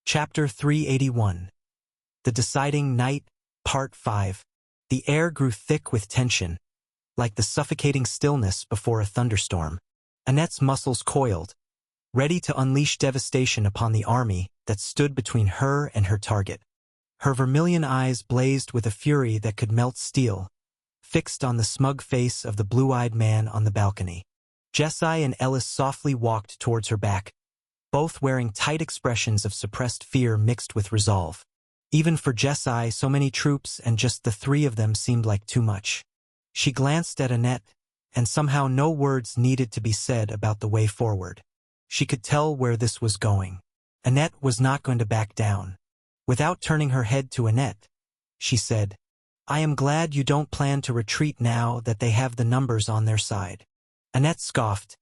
Chapter 381. The Deciding Night, Part 5. The air grew thick with tension, like the suffocating stillness before a thunderstorm. Annette's muscles coiled, ready to unleash devastation upon the army that stood between her and her target. Her vermilion eyes blazed with a fury that could melt steel, fixed on the smug face of the blue-eyed man on the balcony. Jessie and Ellis softly walked towards her back, both wearing tight expressions of suppressed fear mixed with resolve. Even for Jessie, so many troops and just the three of them seemed like too much. She glanced at Annette, and somehow no words needed to be said about the way forward. She could tell where this was going. Annette was not going to back down. Without turning her head to Annette, she said, "I am glad you don't plan to retreat now that they have the numbers on their side." Annette scoffed.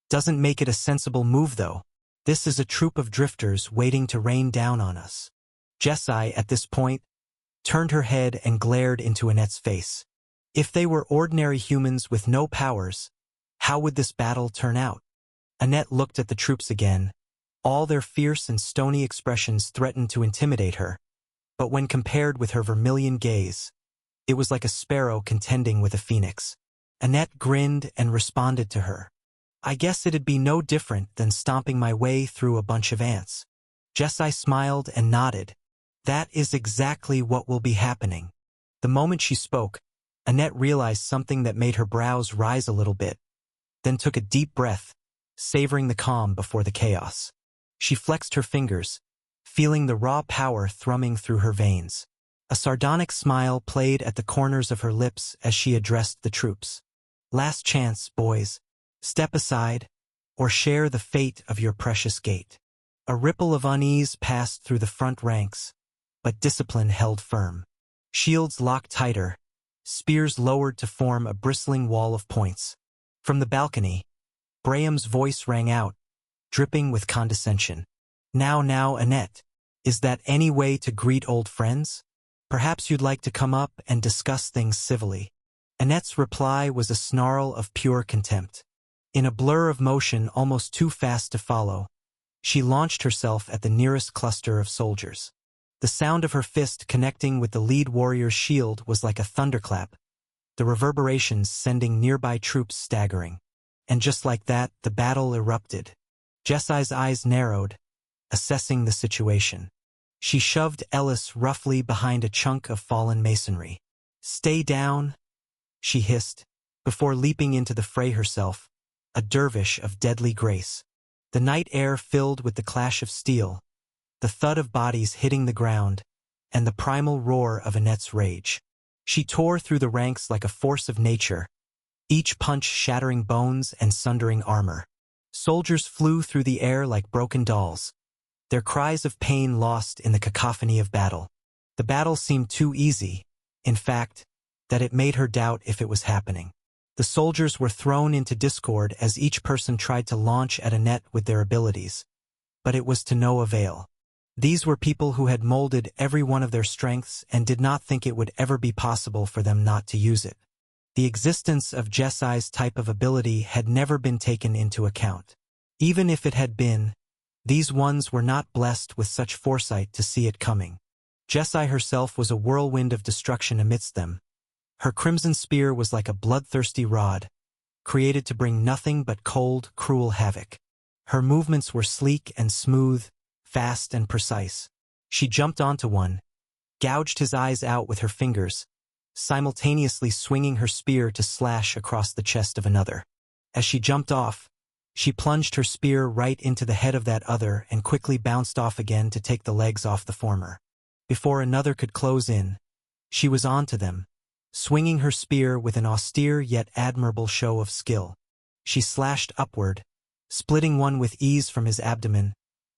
"Doesn't make it a sensible move, though. This is a troop of drifters waiting to rain down on us." Jessie, at this point, turned her head and glared into Annette's face. If they were ordinary humans with no powers, how would this battle turn out? Annette looked at the troops again. All their fierce and stony expressions threatened to intimidate her, but when compared with her vermilion gaze, it was like a sparrow contending with a phoenix. Annette grinned and responded to her. "I guess it'd be no different than stomping my way through a bunch of ants." Jessie smiled and nodded. "That is exactly what will be happening." The moment she spoke, Annette realized something that made her brows rise a little bit, then took a deep breath, savoring the calm before the chaos. She flexed her fingers, feeling the raw power thrumming through her veins. A sardonic smile played at the corners of her lips as she addressed the troops. "Last chance, boys. Step aside, or share the fate of your precious gate." A ripple of unease passed through the front ranks, but discipline held firm. Shields locked tighter, spears lowered to form a bristling wall of points. From the balcony, Graham's voice rang out, dripping with condescension. Now, Annette, is that any way to greet old friends? Perhaps you'd like to come up and discuss things civilly." Annette's reply was a snarl of pure contempt. In a blur of motion almost too fast to follow, she launched herself at the nearest cluster of soldiers. The sound of her fist connecting with the lead warrior's shield was like a thunderclap, the reverberations sending nearby troops staggering. And just like that, the battle erupted. Jessie's eyes narrowed, assessing the situation. She shoved Ellis roughly behind a chunk of fallen masonry. "Stay down," she hissed, before leaping into the fray herself, a dervish of deadly grace. The night air filled with the clash of steel, the thud of bodies hitting the ground, and the primal roar of Annette's rage. She tore through the ranks like a force of nature, each punch shattering bones and sundering armor. Soldiers flew through the air like broken dolls, their cries of pain lost in the cacophony of battle. The battle seemed too easy, in fact, that it made her doubt if it was happening. The soldiers were thrown into discord as each person tried to launch at Annette with their abilities, but it was to no avail. These were people who had molded every one of their strengths and did not think it would ever be possible for them not to use it. The existence of Jessie's type of ability had never been taken into account. Even if it had been, these ones were not blessed with such foresight to see it coming. Jessie herself was a whirlwind of destruction amidst them. Her crimson spear was like a bloodthirsty rod, created to bring nothing but cold, cruel havoc. Her movements were sleek and smooth, fast and precise. She jumped onto one, gouged his eyes out with her fingers, simultaneously swinging her spear to slash across the chest of another. As she jumped off, she plunged her spear right into the head of that other and quickly bounced off again to take the legs off the former. Before another could close in, she was onto them, swinging her spear with an austere yet admirable show of skill. She slashed upward, splitting one with ease from his abdomen,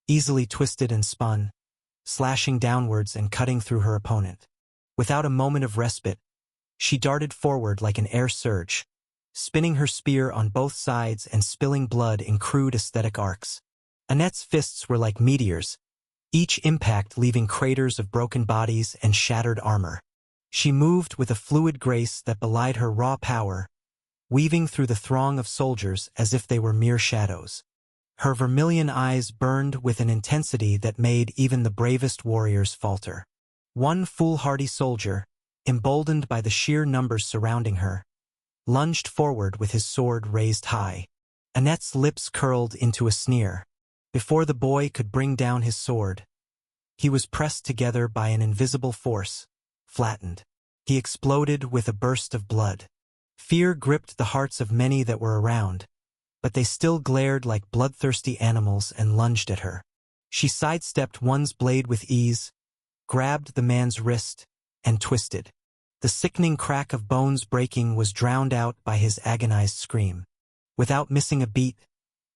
easily twisted and spun, slashing downwards and cutting through her opponent. Without a moment of respite, she darted forward like an air surge, spinning her spear on both sides and spilling blood in crude aesthetic arcs. Annette's fists were like meteors, each impact leaving craters of broken bodies and shattered armor. She moved with a fluid grace that belied her raw power, weaving through the throng of soldiers as if they were mere shadows. Her vermilion eyes burned with an intensity that made even the bravest warriors falter. One foolhardy soldier, emboldened by the sheer numbers surrounding her, lunged forward with his sword raised high. Annette's lips curled into a sneer. Before the boy could bring down his sword, he was pressed together by an invisible force, flattened. He exploded with a burst of blood. Fear gripped the hearts of many that were around, but they still glared like bloodthirsty animals and lunged at her. She sidestepped one's blade with ease, grabbed the man's wrist, and twisted. The sickening crack of bones breaking was drowned out by his agonized scream. Without missing a beat,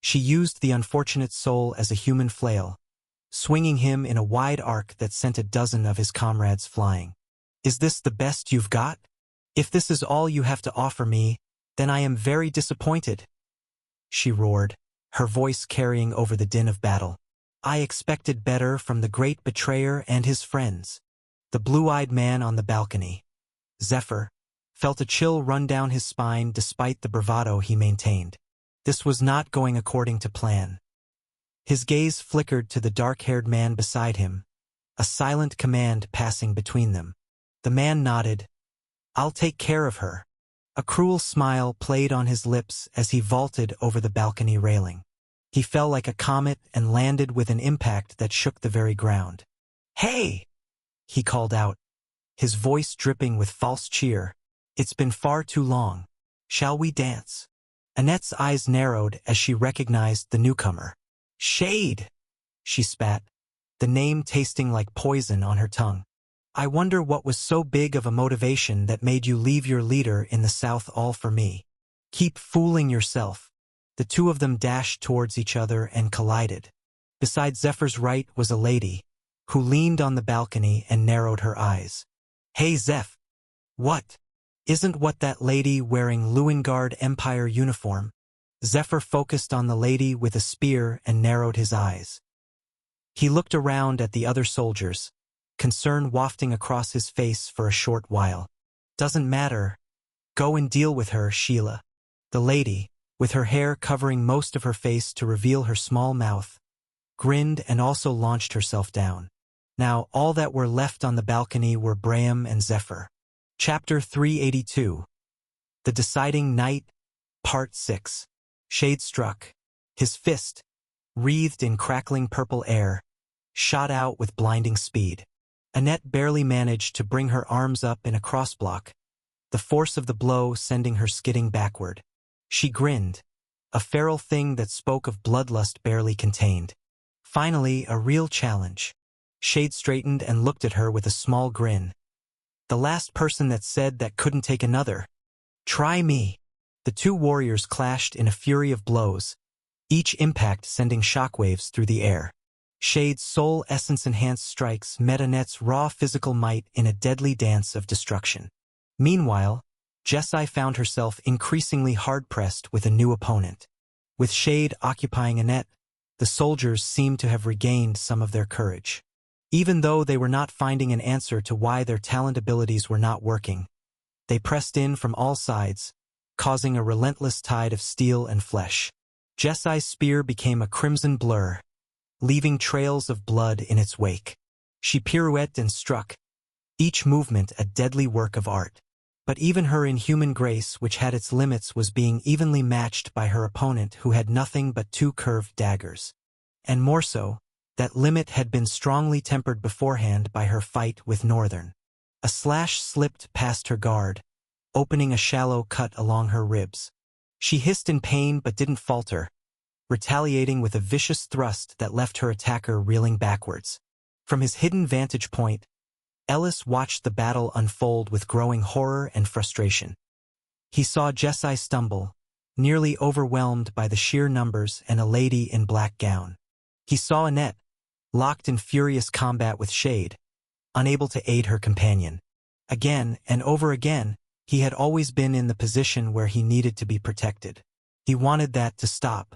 she used the unfortunate soul as a human flail, swinging him in a wide arc that sent a dozen of his comrades flying. "Is this the best you've got? If this is all you have to offer me, then I am very disappointed," she roared, her voice carrying over the din of battle. "I expected better from the great betrayer and his friends." The blue-eyed man on the balcony, Zephyr, felt a chill run down his spine despite the bravado he maintained. This was not going according to plan. His gaze flickered to the dark-haired man beside him, a silent command passing between them. The man nodded. "I'll take care of her." A cruel smile played on his lips as he vaulted over the balcony railing. He fell like a comet and landed with an impact that shook the very ground. "Hey!" he called out, his voice dripping with false cheer. "It's been far too long. Shall we dance?" Annette's eyes narrowed as she recognized the newcomer. "Shade!" she spat, the name tasting like poison on her tongue. "I wonder what was so big of a motivation that made you leave your leader in the South all for me." "Keep fooling yourself." The two of them dashed towards each other and collided. Beside Zephyr's right was a lady, who leaned on the balcony and narrowed her eyes. "Hey, Zeph." "What? Isn't what that lady wearing Lewingard Empire uniform?" Zephyr focused on the lady with a spear and narrowed his eyes. He looked around at the other soldiers, concern wafting across his face for a short while. "Doesn't matter. Go and deal with her, Sheila." The lady, with her hair covering most of her face to reveal her small mouth, grinned and also launched herself down. Now all that were left on the balcony were Braham and Zephyr. Chapter 382. The Deciding Night, Part 6. Shade struck. His fist, wreathed in crackling purple air, shot out with blinding speed. Annette barely managed to bring her arms up in a crossblock, the force of the blow sending her skidding backward. She grinned, a feral thing that spoke of bloodlust barely contained. Finally, a real challenge. Shade straightened and looked at her with a small grin. "The last person that said that couldn't take another. Try me." The two warriors clashed in a fury of blows, each impact sending shockwaves through the air. Shade's soul essence-enhanced strikes met Annette's raw physical might in a deadly dance of destruction. Meanwhile, Jessie found herself increasingly hard-pressed with a new opponent. With Shade occupying Annette, the soldiers seemed to have regained some of their courage. Even though they were not finding an answer to why their talent abilities were not working, they pressed in from all sides, causing a relentless tide of steel and flesh. Jessie's spear became a crimson blur, leaving trails of blood in its wake. She pirouetted and struck, each movement a deadly work of art. But even her inhuman grace, which had its limits, was being evenly matched by her opponent, who had nothing but two curved daggers. And more so, that limit had been strongly tempered beforehand by her fight with Northern. A slash slipped past her guard, opening a shallow cut along her ribs. She hissed in pain but didn't falter, retaliating with a vicious thrust that left her attacker reeling backwards. From his hidden vantage point, Ellis watched the battle unfold with growing horror and frustration. He saw Jessie stumble, nearly overwhelmed by the sheer numbers and a lady in black gown. He saw Annette, locked in furious combat with Shade, unable to aid her companion. Again and over again, he had always been in the position where he needed to be protected. He wanted that to stop,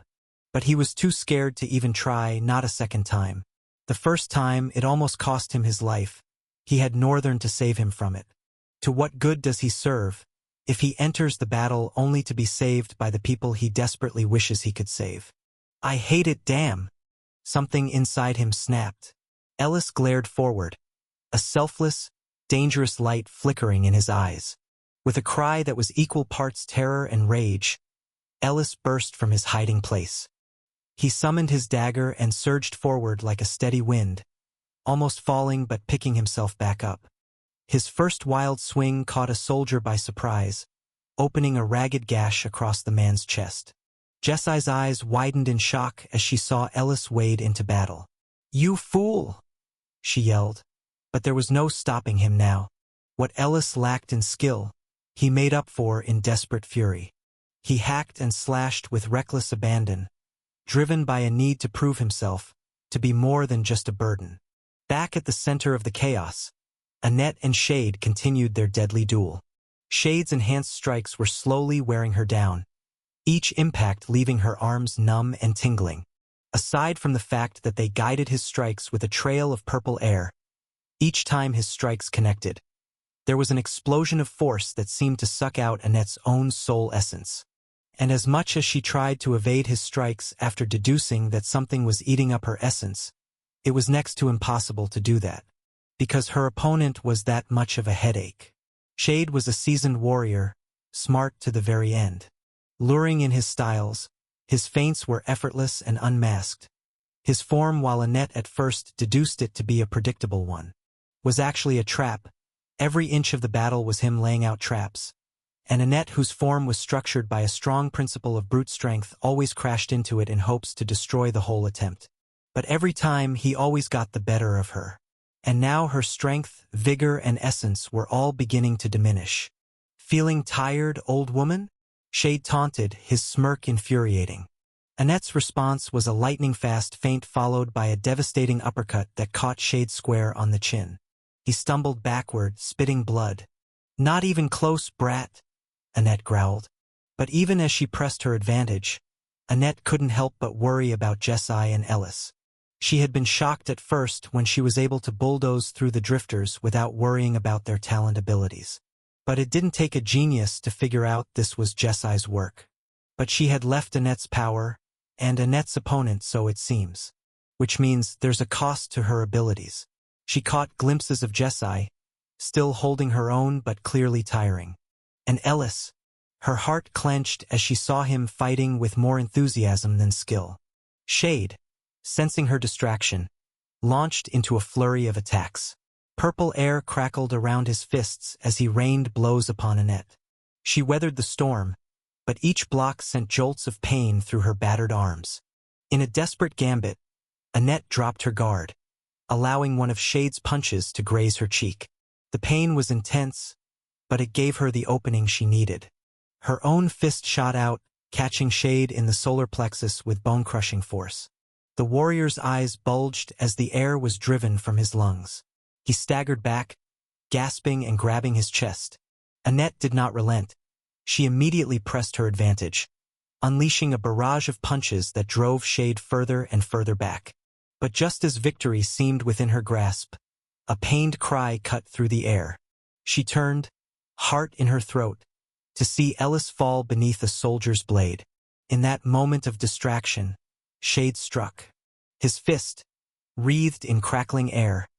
but he was too scared to even try, not a second time. The first time, it almost cost him his life. He had Northern to save him from it. To what good does he serve, if he enters the battle only to be saved by the people he desperately wishes he could save? I hate it, damn. Something inside him snapped. Ellis glared forward, a selfless, dangerous light flickering in his eyes. With a cry that was equal parts terror and rage, Ellis burst from his hiding place. He summoned his dagger and surged forward like a steady wind, almost falling but picking himself back up. His first wild swing caught a soldier by surprise, opening a ragged gash across the man's chest. Jessai's eyes widened in shock as she saw Ellis wade into battle. "You fool!" she yelled. But there was no stopping him now. What Ellis lacked in skill, he made up for in desperate fury. He hacked and slashed with reckless abandon, driven by a need to prove himself, to be more than just a burden. Back at the center of the chaos, Annette and Shade continued their deadly duel. Shade's enhanced strikes were slowly wearing her down, each impact leaving her arms numb and tingling. Aside from the fact that they guided his strikes with a trail of purple air, each time his strikes connected, there was an explosion of force that seemed to suck out Annette's own soul essence. And as much as she tried to evade his strikes after deducing that something was eating up her essence, it was next to impossible to do that, because her opponent was that much of a headache. Shade was a seasoned warrior, smart to the very end. Luring in his styles, his feints were effortless and unmasked. His form, while Annette at first deduced it to be a predictable one, was actually a trap. Every inch of the battle was him laying out traps. And Annette, whose form was structured by a strong principle of brute strength, always crashed into it in hopes to destroy the whole attempt. But every time he always got the better of her. And now her strength, vigor, and essence were all beginning to diminish. "Feeling tired, old woman?" Shade taunted, his smirk infuriating. Annette's response was a lightning-fast feint followed by a devastating uppercut that caught Shade square on the chin. He stumbled backward, spitting blood. "Not even close, brat," Annette growled. But even as she pressed her advantage, Annette couldn't help but worry about Jessai and Ellis. She had been shocked at first when she was able to bulldoze through the drifters without worrying about their talent abilities. But it didn't take a genius to figure out this was Jessai's work. But she had left Annette's power, and Annette's opponent, so it seems. Which means there's a cost to her abilities. She caught glimpses of Jessai, still holding her own but clearly tiring. And Ellis, her heart clenched as she saw him fighting with more enthusiasm than skill. Shade, sensing her distraction, launched into a flurry of attacks. Purple air crackled around his fists as he rained blows upon Annette. She weathered the storm, but each block sent jolts of pain through her battered arms. In a desperate gambit, Annette dropped her guard, allowing one of Shade's punches to graze her cheek. The pain was intense, but it gave her the opening she needed. Her own fist shot out, catching Shade in the solar plexus with bone-crushing force. The warrior's eyes bulged as the air was driven from his lungs. He staggered back, gasping and grabbing his chest. Annette did not relent. She immediately pressed her advantage, unleashing a barrage of punches that drove Shade further and further back. But just as victory seemed within her grasp, a pained cry cut through the air. She turned, heart in her throat, to see Ellis fall beneath a soldier's blade. In that moment of distraction, Shade struck. His fist, wreathed in crackling air,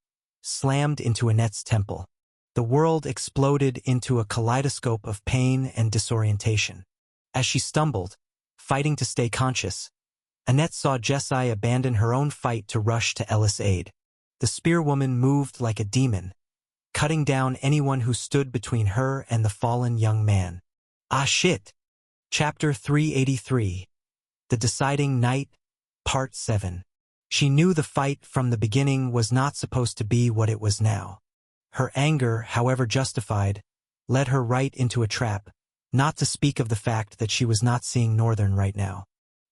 slammed into Annette's temple. The world exploded into a kaleidoscope of pain and disorientation. As she stumbled, fighting to stay conscious, Annette saw Jessai abandon her own fight to rush to Ellis' aid. The spearwoman moved like a demon, cutting down anyone who stood between her and the fallen young man. Ah shit! Chapter 383. The Deciding Night, Part 7. She knew the fight from the beginning was not supposed to be what it was now. Her anger, however justified, led her right into a trap, not to speak of the fact that she was not seeing Northern right now.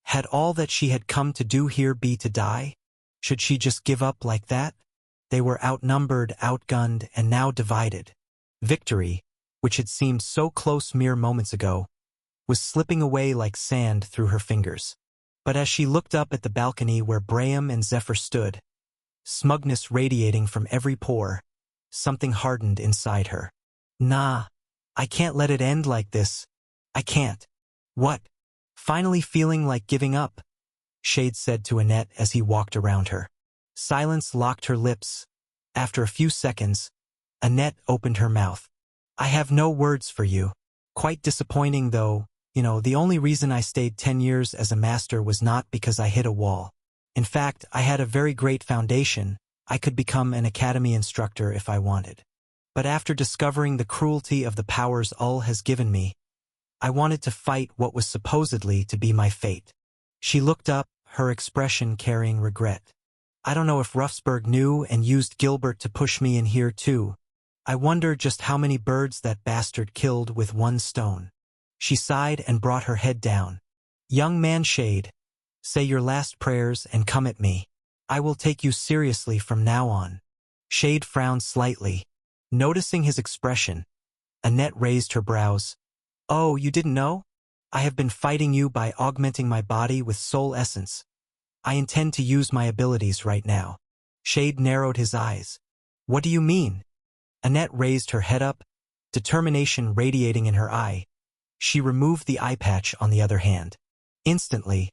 Had all that she had come to do here be to die? Should she just give up like that? They were outnumbered, outgunned, and now divided. Victory, which had seemed so close mere moments ago, was slipping away like sand through her fingers. But as she looked up at the balcony where Braham and Zephyr stood, smugness radiating from every pore, something hardened inside her. Nah, I can't let it end like this. I can't. What? Finally feeling like giving up, Shade said to Annette as he walked around her. Silence locked her lips. After a few seconds, Annette opened her mouth. I have no words for you. Quite disappointing though, the only reason I stayed 10 years as a master was not because I hit a wall. In fact, I had a very great foundation. I could become an academy instructor if I wanted. But after discovering the cruelty of the powers Ul has given me, I wanted to fight what was supposedly to be my fate. She looked up, her expression carrying regret. I don't know if Ruffsburg knew and used Gilbert to push me in here too. I wonder just how many birds that bastard killed with one stone. She sighed and brought her head down. Young man Shade, say your last prayers and come at me. I will take you seriously from now on. Shade frowned slightly. Noticing his expression, Annette raised her brows. Oh, you didn't know? I have been fighting you by augmenting my body with soul essence. I intend to use my abilities right now. Shade narrowed his eyes. What do you mean? Annette raised her head up, determination radiating in her eye. She removed the eye patch on the other hand. Instantly,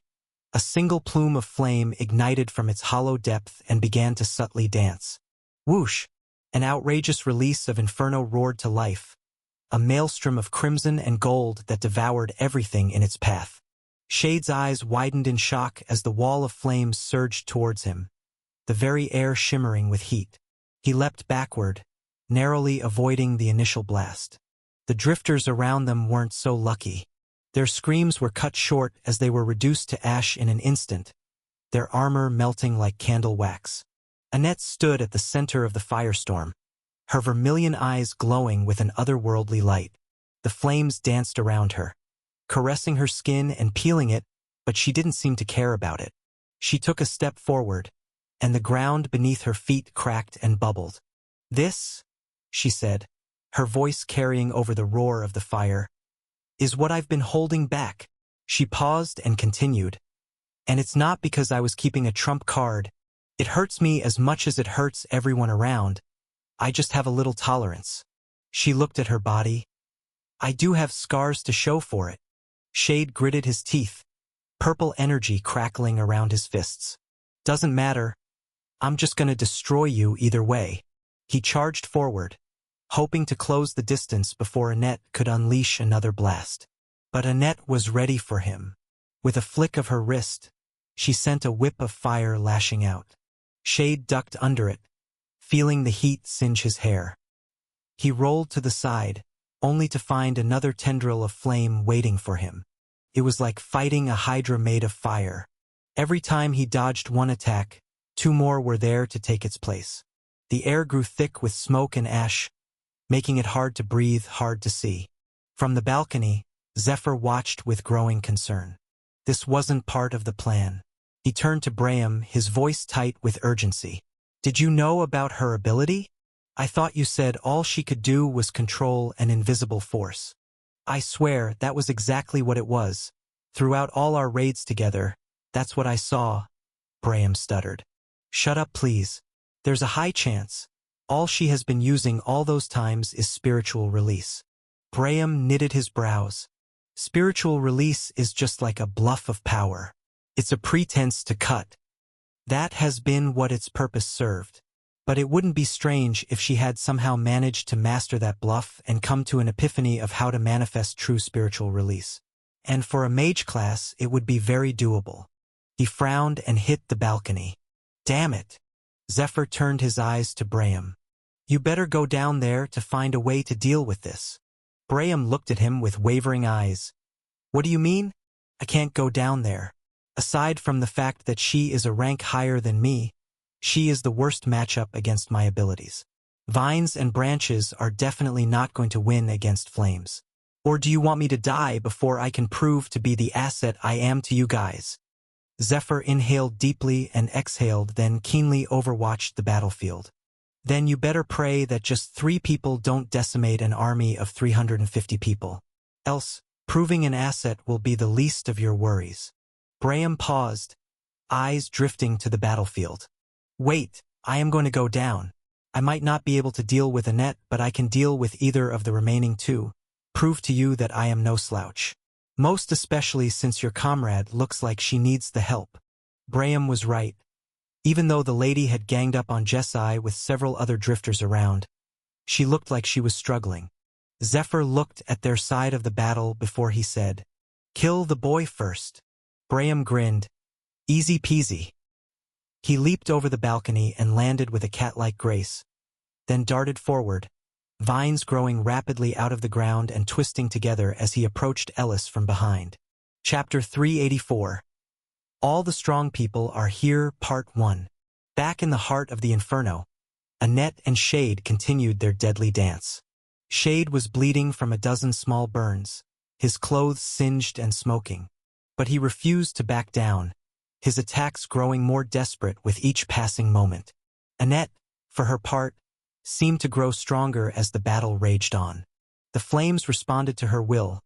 a single plume of flame ignited from its hollow depth and began to subtly dance. Whoosh! An outrageous release of inferno roared to life, a maelstrom of crimson and gold that devoured everything in its path. Shade's eyes widened in shock as the wall of flames surged towards him, the very air shimmering with heat. He leapt backward, narrowly avoiding the initial blast. The drifters around them weren't so lucky. Their screams were cut short as they were reduced to ash in an instant, their armor melting like candle wax. Annette stood at the center of the firestorm, her vermilion eyes glowing with an otherworldly light. The flames danced around her, caressing her skin and peeling it, but she didn't seem to care about it. She took a step forward, and the ground beneath her feet cracked and bubbled. This, she said, her voice carrying over the roar of the fire, is what I've been holding back. She paused and continued. And it's not because I was keeping a trump card. It hurts me as much as it hurts everyone around. I just have a little tolerance. She looked at her body. I do have scars to show for it. Shade gritted his teeth, purple energy crackling around his fists. Doesn't matter. I'm just gonna destroy you either way. He charged forward, hoping to close the distance before Annette could unleash another blast. But Annette was ready for him. With a flick of her wrist, she sent a whip of fire lashing out. Shade ducked under it, feeling the heat singe his hair. He rolled to the side, only to find another tendril of flame waiting for him. It was like fighting a hydra made of fire. Every time he dodged one attack, two more were there to take its place. The air grew thick with smoke and ash, making it hard to breathe, hard to see. From the balcony, Zephyr watched with growing concern. This wasn't part of the plan. He turned to Braham, his voice tight with urgency. Did you know about her ability? I thought you said all she could do was control an invisible force. I swear that was exactly what it was. Throughout all our raids together, that's what I saw, Braham stuttered. Shut up, please. There's a high chance. All she has been using all those times is spiritual release. Braham knitted his brows. Spiritual release is just like a bluff of power. It's a pretense to cut. That has been what its purpose served. But it wouldn't be strange if she had somehow managed to master that bluff and come to an epiphany of how to manifest true spiritual release. And for a mage class, it would be very doable. He frowned and hit the balcony. Damn it. Zephyr turned his eyes to Braham. You better go down there to find a way to deal with this. Braham looked at him with wavering eyes. What do you mean? I can't go down there. Aside from the fact that she is a rank higher than me, she is the worst matchup against my abilities. Vines and branches are definitely not going to win against flames. Or do you want me to die before I can prove to be the asset I am to you guys? Zephyr inhaled deeply and exhaled, then keenly overwatched the battlefield. Then you better pray that just 3 people don't decimate an army of 350 people. Else, proving an asset will be the least of your worries. Braham paused, eyes drifting to the battlefield. Wait, I am going to go down. I might not be able to deal with Annette, but I can deal with either of the remaining 2. Prove to you that I am no slouch. Most especially since your comrade looks like she needs the help. Braham was right. Even though the lady had ganged up on Jesai with several other drifters around, she looked like she was struggling. Zephyr looked at their side of the battle before he said, "Kill the boy first." Braham grinned. "Easy peasy." He leaped over the balcony and landed with a cat-like grace, then darted forward, vines growing rapidly out of the ground and twisting together as he approached Ellis from behind. Chapter 384. All the Strong People Are Here, Part 1. Back in the heart of the Inferno, Annette and Shade continued their deadly dance. Shade was bleeding from a dozen small burns, his clothes singed and smoking. But he refused to back down, his attacks growing more desperate with each passing moment. Annette, for her part, seemed to grow stronger as the battle raged on. The flames responded to her will,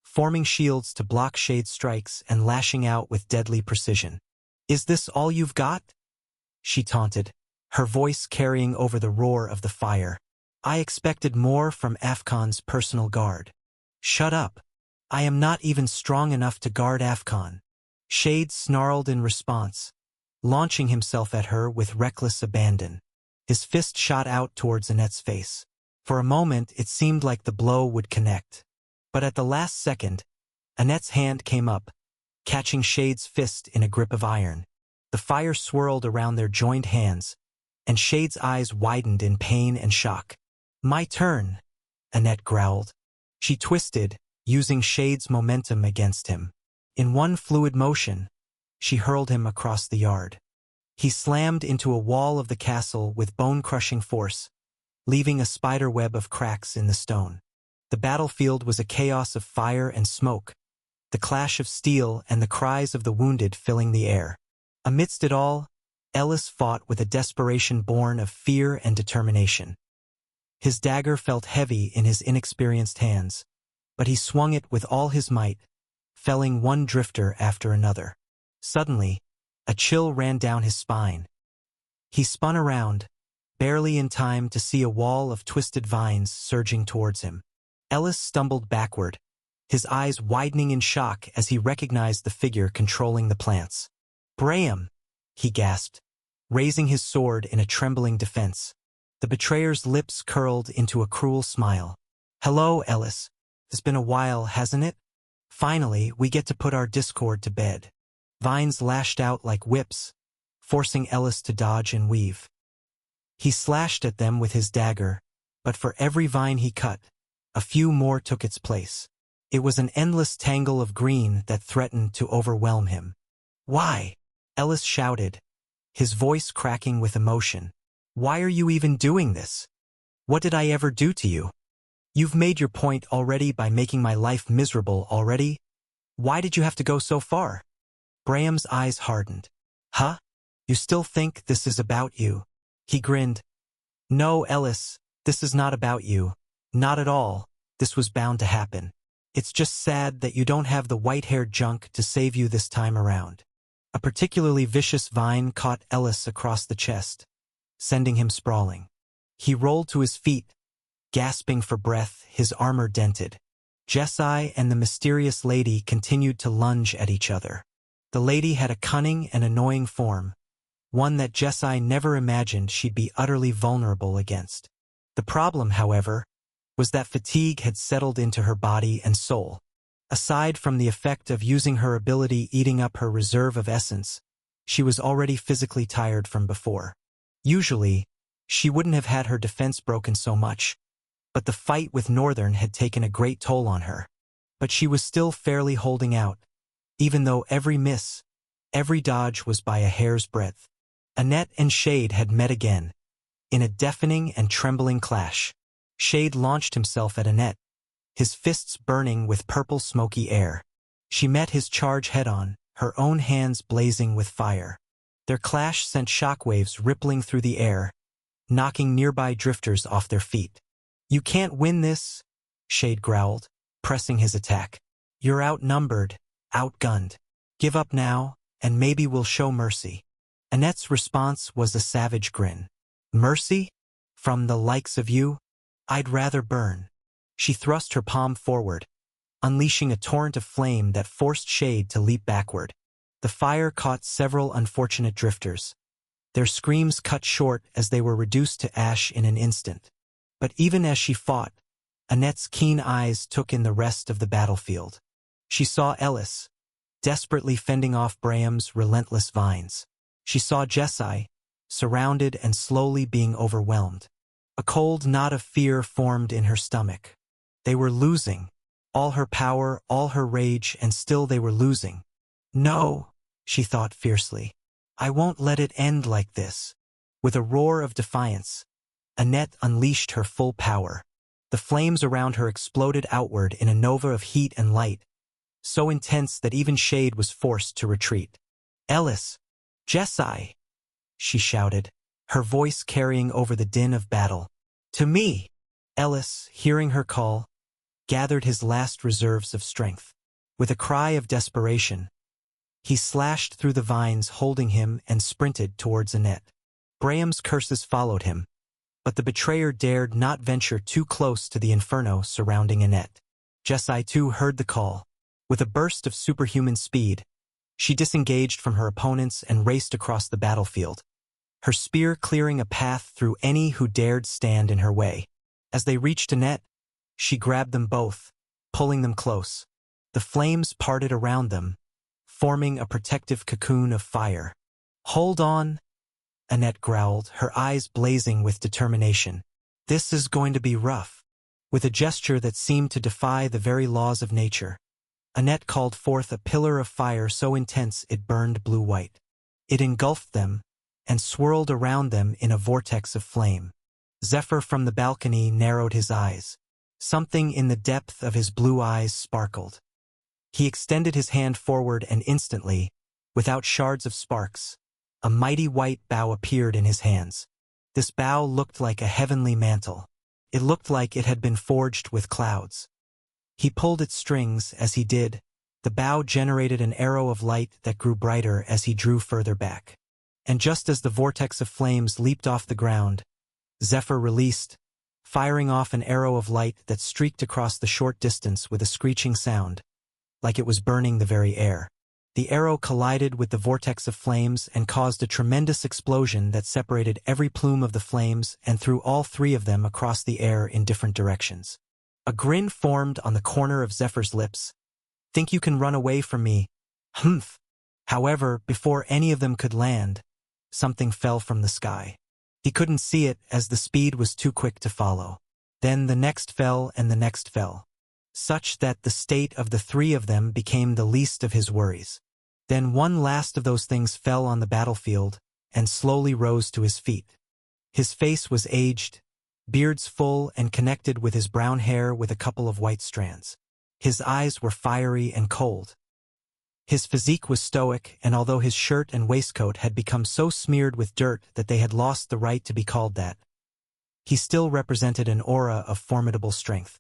forming shields to block Shade's strikes and lashing out with deadly precision. "Is this all you've got?" she taunted, her voice carrying over the roar of the fire. "I expected more from Afkon's personal guard." "Shut up. I am not even strong enough to guard Afkon." Shade snarled in response, launching himself at her with reckless abandon. His fist shot out towards Annette's face. For a moment it seemed like the blow would connect. But at the last second, Annette's hand came up, catching Shade's fist in a grip of iron. The fire swirled around their joined hands, and Shade's eyes widened in pain and shock. "My turn," Annette growled. She twisted, using Shade's momentum against him. In one fluid motion, she hurled him across the yard. He slammed into a wall of the castle with bone-crushing force, leaving a spiderweb of cracks in the stone. The battlefield was a chaos of fire and smoke, the clash of steel and the cries of the wounded filling the air. Amidst it all, Ellis fought with a desperation born of fear and determination. His dagger felt heavy in his inexperienced hands, but he swung it with all his might, felling one drifter after another. Suddenly, a chill ran down his spine. He spun around, barely in time to see a wall of twisted vines surging towards him. Ellis stumbled backward, his eyes widening in shock as he recognized the figure controlling the plants. "Braham," he gasped, raising his sword in a trembling defense. The betrayer's lips curled into a cruel smile. "Hello, Ellis. It's been a while, hasn't it? Finally, we get to put our discord to bed." Vines lashed out like whips, forcing Ellis to dodge and weave. He slashed at them with his dagger, but for every vine he cut, a few more took its place. It was an endless tangle of green that threatened to overwhelm him. "Why?" Ellis shouted, his voice cracking with emotion. "Why are you even doing this? What did I ever do to you? You've made your point already by making my life miserable already. Why did you have to go so far?" Braham's eyes hardened. "Huh? You still think this is about you?" He grinned. "No, Ellis, this is not about you. Not at all. This was bound to happen. It's just sad that you don't have the white-haired junk to save you this time around." A particularly vicious vine caught Ellis across the chest, sending him sprawling. He rolled to his feet, gasping for breath, his armor dented. Jesai and the mysterious lady continued to lunge at each other. The lady had a cunning and annoying form, one that Jesai never imagined she'd be utterly vulnerable against. The problem, however, was that fatigue had settled into her body and soul. Aside from the effect of using her ability eating up her reserve of essence, she was already physically tired from before. Usually, she wouldn't have had her defense broken so much, but the fight with Northern had taken a great toll on her. But she was still fairly holding out, even though every miss, every dodge was by a hair's breadth. Annette and Shade had met again, in a deafening and trembling clash. Shade launched himself at Annette, his fists burning with purple smoky air. She met his charge head-on, her own hands blazing with fire. Their clash sent shockwaves rippling through the air, knocking nearby drifters off their feet. "You can't win this," Shade growled, pressing his attack. "You're outnumbered, outgunned. Give up now, and maybe we'll show mercy." Annette's response was a savage grin. "Mercy? From the likes of you? I'd rather burn." She thrust her palm forward, unleashing a torrent of flame that forced Shade to leap backward. The fire caught several unfortunate drifters. Their screams cut short as they were reduced to ash in an instant. But even as she fought, Annette's keen eyes took in the rest of the battlefield. She saw Ellis, desperately fending off Braham's relentless vines. She saw Jessie, surrounded and slowly being overwhelmed. A cold knot of fear formed in her stomach. They were losing. All her power, all her rage, and still they were losing. No, she thought fiercely. I won't let it end like this. With a roar of defiance, Annette unleashed her full power. The flames around her exploded outward in a nova of heat and light, so intense that even Shade was forced to retreat. Ellis! Jessie! She shouted, her voice carrying over the din of battle. To me! Ellis, hearing her call, gathered his last reserves of strength. With a cry of desperation, he slashed through the vines holding him and sprinted towards Annette. Braham's curses followed him, but the betrayer dared not venture too close to the inferno surrounding Annette. Jessie too heard the call. With a burst of superhuman speed, she disengaged from her opponents and raced across the battlefield, her spear clearing a path through any who dared stand in her way. As they reached Annette, she grabbed them both, pulling them close. The flames parted around them, forming a protective cocoon of fire. Hold on, Annette growled, her eyes blazing with determination. This is going to be rough. With a gesture that seemed to defy the very laws of nature, Annette called forth a pillar of fire so intense it burned blue-white. It engulfed them and swirled around them in a vortex of flame. Zephyr from the balcony narrowed his eyes. Something in the depth of his blue eyes sparkled. He extended his hand forward and instantly, without shards of sparks, a mighty white bow appeared in his hands. This bow looked like a heavenly mantle. It looked like it had been forged with clouds. He pulled its strings. As he did, the bow generated an arrow of light that grew brighter as he drew further back. And just as the vortex of flames leaped off the ground, Zephyr released, firing off an arrow of light that streaked across the short distance with a screeching sound, like it was burning the very air. The arrow collided with the vortex of flames and caused a tremendous explosion that separated every plume of the flames and threw all three of them across the air in different directions. A grin formed on the corner of Zephyr's lips. Think you can run away from me? Humph! However, before any of them could land, something fell from the sky. He couldn't see it as the speed was too quick to follow. Then the next fell and the next fell, such that the state of the three of them became the least of his worries. Then one last of those things fell on the battlefield and slowly rose to his feet. His face was aged, beards full and connected with his brown hair with a couple of white strands. His eyes were fiery and cold. His physique was stoic, and although his shirt and waistcoat had become so smeared with dirt that they had lost the right to be called that, he still represented an aura of formidable strength.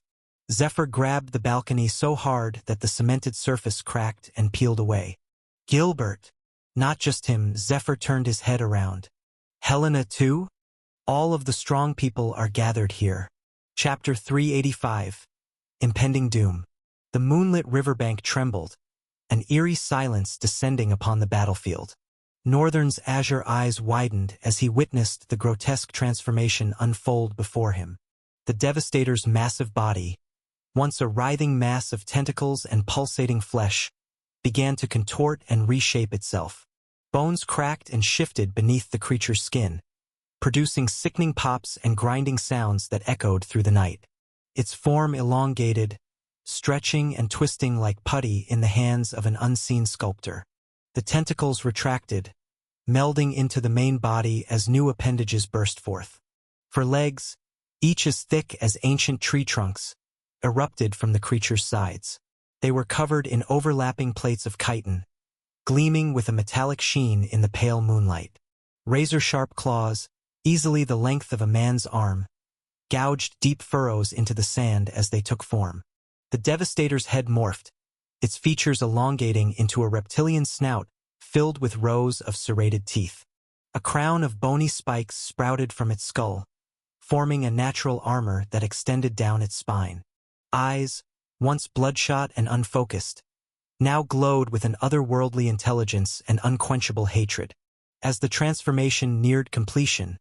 Zephyr grabbed the balcony so hard that the cemented surface cracked and peeled away. Gilbert! Not just him, Zephyr turned his head around. Helena too? All of the strong people are gathered here. Chapter 385. Impending Doom. The moonlit riverbank trembled, an eerie silence descending upon the battlefield. Northern's azure eyes widened as he witnessed the grotesque transformation unfold before him. The Devastator's massive body, once a writhing mass of tentacles and pulsating flesh, began to contort and reshape itself. Bones cracked and shifted beneath the creature's skin, producing sickening pops and grinding sounds that echoed through the night. Its form elongated, stretching and twisting like putty in the hands of an unseen sculptor. The tentacles retracted, melding into the main body as new appendages burst forth. For legs, each as thick as ancient tree trunks, erupted from the creature's sides. They were covered in overlapping plates of chitin, gleaming with a metallic sheen in the pale moonlight. Razor-sharp claws, easily the length of a man's arm, gouged deep furrows into the sand as they took form. The Devastator's head morphed, its features elongating into a reptilian snout filled with rows of serrated teeth. A crown of bony spikes sprouted from its skull, forming a natural armor that extended down its spine. Eyes, once bloodshot and unfocused, now glowed with an otherworldly intelligence and unquenchable hatred. As the transformation neared completion,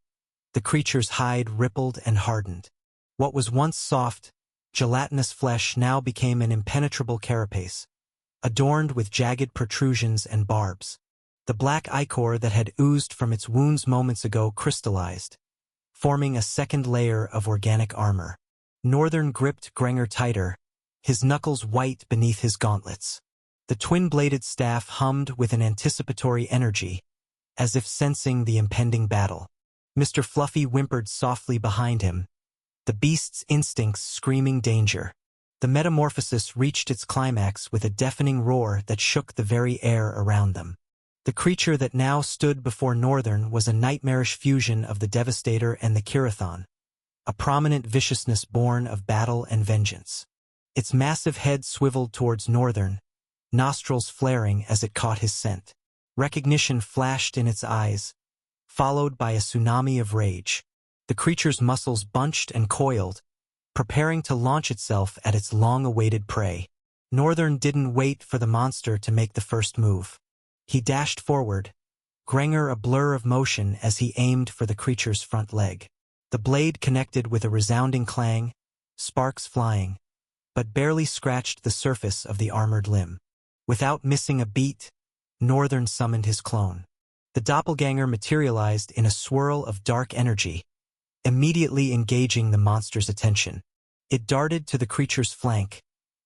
the creature's hide rippled and hardened. What was once soft, gelatinous flesh now became an impenetrable carapace, adorned with jagged protrusions and barbs. The black ichor that had oozed from its wounds moments ago crystallized, forming a second layer of organic armor. Northern gripped Grenger tighter, his knuckles white beneath his gauntlets. The twin-bladed staff hummed with an anticipatory energy, as if sensing the impending battle. Mr. Fluffy whimpered softly behind him, the beast's instincts screaming danger. The metamorphosis reached its climax with a deafening roar that shook the very air around them. The creature that now stood before Northern was a nightmarish fusion of the Devastator and the Kirathon, a prominent viciousness born of battle and vengeance. Its massive head swiveled towards Northern, nostrils flaring as it caught his scent. Recognition flashed in its eyes, followed by a tsunami of rage. The creature's muscles bunched and coiled, preparing to launch itself at its long-awaited prey. Northern didn't wait for the monster to make the first move. He dashed forward, Grenger a blur of motion as he aimed for the creature's front leg. The blade connected with a resounding clang, sparks flying, but barely scratched the surface of the armored limb. Without missing a beat, Northern summoned his clone. The doppelganger materialized in a swirl of dark energy, immediately engaging the monster's attention. It darted to the creature's flank,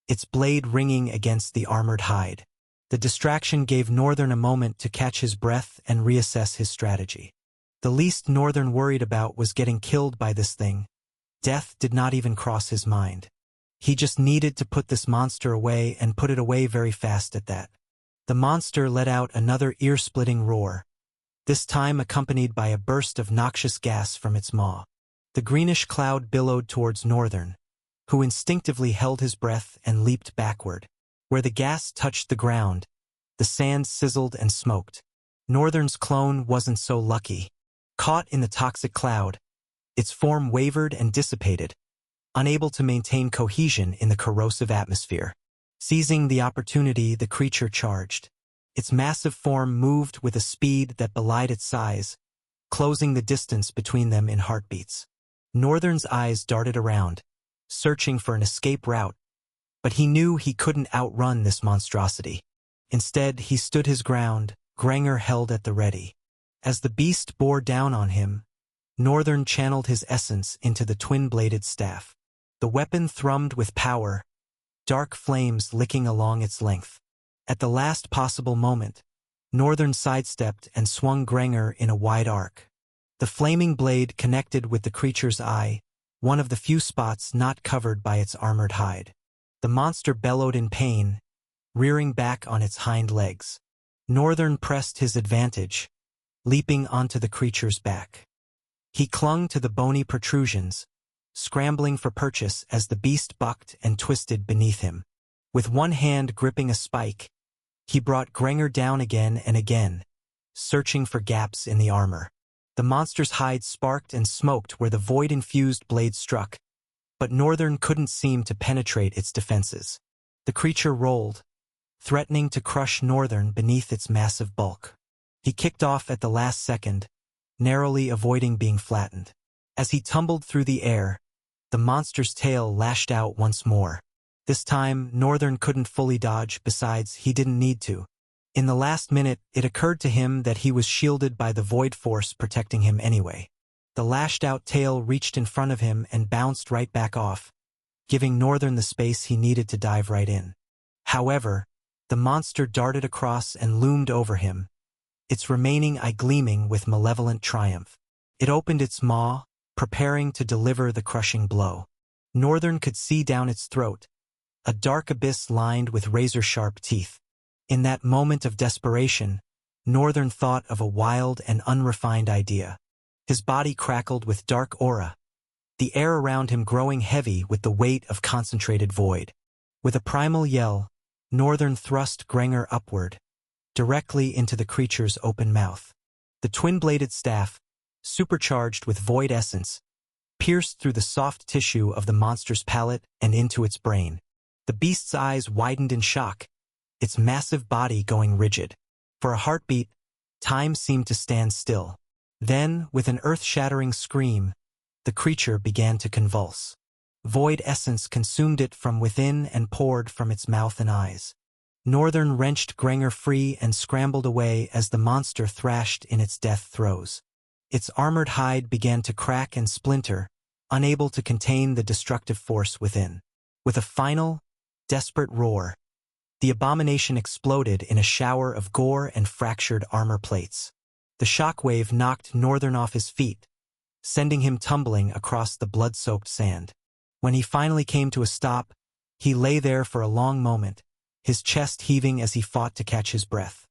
its blade ringing against the armored hide. The distraction gave Northern a moment to catch his breath and reassess his strategy. The least Northern worried about was getting killed by this thing. Death did not even cross his mind. He just needed to put this monster away and put it away very fast at that. The monster let out another ear-splitting roar, this time accompanied by a burst of noxious gas from its maw. The greenish cloud billowed towards Northern, who instinctively held his breath and leaped backward. Where the gas touched the ground, the sand sizzled and smoked. Northern's clone wasn't so lucky. Caught in the toxic cloud, its form wavered and dissipated, unable to maintain cohesion in the corrosive atmosphere. Seizing the opportunity, the creature charged. Its massive form moved with a speed that belied its size, closing the distance between them in heartbeats. Northern's eyes darted around, searching for an escape route, but he knew he couldn't outrun this monstrosity. Instead, he stood his ground, Grenger held at the ready. As the beast bore down on him, Northern channeled his essence into the twin-bladed staff. The weapon thrummed with power, dark flames licking along its length. At the last possible moment, Northern sidestepped and swung Grenger in a wide arc. The flaming blade connected with the creature's eye, one of the few spots not covered by its armored hide. The monster bellowed in pain, rearing back on its hind legs. Northern pressed his advantage, leaping onto the creature's back. He clung to the bony protrusions, scrambling for purchase as the beast bucked and twisted beneath him. With one hand gripping a spike, he brought Grenger down again and again, searching for gaps in the armor. The monster's hide sparked and smoked where the void-infused blade struck, but Northern couldn't seem to penetrate its defenses. The creature rolled, threatening to crush Northern beneath its massive bulk. He kicked off at the last second, narrowly avoiding being flattened. As he tumbled through the air, the monster's tail lashed out once more. This time, Northern couldn't fully dodge, besides, he didn't need to. In the last minute, it occurred to him that he was shielded by the void force protecting him anyway. The lashed-out tail reached in front of him and bounced right back off, giving Northern the space he needed to dive right in. However, the monster darted across and loomed over him, its remaining eye gleaming with malevolent triumph. It opened its maw, preparing to deliver the crushing blow. Northern could see down its throat, a dark abyss lined with razor-sharp teeth. In that moment of desperation, Northern thought of a wild and unrefined idea. His body crackled with dark aura, the air around him growing heavy with the weight of concentrated void. With a primal yell, Northern thrust Grenger upward, directly into the creature's open mouth. The twin-bladed staff, supercharged with void essence, pierced through the soft tissue of the monster's palate and into its brain. The beast's eyes widened in shock, its massive body going rigid. For a heartbeat, time seemed to stand still. Then, with an earth-shattering scream, the creature began to convulse. Void essence consumed it from within and poured from its mouth and eyes. Northern wrenched Granger free and scrambled away as the monster thrashed in its death throes. Its armored hide began to crack and splinter, unable to contain the destructive force within. With a final, desperate roar, the abomination exploded in a shower of gore and fractured armor plates. The shockwave knocked Northern off his feet, sending him tumbling across the blood-soaked sand. When he finally came to a stop, he lay there for a long moment, his chest heaving as he fought to catch his breath.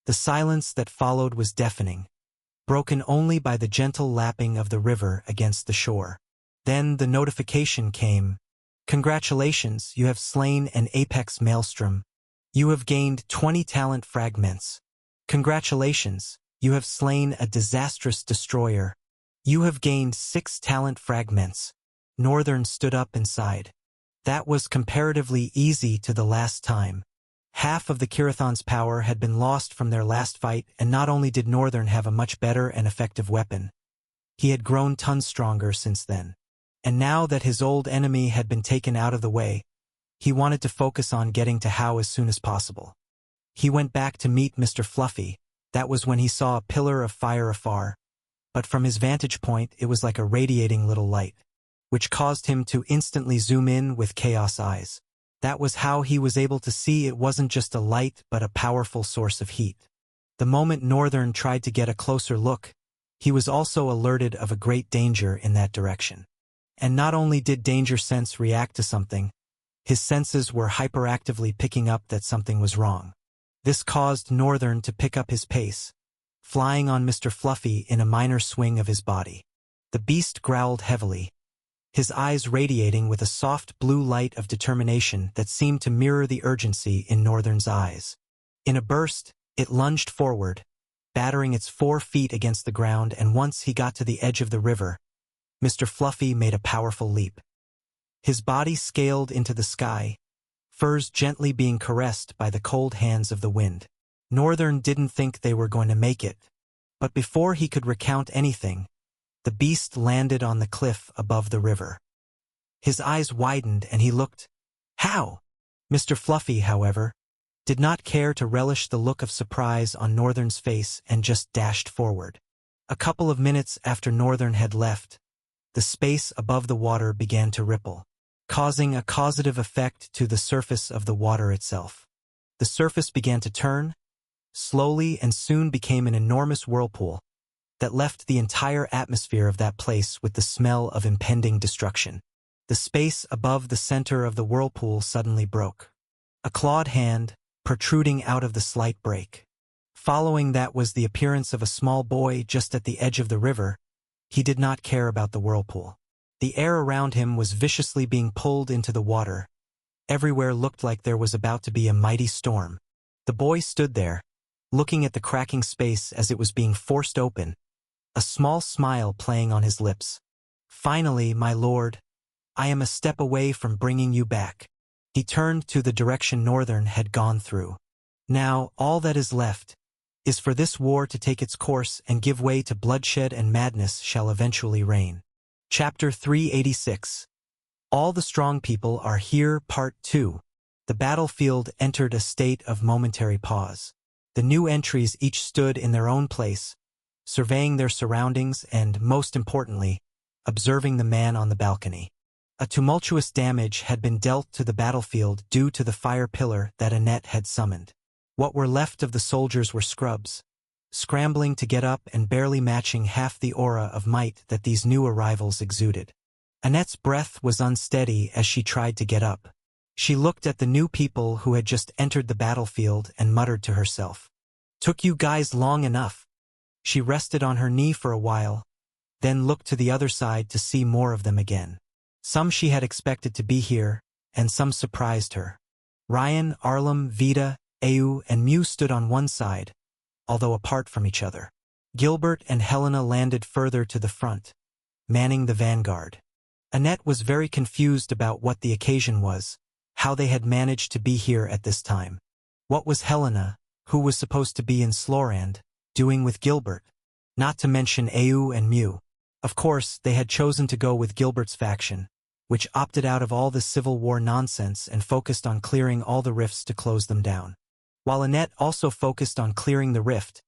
The silence that followed was deafening, broken only by the gentle lapping of the river against the shore. Then the notification came. Congratulations, you have slain an apex maelstrom. You have gained 20 talent fragments. Congratulations, you have slain a disastrous destroyer. You have gained 6 talent fragments. Northern stood up and sighed. That was comparatively easy to the last time. Half of the Kirathon's power had been lost from their last fight, and not only did Northern have a much better and effective weapon, he had grown tons stronger since then. And now that his old enemy had been taken out of the way, he wanted to focus on getting to Hao as soon as possible. He went back to meet Mr. Fluffy. That was when he saw a pillar of fire afar, but from his vantage point it was like a radiating little light, which caused him to instantly zoom in with chaos eyes. That was how he was able to see it wasn't just a light but a powerful source of heat. The moment Northern tried to get a closer look, he was also alerted of a great danger in that direction. And not only did danger sense react to something, his senses were hyperactively picking up that something was wrong. This caused Northern to pick up his pace, flying on Mr. Fluffy in a minor swing of his body. The beast growled heavily, his eyes radiating with a soft blue light of determination that seemed to mirror the urgency in Northern's eyes. In a burst, it lunged forward, battering its 4 feet against the ground, and once he got to the edge of the river, Mr. Fluffy made a powerful leap. His body scaled into the sky, furs gently being caressed by the cold hands of the wind. Northern didn't think they were going to make it, but before he could recount anything, the beast landed on the cliff above the river. His eyes widened and he looked. How? Mr. Fluffy, however, did not care to relish the look of surprise on Northern's face and just dashed forward. A couple of minutes after Northern had left, the space above the water began to ripple, causing a causative effect to the surface of the water itself. The surface began to turn, slowly, and soon became an enormous whirlpool that left the entire atmosphere of that place with the smell of impending destruction. The space above the center of the whirlpool suddenly broke, a clawed hand protruding out of the slight break. Following that was the appearance of a small boy just at the edge of the river. He did not care about the whirlpool. The air around him was viciously being pulled into the water. Everywhere looked like there was about to be a mighty storm. The boy stood there, looking at the cracking space as it was being forced open, a small smile playing on his lips. Finally, my lord, I am a step away from bringing you back. He turned to the direction Northern had gone through. Now, all that is left is for this war to take its course and give way to bloodshed, and madness shall eventually reign. Chapter 386. All the Strong People Are Here, Part 2. The battlefield entered a state of momentary pause. The new entries each stood in their own place, surveying their surroundings and, most importantly, observing the man on the balcony. A tumultuous damage had been dealt to the battlefield due to the fire pillar that Annette had summoned. What were left of the soldiers were scrubs, scrambling to get up and barely matching half the aura of might that these new arrivals exuded. Annette's breath was unsteady as she tried to get up. She looked at the new people who had just entered the battlefield and muttered to herself, "Took you guys long enough." She rested on her knee for a while, then looked to the other side to see more of them again. Some she had expected to be here, and some surprised her. Ryan, Arlem, Vita, Au, and Mew stood on one side, although apart from each other. Gilbert and Helena landed further to the front, manning the vanguard. Annette was very confused about what the occasion was, how they had managed to be here at this time. What was Helena, who was supposed to be in Slorand, doing with Gilbert? Not to mention Au and Mew. Of course, they had chosen to go with Gilbert's faction, which opted out of all the Civil War nonsense and focused on clearing all the rifts to close them down. While Annette also focused on clearing the rift,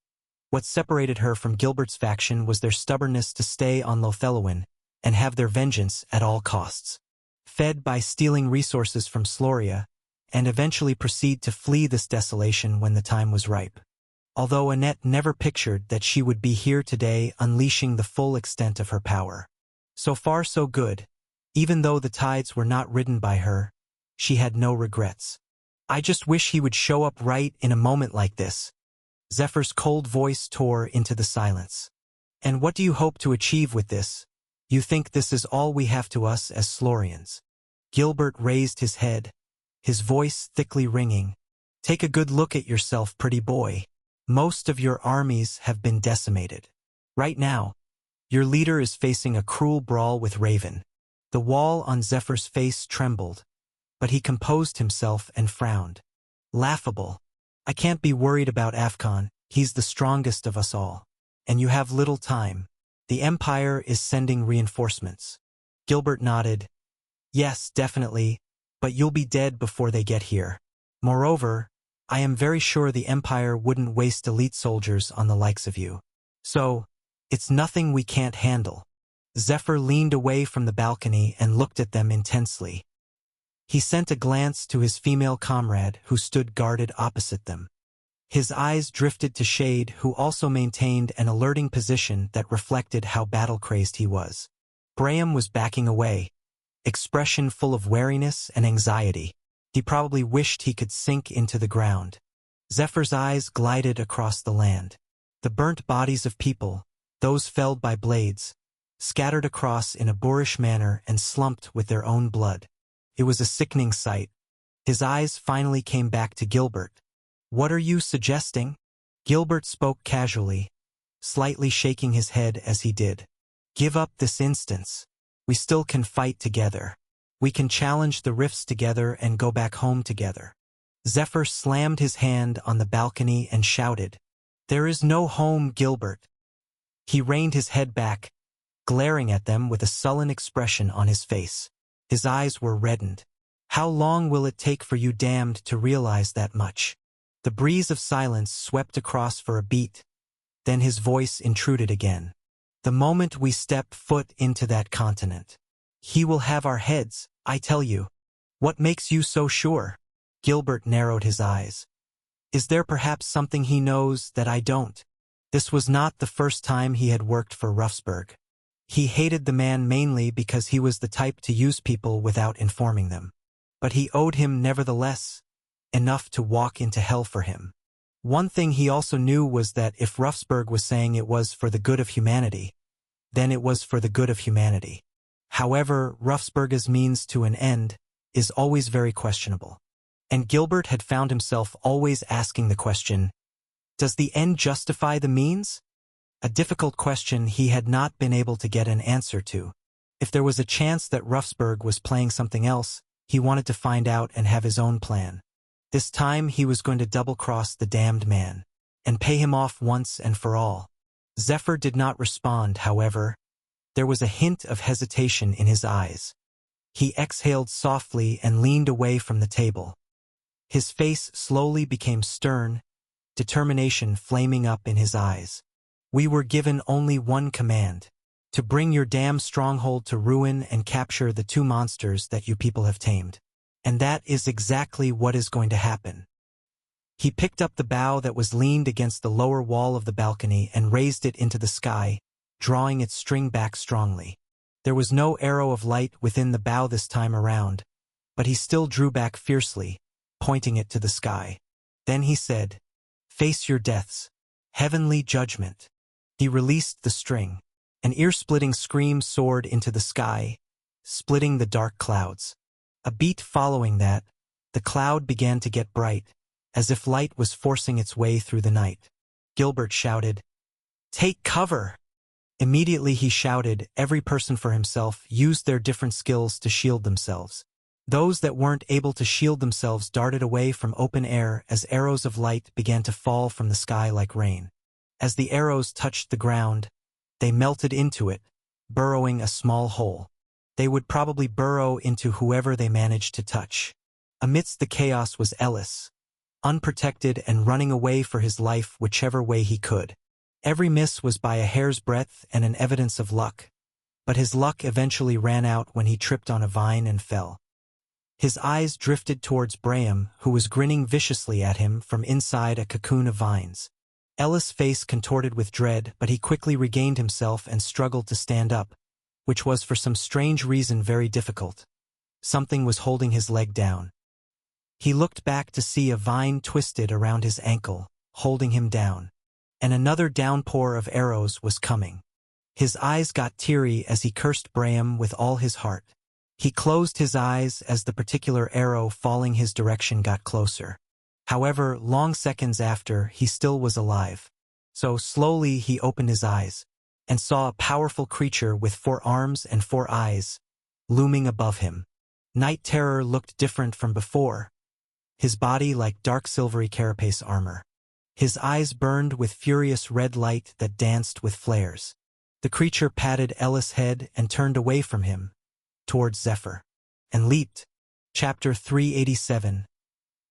what separated her from Gilbert's faction was their stubbornness to stay on Lothelwyn and have their vengeance at all costs. Fed by stealing resources from Sloria, and eventually proceed to flee this desolation when the time was ripe. Although Annette never pictured that she would be here today unleashing the full extent of her power. So far so good. Even though the tides were not ridden by her, she had no regrets. I just wish he would show up right in a moment like this. Zephyr's cold voice tore into the silence. And what do you hope to achieve with this? You think this is all we have to us as Slorians? Gilbert raised his head, his voice thickly ringing. Take a good look at yourself, pretty boy. Most of your armies have been decimated. Right now, your leader is facing a cruel brawl with Raven. The wall on Zephyr's face trembled, but he composed himself and frowned. Laughable. I can't be worried about Afcon, he's the strongest of us all. And you have little time. The Empire is sending reinforcements. Gilbert nodded. Yes, definitely, but you'll be dead before they get here. Moreover, I am very sure the Empire wouldn't waste elite soldiers on the likes of you. So, it's nothing we can't handle. Zephyr leaned away from the balcony and looked at them intensely. He sent a glance to his female comrade who stood guarded opposite them. His eyes drifted to Shade, who also maintained an alerting position that reflected how battle-crazed he was. Graham was backing away, expression full of wariness and anxiety. He probably wished he could sink into the ground. Zephyr's eyes glided across the land. The burnt bodies of people, those felled by blades, scattered across in a boorish manner and slumped with their own blood. It was a sickening sight. His eyes finally came back to Gilbert. What are you suggesting? Gilbert spoke casually, slightly shaking his head as he did. Give up this instance. We still can fight together. We can challenge the rifts together and go back home together. Zephyr slammed his hand on the balcony and shouted, There is no home, Gilbert. He reined his head back, glaring at them with a sullen expression on his face. His eyes were reddened. How long will it take for you damned to realize that much? The breeze of silence swept across for a beat. Then his voice intruded again. The moment we step foot into that continent, he will have our heads, I tell you. What makes you so sure? Gilbert narrowed his eyes. Is there perhaps something he knows that I don't? This was not the first time he had worked for Ruffsburg. He hated the man mainly because he was the type to use people without informing them. But he owed him nevertheless enough to walk into hell for him. One thing he also knew was that if Ruffsburg was saying it was for the good of humanity, then it was for the good of humanity. However, Ruffsburg's means to an end is always very questionable. And Gilbert had found himself always asking the question, does the end justify the means? A difficult question he had not been able to get an answer to. If there was a chance that Ruffsburg was playing something else, he wanted to find out and have his own plan. This time he was going to double-cross the damned man, and pay him off once and for all. Zephyr did not respond, however. There was a hint of hesitation in his eyes. He exhaled softly and leaned away from the table. His face slowly became stern, determination flaming up in his eyes. We were given only one command, to bring your damn stronghold to ruin and capture the two monsters that you people have tamed. And that is exactly what is going to happen. He picked up the bow that was leaned against the lower wall of the balcony and raised it into the sky, drawing its string back strongly. There was no arrow of light within the bow this time around, but he still drew back fiercely, pointing it to the sky. Then he said, Face your deaths. Heavenly judgment. He released the string. An ear-splitting scream soared into the sky, splitting the dark clouds. A beat following that, the cloud began to get bright, as if light was forcing its way through the night. Gilbert shouted, Take cover! Immediately he shouted, every person for himself used their different skills to shield themselves. Those that weren't able to shield themselves darted away from open air as arrows of light began to fall from the sky like rain. As the arrows touched the ground, they melted into it, burrowing a small hole. They would probably burrow into whoever they managed to touch. Amidst the chaos was Ellis, unprotected and running away for his life whichever way he could. Every miss was by a hair's breadth and an evidence of luck, but his luck eventually ran out when he tripped on a vine and fell. His eyes drifted towards Braham, who was grinning viciously at him from inside a cocoon of vines. Ellis' face contorted with dread, but he quickly regained himself and struggled to stand up, which was for some strange reason very difficult. Something was holding his leg down. He looked back to see a vine twisted around his ankle, holding him down. And another downpour of arrows was coming. His eyes got teary as he cursed Braham with all his heart. He closed his eyes as the particular arrow falling his direction got closer. However, long seconds after, he still was alive. So slowly he opened his eyes, and saw a powerful creature with 4 arms and 4 eyes, looming above him. Night Terror looked different from before, his body like dark silvery carapace armor. His eyes burned with furious red light that danced with flares. The creature patted Ellis' head and turned away from him, towards Zephyr, and leaped. Chapter 387.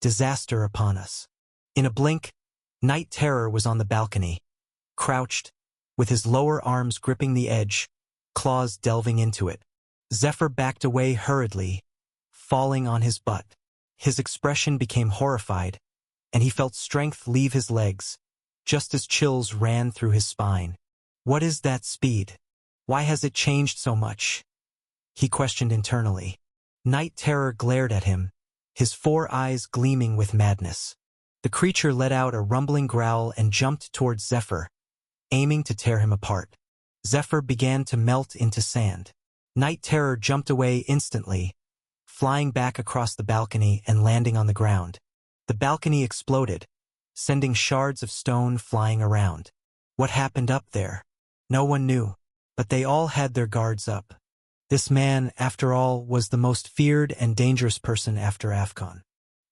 Disaster upon us. In a blink, Night Terror was on the balcony, crouched, with his lower arms gripping the edge, claws delving into it. Zephyr backed away hurriedly, falling on his butt. His expression became horrified, and he felt strength leave his legs, just as chills ran through his spine. What is that speed? Why has it changed so much? He questioned internally. Night Terror glared at him, his 4 eyes gleaming with madness. The creature let out a rumbling growl and jumped towards Zephyr, aiming to tear him apart. Zephyr began to melt into sand. Night Terror jumped away instantly, flying back across the balcony and landing on the ground. The balcony exploded, sending shards of stone flying around. What happened up there? No one knew, but they all had their guards up. This man, after all, was the most feared and dangerous person after Afcon.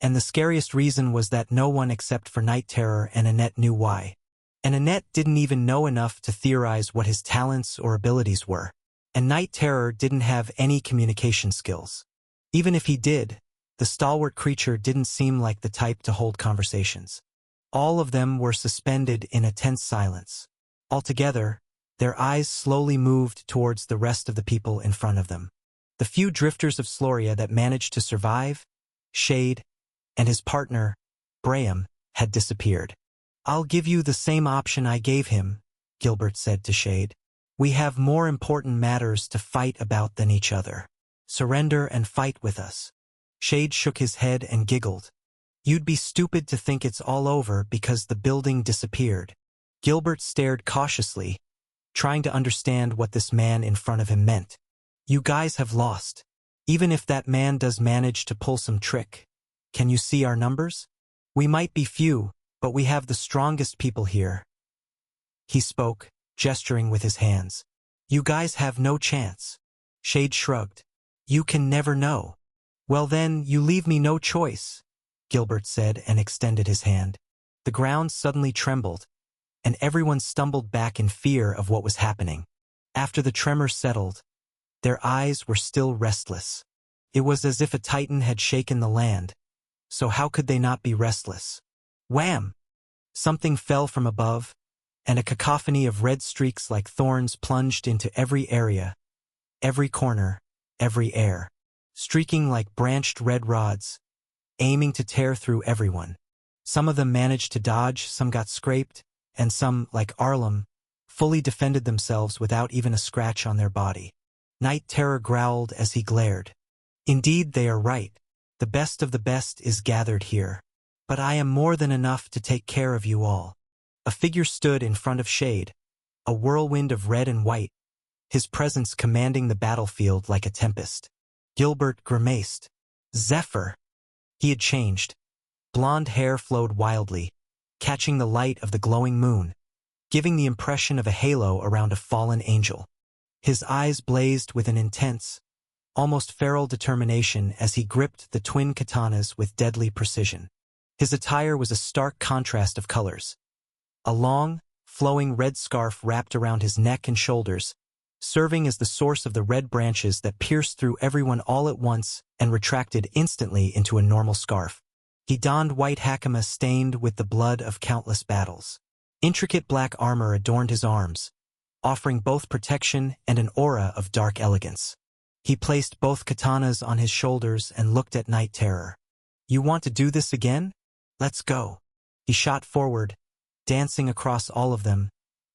And the scariest reason was that no one except for Night Terror and Annette knew why. And Annette didn't even know enough to theorize what his talents or abilities were. And Night Terror didn't have any communication skills. Even if he did, the stalwart creature didn't seem like the type to hold conversations. All of them were suspended in a tense silence. Altogether, their eyes slowly moved towards the rest of the people in front of them. The few drifters of Sloria that managed to survive, Shade, and his partner, Braham, had disappeared. "I'll give you the same option I gave him," Gilbert said to Shade. "We have more important matters to fight about than each other. Surrender and fight with us." Shade shook his head and giggled. "You'd be stupid to think it's all over because the building disappeared." Gilbert stared cautiously, trying to understand what this man in front of him meant. "You guys have lost. Even if that man does manage to pull some trick. Can you see our numbers? We might be few, but we have the strongest people here." He spoke, gesturing with his hands. "You guys have no chance." Shade shrugged. "You can never know." "Well then, you leave me no choice," Gilbert said and extended his hand. The ground suddenly trembled, and everyone stumbled back in fear of what was happening. After the tremor settled, their eyes were still restless. It was as if a titan had shaken the land, so how could they not be restless? Wham! Something fell from above, and a cacophony of red streaks like thorns plunged into every area, every corner, every air, streaking like branched red rods, aiming to tear through everyone. Some of them managed to dodge, some got scraped, and some, like Arlem, fully defended themselves without even a scratch on their body. Night Terror growled as he glared. "Indeed, they are right. The best of the best is gathered here. But I am more than enough to take care of you all." A figure stood in front of Shade, a whirlwind of red and white, his presence commanding the battlefield like a tempest. Gilbert grimaced. Zephyr! He had changed. Blonde hair flowed wildly, catching the light of the glowing moon, giving the impression of a halo around a fallen angel. His eyes blazed with an intense, almost feral determination as he gripped the twin katanas with deadly precision. His attire was a stark contrast of colors. A long, flowing red scarf wrapped around his neck and shoulders, serving as the source of the red branches that pierced through everyone all at once and retracted instantly into a normal scarf. He donned white hakama stained with the blood of countless battles. Intricate black armor adorned his arms, offering both protection and an aura of dark elegance. He placed both katanas on his shoulders and looked at Night Terror. "You want to do this again? Let's go." He shot forward, dancing across all of them,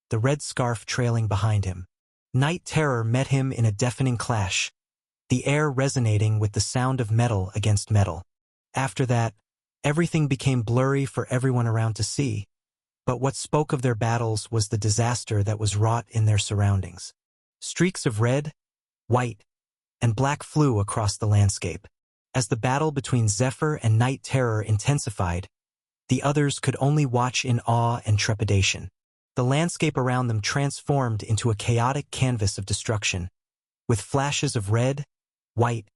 the red scarf trailing behind him. Night Terror met him in a deafening clash, the air resonating with the sound of metal against metal. After that, everything became blurry for everyone around to see, but what spoke of their battles was the disaster that was wrought in their surroundings. Streaks of red, white, and black flew across the landscape. As the battle between Zephyr and Night Terror intensified, the others could only watch in awe and trepidation. The landscape around them transformed into a chaotic canvas of destruction, with flashes of red, white,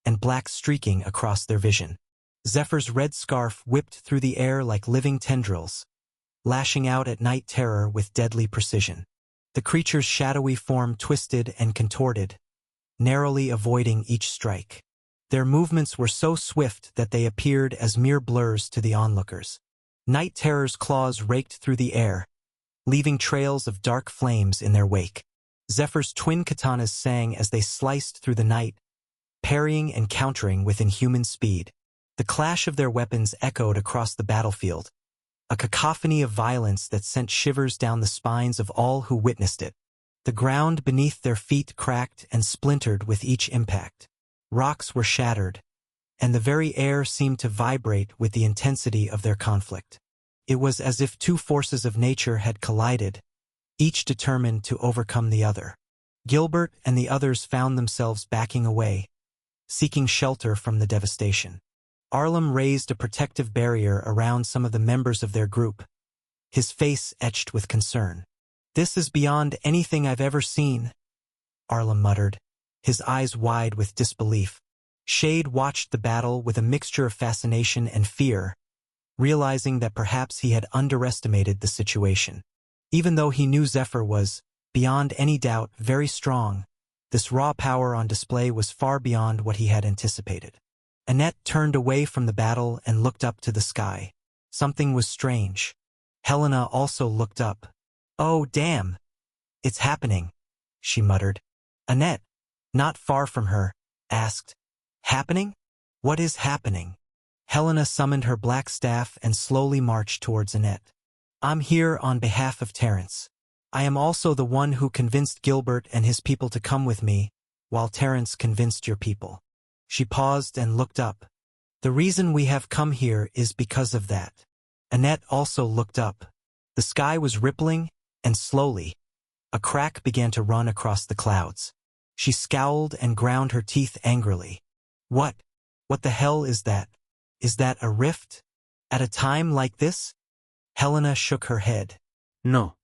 and black streaking across their vision. Zephyr's red scarf whipped through the air like living tendrils, lashing out at Night Terror with deadly precision. The creature's shadowy form twisted and contorted, narrowly avoiding each strike. Their movements were so swift that they appeared as mere blurs to the onlookers. Night Terror's claws raked through the air, leaving trails of dark flames in their wake. Zephyr's twin katanas sang as they sliced through the night, parrying and countering with inhuman speed. The clash of their weapons echoed across the battlefield, a cacophony of violence that sent shivers down the spines of all who witnessed it. The ground beneath their feet cracked and splintered with each impact. Rocks were shattered, and the very air seemed to vibrate with the intensity of their conflict. It was as if two forces of nature had collided, each determined to overcome the other. Gilbert and the others found themselves backing away, seeking shelter from the devastation. Arlem raised a protective barrier around some of the members of their group, his face etched with concern. "This is beyond anything I've ever seen," Arlem muttered, his eyes wide with disbelief. Shade watched the battle with a mixture of fascination and fear, realizing that perhaps he had underestimated the situation. Even though he knew Zephyr was, beyond any doubt, very strong, this raw power on display was far beyond what he had anticipated. Annette turned away from the battle and looked up to the sky. Something was strange. Helena also looked up. "Oh, damn! It's happening," she muttered. Annette, not far from her, asked, "Happening? What is happening?" Helena summoned her black staff and slowly marched towards Annette. "I'm here on behalf of Terence. I am also the one who convinced Gilbert and his people to come with me, while Terence convinced your people." She paused and looked up. "The reason we have come here is because of that." Annette also looked up. The sky was rippling, and slowly, a crack began to run across the clouds. She scowled and ground her teeth angrily. What the hell is that? Is that a rift? At a time like this?" Helena shook her head. "No.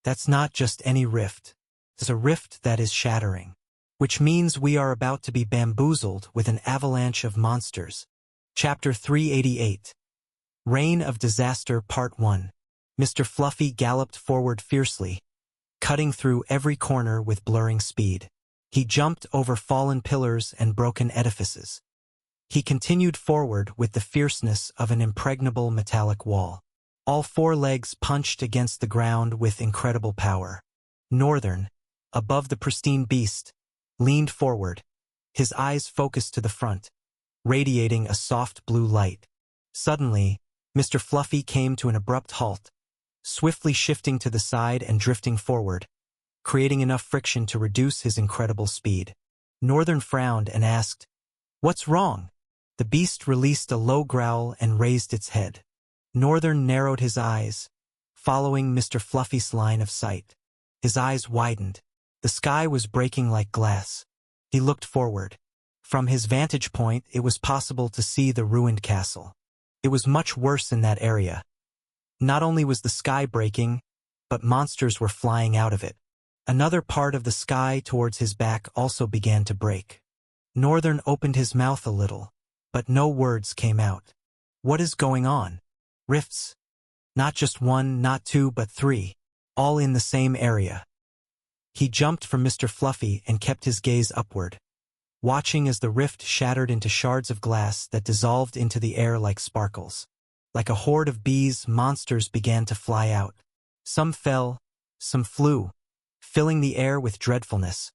That's not just any rift. It's a rift that is shattering. Which means we are about to be bamboozled with an avalanche of monsters." Chapter 388. Reign of Disaster Part 1. Mr. Fluffy galloped forward fiercely, cutting through every corner with blurring speed. He jumped over fallen pillars and broken edifices. He continued forward with the fierceness of an impregnable metallic wall. All four legs punched against the ground with incredible power. Northern, above the pristine beast, leaned forward, his eyes focused to the front, radiating a soft blue light. Suddenly, Mr. Fluffy came to an abrupt halt, swiftly shifting to the side and drifting forward, creating enough friction to reduce his incredible speed. Northern frowned and asked, "What's wrong?" The beast released a low growl and raised its head. Northern narrowed his eyes, following Mr. Fluffy's line of sight. His eyes widened. The sky was breaking like glass. He looked forward. From his vantage point, it was possible to see the ruined castle. It was much worse in that area. Not only was the sky breaking, but monsters were flying out of it. Another part of the sky towards his back also began to break. Northern opened his mouth a little, but no words came out. What is going on? Rifts. Not just one, not two, but three. All in the same area. He jumped from Mr. Fluffy and kept his gaze upward, watching as the rift shattered into shards of glass that dissolved into the air like sparkles. Like a horde of bees, monsters began to fly out. Some fell, some flew, filling the air with dreadfulness,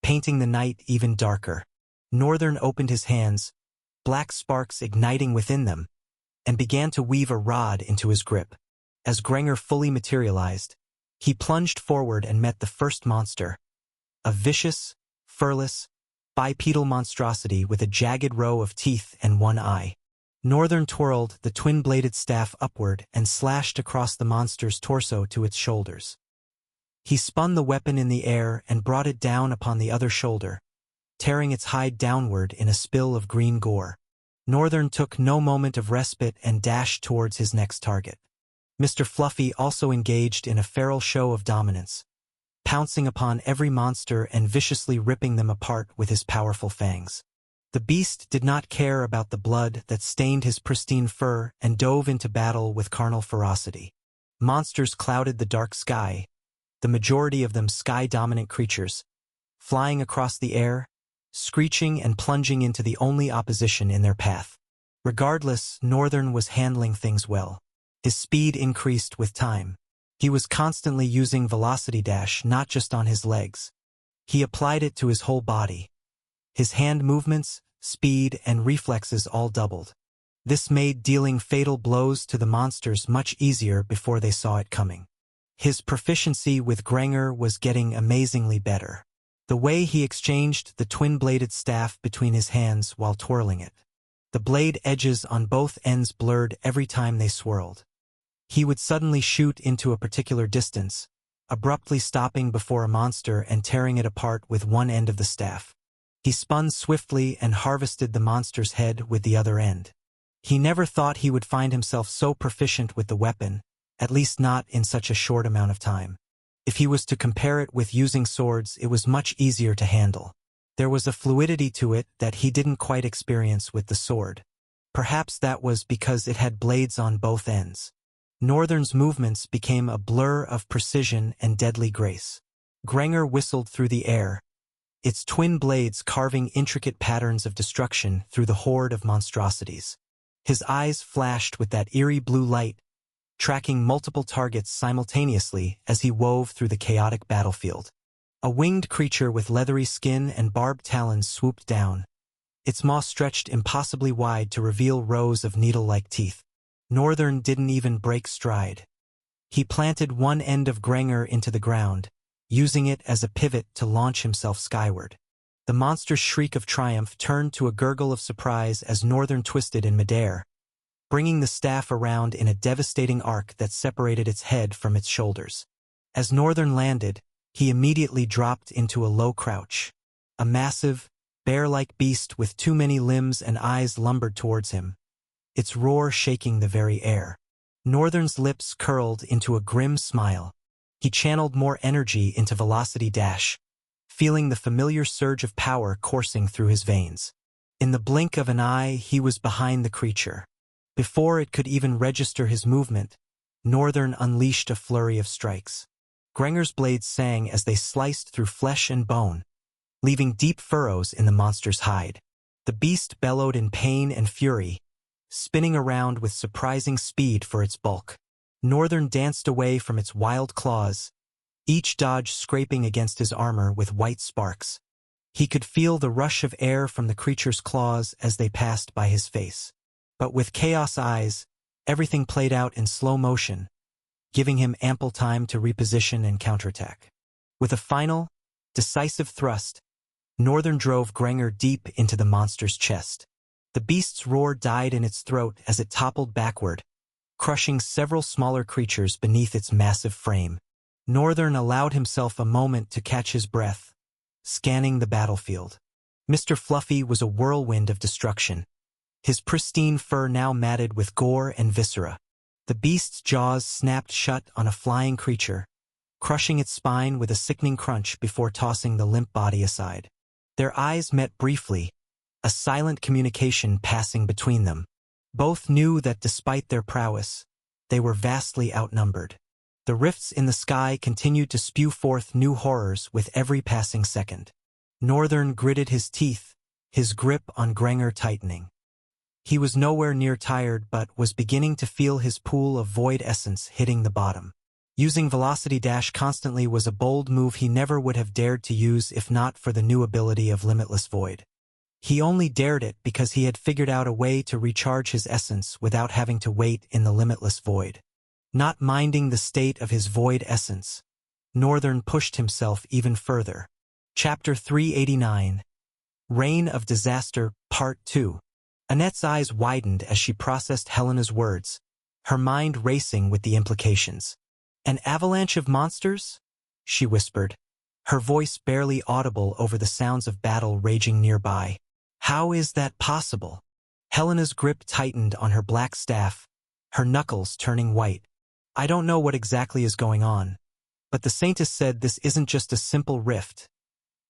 painting the night even darker. Northern opened his hands, black sparks igniting within them, and began to weave a rod into his grip. As Granger fully materialized, he plunged forward and met the first monster, a vicious, furless, bipedal monstrosity with a jagged row of teeth and one eye. Northern twirled the twin-bladed staff upward and slashed across the monster's torso to its shoulders. He spun the weapon in the air and brought it down upon the other shoulder, tearing its hide downward in a spill of green gore. Northern took no moment of respite and dashed towards his next target. Mr. Fluffy also engaged in a feral show of dominance, pouncing upon every monster and viciously ripping them apart with his powerful fangs. The beast did not care about the blood that stained his pristine fur and dove into battle with carnal ferocity. Monsters clouded the dark sky, the majority of them sky-dominant creatures, flying across the air, screeching and plunging into the only opposition in their path. Regardless, Northern was handling things well. His speed increased with time. He was constantly using Velocity Dash not just on his legs. He applied it to his whole body. His hand movements, speed, and reflexes all doubled. This made dealing fatal blows to the monsters much easier before they saw it coming. His proficiency with Granger was getting amazingly better. The way he exchanged the twin-bladed staff between his hands while twirling it. The blade edges on both ends blurred every time they swirled. He would suddenly shoot into a particular distance, abruptly stopping before a monster and tearing it apart with one end of the staff. He spun swiftly and harvested the monster's head with the other end. He never thought he would find himself so proficient with the weapon, at least not in such a short amount of time. If he was to compare it with using swords, it was much easier to handle. There was a fluidity to it that he didn't quite experience with the sword. Perhaps that was because it had blades on both ends. Northern's movements became a blur of precision and deadly grace. Granger whistled through the air, its twin blades carving intricate patterns of destruction through the horde of monstrosities. His eyes flashed with that eerie blue light, tracking multiple targets simultaneously as he wove through the chaotic battlefield. A winged creature with leathery skin and barbed talons swooped down, its maw stretched impossibly wide to reveal rows of needle-like teeth. Northern didn't even break stride. He planted one end of Granger into the ground, using it as a pivot to launch himself skyward. The monster's shriek of triumph turned to a gurgle of surprise as Northern twisted in midair, bringing the staff around in a devastating arc that separated its head from its shoulders. As Northern landed, he immediately dropped into a low crouch. A massive, bear-like beast with too many limbs and eyes lumbered towards him, its roar shaking the very air. Northern's lips curled into a grim smile. He channeled more energy into Velocity Dash, feeling the familiar surge of power coursing through his veins. In the blink of an eye, he was behind the creature. Before it could even register his movement, Northern unleashed a flurry of strikes. Granger's blades sang as they sliced through flesh and bone, leaving deep furrows in the monster's hide. The beast bellowed in pain and fury, spinning around with surprising speed for its bulk. Northern danced away from its wild claws, each dodge scraping against his armor with white sparks. He could feel the rush of air from the creature's claws as they passed by his face. But with Chaos eyes, everything played out in slow motion, giving him ample time to reposition and counterattack. With a final, decisive thrust, Northern drove Granger deep into the monster's chest. The beast's roar died in its throat as it toppled backward, crushing several smaller creatures beneath its massive frame. Northern allowed himself a moment to catch his breath, scanning the battlefield. Mr. Fluffy was a whirlwind of destruction, his pristine fur now matted with gore and viscera. The beast's jaws snapped shut on a flying creature, crushing its spine with a sickening crunch before tossing the limp body aside. Their eyes met briefly, a silent communication passing between them. Both knew that despite their prowess, they were vastly outnumbered. The rifts in the sky continued to spew forth new horrors with every passing second. Northern gritted his teeth, his grip on Granger tightening. He was nowhere near tired but was beginning to feel his pool of void essence hitting the bottom. Using Velocity Dash constantly was a bold move he never would have dared to use if not for the new ability of Limitless Void. He only dared it because he had figured out a way to recharge his essence without having to wait in the Limitless Void. Not minding the state of his void essence, Northern pushed himself even further. Chapter 389. Reign of Disaster, Part 2. Annette's eyes widened as she processed Helena's words, her mind racing with the implications. An avalanche of monsters? She whispered, her voice barely audible over the sounds of battle raging nearby. How is that possible? Helena's grip tightened on her black staff, her knuckles turning white. I don't know what exactly is going on, but the Saintess said this isn't just a simple rift.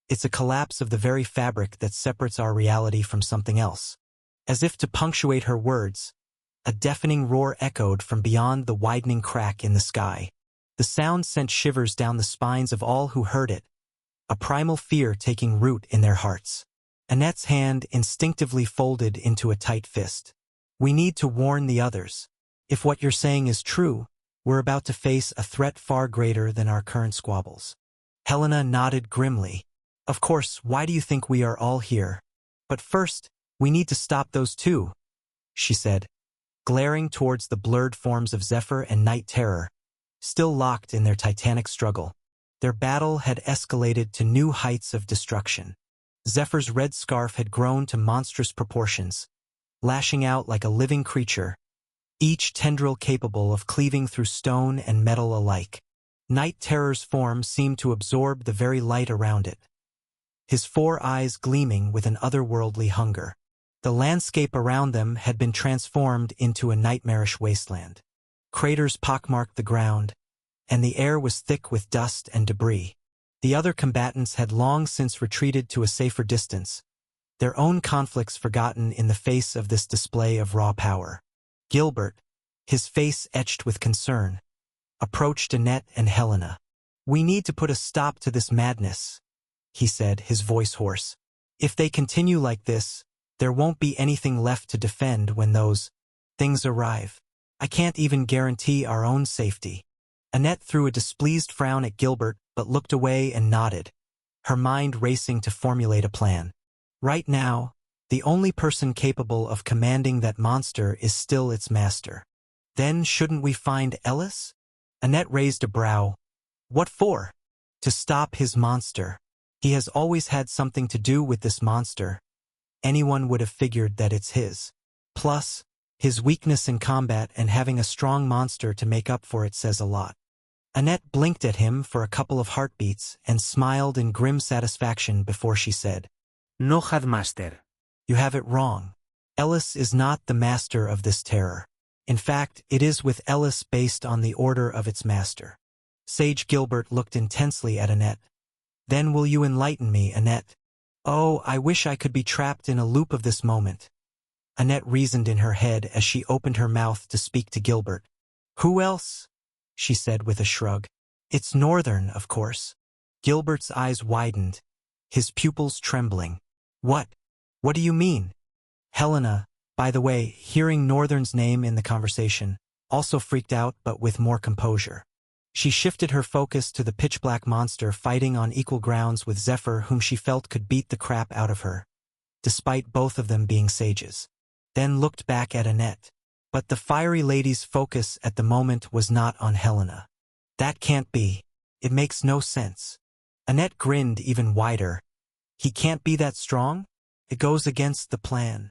It's a collapse of the very fabric that separates our reality from something else. As if to punctuate her words, a deafening roar echoed from beyond the widening crack in the sky. The sound sent shivers down the spines of all who heard it, a primal fear taking root in their hearts. Annette's hand instinctively folded into a tight fist. We need to warn the others. If what you're saying is true, we're about to face a threat far greater than our current squabbles. Helena nodded grimly. Of course, why do you think we are all here? But first, we need to stop those two, she said, glaring towards the blurred forms of Zephyr and Night Terror, still locked in their titanic struggle. Their battle had escalated to new heights of destruction. Zephyr's red scarf had grown to monstrous proportions, lashing out like a living creature, each tendril capable of cleaving through stone and metal alike. Night Terror's form seemed to absorb the very light around it, his four eyes gleaming with an otherworldly hunger. The landscape around them had been transformed into a nightmarish wasteland. Craters pockmarked the ground, and the air was thick with dust and debris. The other combatants had long since retreated to a safer distance, their own conflicts forgotten in the face of this display of raw power. Gilbert, his face etched with concern, approached Annette and Helena. We need to put a stop to this madness, he said, his voice hoarse. If they continue like this, there won't be anything left to defend when those things arrive. I can't even guarantee our own safety. Annette threw a displeased frown at Gilbert but looked away and nodded, her mind racing to formulate a plan. Right now, the only person capable of commanding that monster is still its master. Then shouldn't we find Ellis? Annette raised a brow. What for? To stop his monster. He has always had something to do with this monster. Anyone would have figured that it's his. Plus, his weakness in combat and having a strong monster to make up for it says a lot. Annette blinked at him for a couple of heartbeats and smiled in grim satisfaction before she said, No Headmaster. You have it wrong. Ellis is not the master of this terror. In fact, it is with Ellis based on the order of its master. Sage Gilbert looked intensely at Annette. Then will you enlighten me, Annette? Oh, I wish I could be trapped in a loop of this moment. Annette reasoned in her head as she opened her mouth to speak to Gilbert. Who else? She said with a shrug. It's Northern, of course. Gilbert's eyes widened, his pupils trembling. What? What do you mean? Helena, by the way, hearing Northern's name in the conversation, also freaked out but with more composure. She shifted her focus to the pitch-black monster fighting on equal grounds with Zephyr, whom she felt could beat the crap out of her, despite both of them being sages. Then looked back at Annette. But the fiery lady's focus at the moment was not on Helena. That can't be. It makes no sense. Annette grinned even wider. He can't be that strong? It goes against the plan.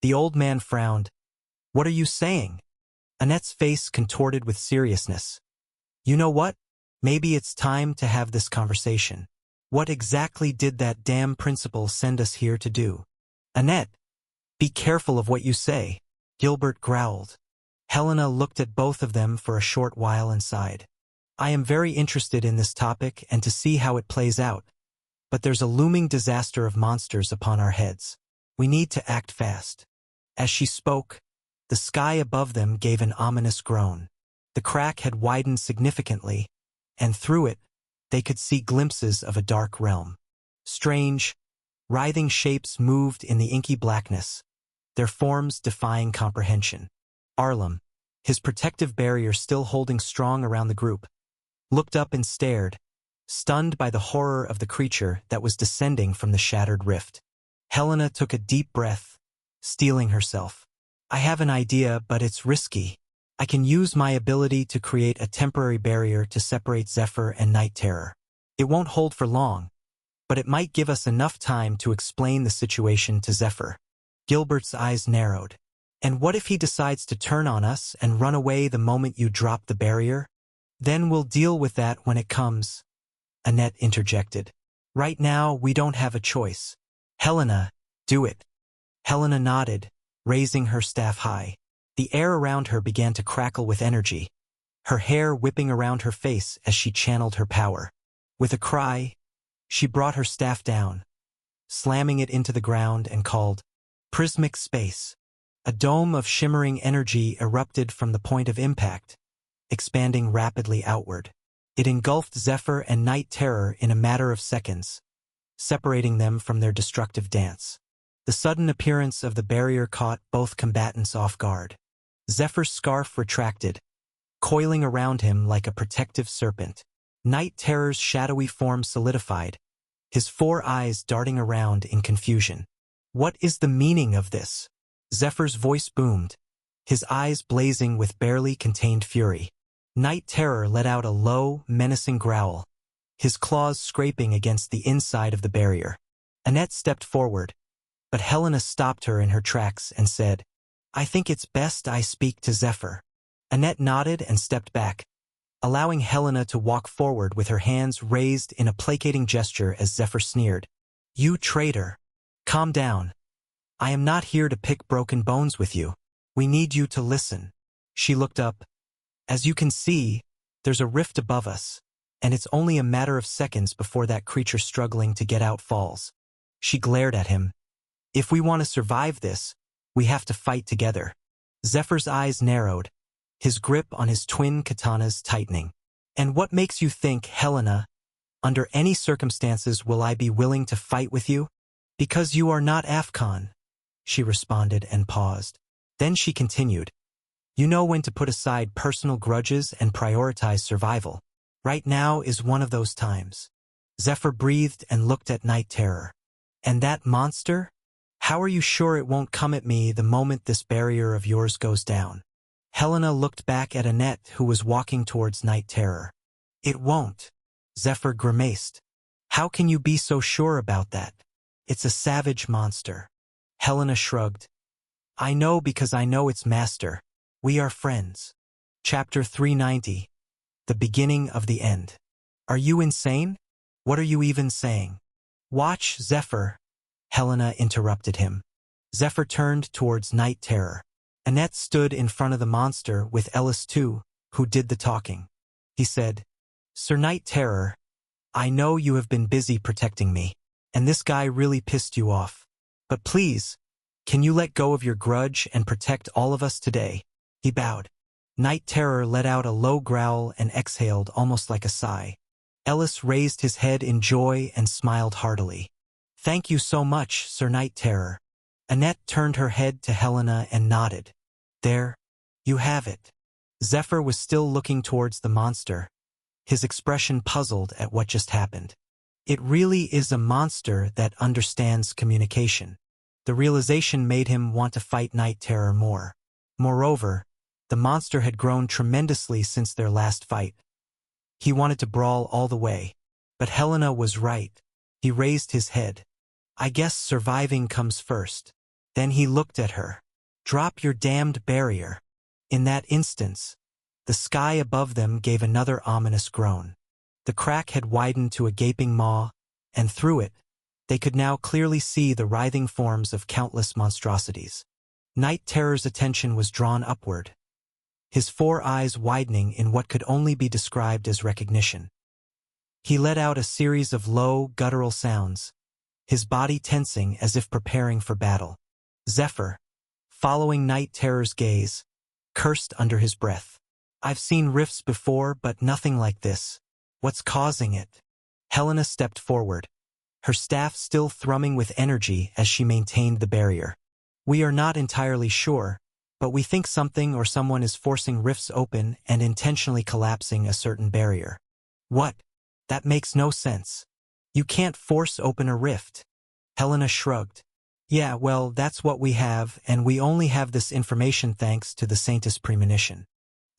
The old man frowned. What are you saying? Annette's face contorted with seriousness. You know what? Maybe it's time to have this conversation. What exactly did that damn principal send us here to do? Annette, be careful of what you say, Gilbert growled. Helena looked at both of them for a short while and sighed. I am very interested in this topic and to see how it plays out, but there's a looming disaster of monsters upon our heads. We need to act fast. As she spoke, the sky above them gave an ominous groan. The crack had widened significantly, and through it, they could see glimpses of a dark realm. Strange, writhing shapes moved in the inky blackness, their forms defying comprehension. Arlim, his protective barrier still holding strong around the group, looked up and stared, stunned by the horror of the creature that was descending from the shattered rift. Helena took a deep breath, steeling herself. I have an idea, but it's risky. I can use my ability to create a temporary barrier to separate Zephyr and Night Terror. It won't hold for long, but it might give us enough time to explain the situation to Zephyr. Gilbert's eyes narrowed. And what if he decides to turn on us and run away the moment you drop the barrier? Then we'll deal with that when it comes, Annette interjected. Right now, we don't have a choice. Helena, do it. Helena nodded, raising her staff high. The air around her began to crackle with energy, her hair whipping around her face as she channeled her power. With a cry, she brought her staff down, slamming it into the ground and called, Prismic Space. A dome of shimmering energy erupted from the point of impact, expanding rapidly outward. It engulfed Zephyr and Night Terror in a matter of seconds, separating them from their destructive dance. The sudden appearance of the barrier caught both combatants off guard. Zephyr's scarf retracted, coiling around him like a protective serpent. Night Terror's shadowy form solidified, his 4 eyes darting around in confusion. What is the meaning of this? Zephyr's voice boomed, his eyes blazing with barely contained fury. Night Terror let out a low, menacing growl, his claws scraping against the inside of the barrier. Annette stepped forward, but Helena stopped her in her tracks and said, I think it's best I speak to Zephyr. Annette nodded and stepped back, allowing Helena to walk forward with her hands raised in a placating gesture as Zephyr sneered. You traitor! Calm down. I am not here to pick broken bones with you. We need you to listen. She looked up. As you can see, there's a rift above us, and it's only a matter of seconds before that creature struggling to get out falls. She glared at him. If we want to survive this, we have to fight together. Zephyr's eyes narrowed, his grip on his twin katanas tightening. And what makes you think, Helena, under any circumstances will I be willing to fight with you? Because you are not Afcon, she responded and paused. Then she continued. You know when to put aside personal grudges and prioritize survival. Right now is one of those times. Zephyr breathed and looked at Night Terror. And that monster? How are you sure it won't come at me the moment this barrier of yours goes down? Helena looked back at Annette, who was walking towards Night Terror. It won't. Zephyr grimaced. How can you be so sure about that? It's a savage monster. Helena shrugged. I know because I know its master. We are friends. Chapter 390. The beginning of the end. Are you insane? What are you even saying? Watch, Zephyr. Helena interrupted him. Zephyr turned towards Night Terror. Annette stood in front of the monster with Ellis too, who did the talking. He said, Sir Night Terror, I know you have been busy protecting me, and this guy really pissed you off. But please, can you let go of your grudge and protect all of us today? He bowed. Night Terror let out a low growl and exhaled almost like a sigh. Ellis raised his head in joy and smiled heartily. Thank you so much, Sir Night Terror. Annette turned her head to Helena and nodded. There, you have it. Zephyr was still looking towards the monster, his expression puzzled at what just happened. It really is a monster that understands communication. The realization made him want to fight Night Terror more. Moreover, the monster had grown tremendously since their last fight. He wanted to brawl all the way. But Helena was right. He raised his head. I guess surviving comes first. Then he looked at her. Drop your damned barrier. In that instance, the sky above them gave another ominous groan. The crack had widened to a gaping maw, and through it, they could now clearly see the writhing forms of countless monstrosities. Night Terror's attention was drawn upward, his 4 eyes widening in what could only be described as recognition. He let out a series of low, guttural sounds, his body tensing as if preparing for battle. Zephyr, following Night Terror's gaze, cursed under his breath. I've seen rifts before, but nothing like this. What's causing it? Helena stepped forward, her staff still thrumming with energy as she maintained the barrier. We are not entirely sure, but we think something or someone is forcing rifts open and intentionally collapsing a certain barrier. What? That makes no sense. You can't force open a rift. Helena shrugged. Yeah, well, that's what we have, and we only have this information thanks to the Saintess premonition.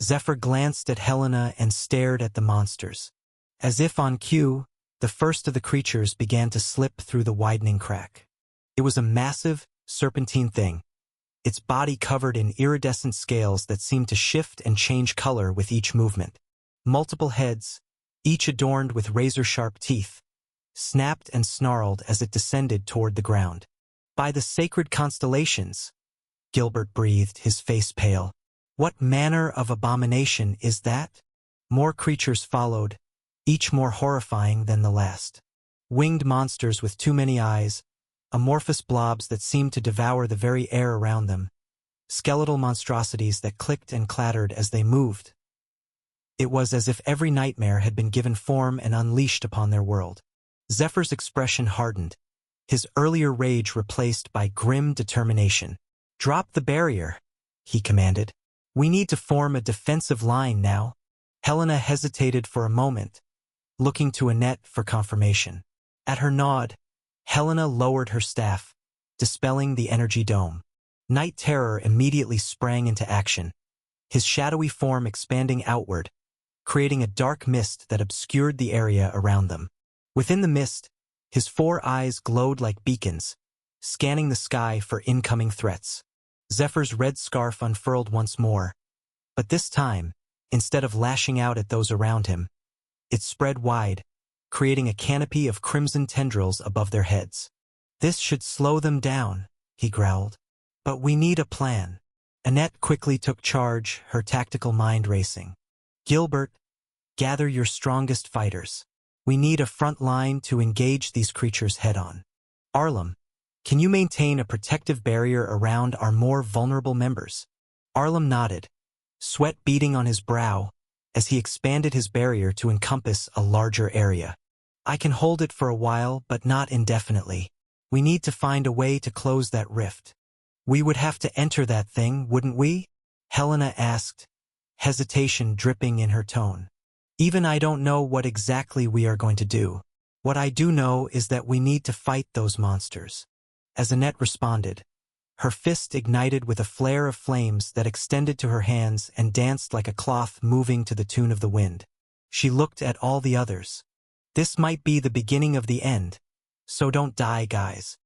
Zephyr glanced at Helena and stared at the monsters. As if on cue, the first of the creatures began to slip through the widening crack. It was a massive, serpentine thing, its body covered in iridescent scales that seemed to shift and change color with each movement. Multiple heads, each adorned with razor-sharp teeth, snapped and snarled as it descended toward the ground. By the sacred constellations, Gilbert breathed, his face pale. What manner of abomination is that? More creatures followed, each more horrifying than the last. Winged monsters with too many eyes, amorphous blobs that seemed to devour the very air around them, skeletal monstrosities that clicked and clattered as they moved. It was as if every nightmare had been given form and unleashed upon their world. Zephyr's expression hardened, his earlier rage replaced by grim determination. "Drop the barrier," he commanded. "We need to form a defensive line now." Helena hesitated for a moment, looking to Annette for confirmation. At her nod, Helena lowered her staff, dispelling the energy dome. Night Terror immediately sprang into action, his shadowy form expanding outward, creating a dark mist that obscured the area around them. Within the mist, his 4 eyes glowed like beacons, scanning the sky for incoming threats. Zephyr's red scarf unfurled once more, but this time, instead of lashing out at those around him, it spread wide, creating a canopy of crimson tendrils above their heads. "This should slow them down," he growled. "But we need a plan." Annette quickly took charge, her tactical mind racing. "Gilbert, gather your strongest fighters. We need a front line to engage these creatures head-on. Arlem, can you maintain a protective barrier around our more vulnerable members?" Arlem nodded, sweat beading on his brow as he expanded his barrier to encompass a larger area. "I can hold it for a while, but not indefinitely. We need to find a way to close that rift." "We would have to enter that thing, wouldn't we?" Helena asked, hesitation dripping in her tone. "Even I don't know what exactly we are going to do. What I do know is that we need to fight those monsters." As Annette responded, her fist ignited with a flare of flames that extended to her hands and danced like a cloth moving to the tune of the wind. She looked at all the others. "This might be the beginning of the end, so don't die, guys."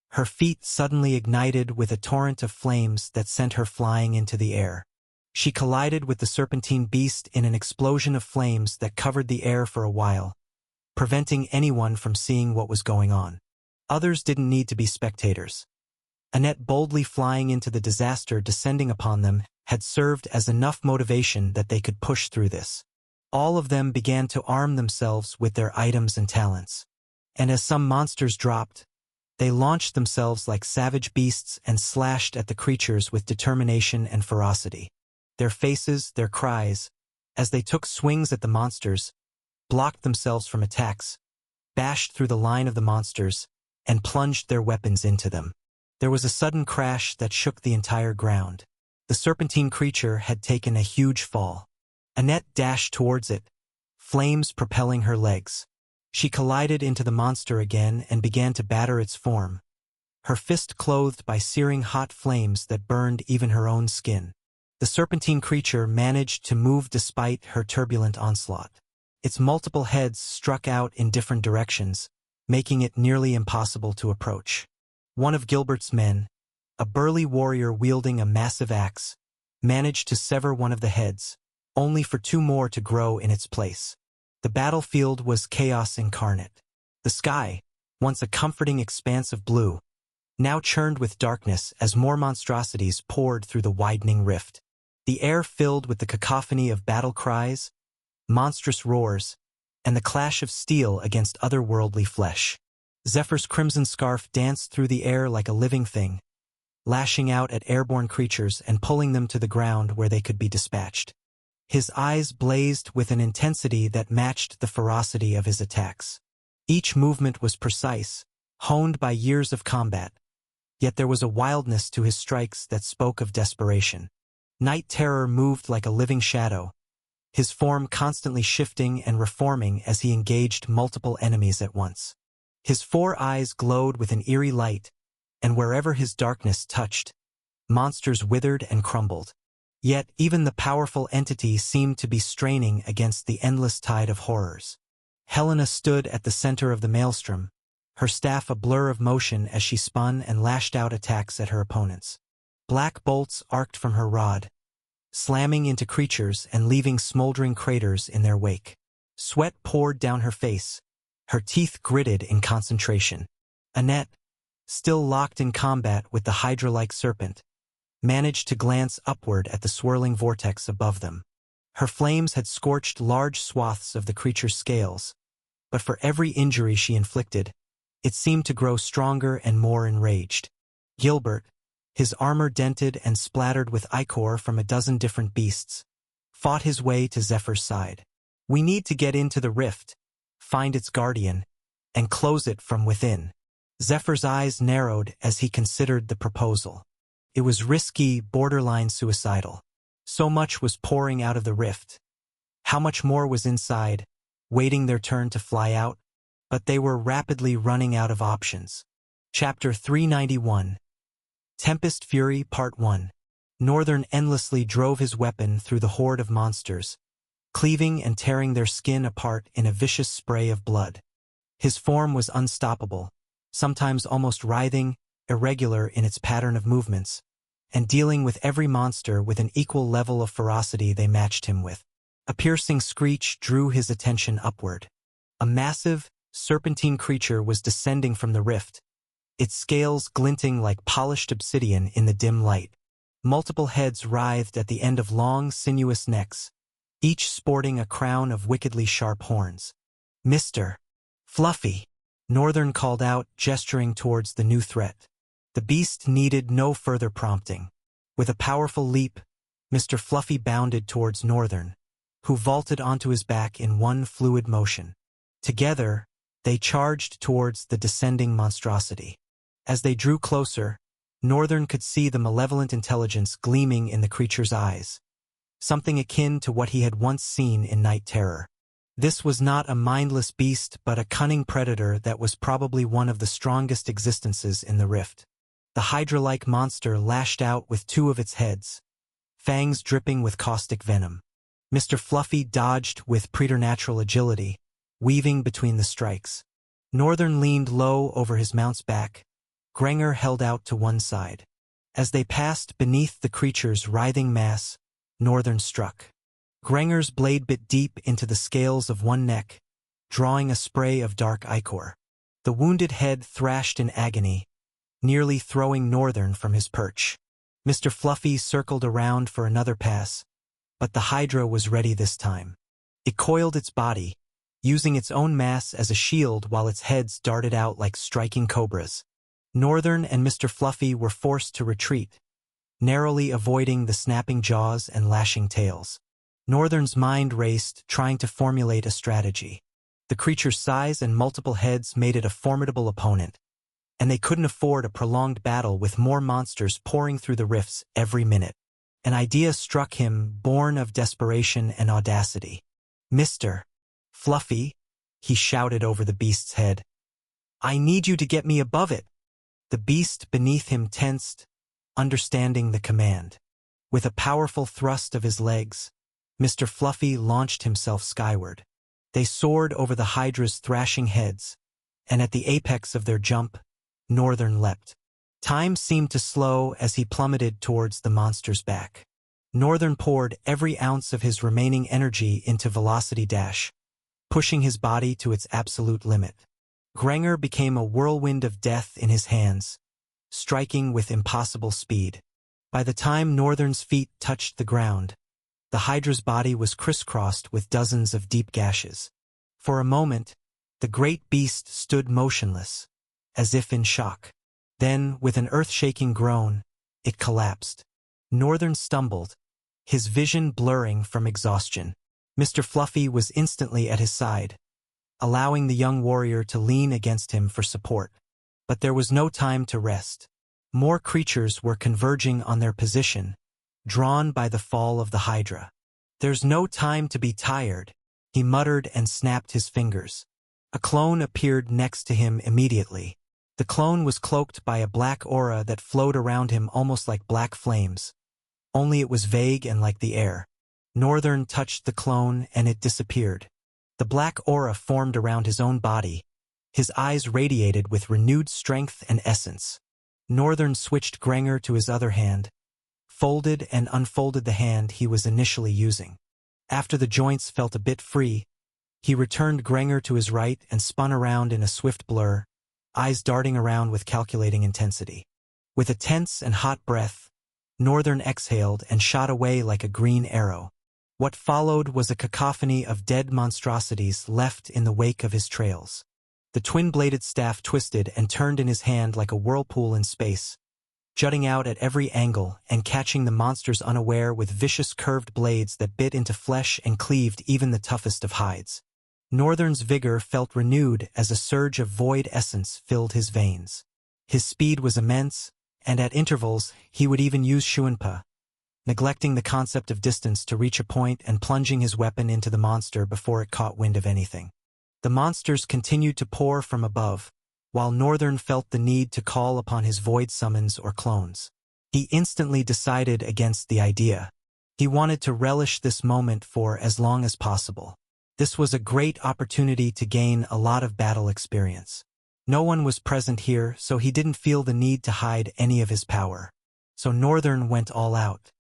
Her feet suddenly ignited with a torrent of flames that sent her flying into the air. She collided with the serpentine beast in an explosion of flames that covered the air for a while, preventing anyone from seeing what was going on. Others didn't need to be spectators. Annette boldly flying into the disaster descending upon them had served as enough motivation that they could push through this. All of them began to arm themselves with their items and talents. And as some monsters dropped, they launched themselves like savage beasts and slashed at the creatures with determination and ferocity. Their faces, their cries, as they took swings at the monsters, blocked themselves from attacks, bashed through the line of the monsters, and plunged their weapons into them. There was a sudden crash that shook the entire ground. The serpentine creature had taken a huge fall. Annette dashed towards it, flames propelling her legs. She collided into the monster again and began to batter its form, her fist clothed by searing hot flames that burned even her own skin. The serpentine creature managed to move despite her turbulent onslaught. Its multiple heads struck out in different directions, making it nearly impossible to approach. One of Gilbert's men, a burly warrior wielding a massive axe, managed to sever one of the heads, only for 2 more to grow in its place. The battlefield was chaos incarnate. The sky, once a comforting expanse of blue, now churned with darkness as more monstrosities poured through the widening rift. The air filled with the cacophony of battle cries, monstrous roars, and the clash of steel against otherworldly flesh. Zephyr's crimson scarf danced through the air like a living thing, lashing out at airborne creatures and pulling them to the ground where they could be dispatched. His eyes blazed with an intensity that matched the ferocity of his attacks. Each movement was precise, honed by years of combat, yet there was a wildness to his strikes that spoke of desperation. Night Terror moved like a living shadow, his form constantly shifting and reforming as he engaged multiple enemies at once. His 4 eyes glowed with an eerie light, and wherever his darkness touched, monsters withered and crumbled. Yet even the powerful entity seemed to be straining against the endless tide of horrors. Helena stood at the center of the maelstrom, her staff a blur of motion as she spun and lashed out attacks at her opponents. Black bolts arced from her rod, slamming into creatures and leaving smoldering craters in their wake. Sweat poured down her face, her teeth gritted in concentration. Annette, still locked in combat with the hydra-like serpent, managed to glance upward at the swirling vortex above them. Her flames had scorched large swaths of the creature's scales, but for every injury she inflicted, it seemed to grow stronger and more enraged. Gilbert, his armor dented and splattered with ichor from a dozen different beasts, fought his way to Zephyr's side. "We need to get into the rift, find its guardian, and close it from within." Zephyr's eyes narrowed as he considered the proposal. It was risky, borderline suicidal. So much was pouring out of the rift. How much more was inside, waiting their turn to fly out? But they were rapidly running out of options. Chapter 391. Tempest Fury Part 1. Northern endlessly drove his weapon through the horde of monsters, cleaving and tearing their skin apart in a vicious spray of blood. His form was unstoppable, sometimes almost writhing, irregular in its pattern of movements, and dealing with every monster with an equal level of ferocity they matched him with. A piercing screech drew his attention upward. A massive, serpentine creature was descending from the rift, its scales glinting like polished obsidian in the dim light. Multiple heads writhed at the end of long, sinuous necks, each sporting a crown of wickedly sharp horns. "Mr. Fluffy," Northern called out, gesturing towards the new threat. The beast needed no further prompting. With a powerful leap, Mr. Fluffy bounded towards Northern, who vaulted onto his back in one fluid motion. Together, they charged towards the descending monstrosity. As they drew closer, Northern could see the malevolent intelligence gleaming in the creature's eyes, something akin to what he had once seen in Night Terror. This was not a mindless beast but a cunning predator that was probably one of the strongest existences in the rift. The hydra-like monster lashed out with 2 of its heads, fangs dripping with caustic venom. Mr. Fluffy dodged with preternatural agility, weaving between the strikes. Northern leaned low over his mount's back. Grenger held out to one side. As they passed beneath the creature's writhing mass, Northern struck. Grenger's blade bit deep into the scales of one neck, drawing a spray of dark ichor. The wounded head thrashed in agony, nearly throwing Northern from his perch. Mr. Fluffy circled around for another pass, but the Hydra was ready this time. It coiled its body, using its own mass as a shield while its heads darted out like striking cobras. Northern and Mr. Fluffy were forced to retreat, narrowly avoiding the snapping jaws and lashing tails. Northern's mind raced, trying to formulate a strategy. The creature's size and multiple heads made it a formidable opponent, and they couldn't afford a prolonged battle with more monsters pouring through the rifts every minute. An idea struck him, born of desperation and audacity. "Mr. Fluffy," he shouted over the beast's head, "I need you to get me above it." The beast beneath him tensed, understanding the command. With a powerful thrust of his legs, Mr. Fluffy launched himself skyward. They soared over the Hydra's thrashing heads, and at the apex of their jump, Northern leapt. Time seemed to slow as he plummeted towards the monster's back. Northern poured every ounce of his remaining energy into velocity dash, pushing his body to its absolute limit. Grenger became a whirlwind of death in his hands, striking with impossible speed. By the time Northern's feet touched the ground, the Hydra's body was crisscrossed with dozens of deep gashes. For a moment, the great beast stood motionless, as if in shock. Then, with an earth-shaking groan, it collapsed. Northern stumbled, his vision blurring from exhaustion. Mr. Fluffy was instantly at his side, allowing the young warrior to lean against him for support. But there was no time to rest. More creatures were converging on their position, drawn by the fall of the Hydra. "There's no time to be tired," he muttered and snapped his fingers. A clone appeared next to him immediately. The clone was cloaked by a black aura that flowed around him almost like black flames. Only it was vague and like the air. Northern touched the clone and it disappeared. The black aura formed around his own body. His eyes radiated with renewed strength and essence. Northern switched Granger to his other hand, folded and unfolded the hand he was initially using. After the joints felt a bit free, he returned Granger to his right and spun around in a swift blur, eyes darting around with calculating intensity. With a tense and hot breath, Northern exhaled and shot away like a green arrow. What followed was a cacophony of dead monstrosities left in the wake of his trails. The twin-bladed staff twisted and turned in his hand like a whirlpool in space, jutting out at every angle and catching the monsters unaware with vicious curved blades that bit into flesh and cleaved even the toughest of hides. Northern's vigor felt renewed as a surge of void essence filled his veins. His speed was immense, and at intervals he would even use Shuanpa, neglecting the concept of distance to reach a point and plunging his weapon into the monster before it caught wind of anything. The monsters continued to pour from above, while Northern felt the need to call upon his void summons or clones. He instantly decided against the idea. He wanted to relish this moment for as long as possible. This was a great opportunity to gain a lot of battle experience. No one was present here, so he didn't feel the need to hide any of his power. So Northern went all out.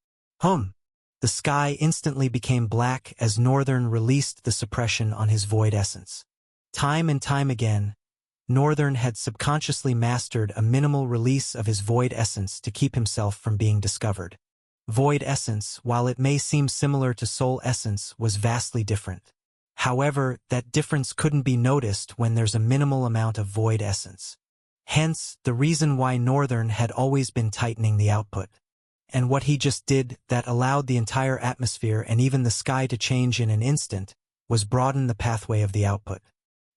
The sky instantly became black as Northern released the suppression on his void essence. Time and time again, Northern had subconsciously mastered a minimal release of his void essence to keep himself from being discovered. Void essence, while it may seem similar to soul essence, was vastly different. However, that difference couldn't be noticed when there's a minimal amount of void essence. Hence, the reason why Northern had always been tightening the output. And what he just did that allowed the entire atmosphere and even the sky to change in an instant was broaden the pathway of the output.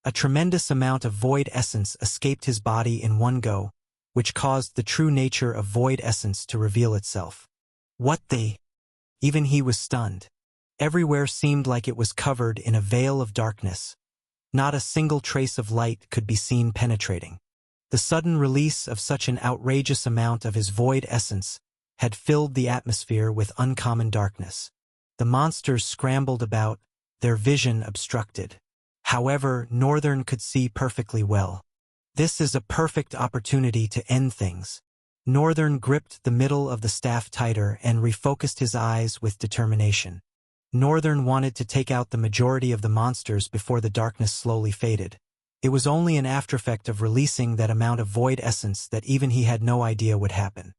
A tremendous amount of void essence escaped his body in one go, which caused the true nature of void essence to reveal itself. Even he was stunned. Everywhere seemed like it was covered in a veil of darkness. Not a single trace of light could be seen penetrating. The sudden release of such an outrageous amount of his void essence had filled the atmosphere with uncommon darkness. The monsters scrambled about, their vision obstructed. However, Northern could see perfectly well. This is a perfect opportunity to end things. Northern gripped the middle of the staff tighter and refocused his eyes with determination. Northern wanted to take out the majority of the monsters before the darkness slowly faded. It was only an aftereffect of releasing that amount of void essence that even he had no idea would happen.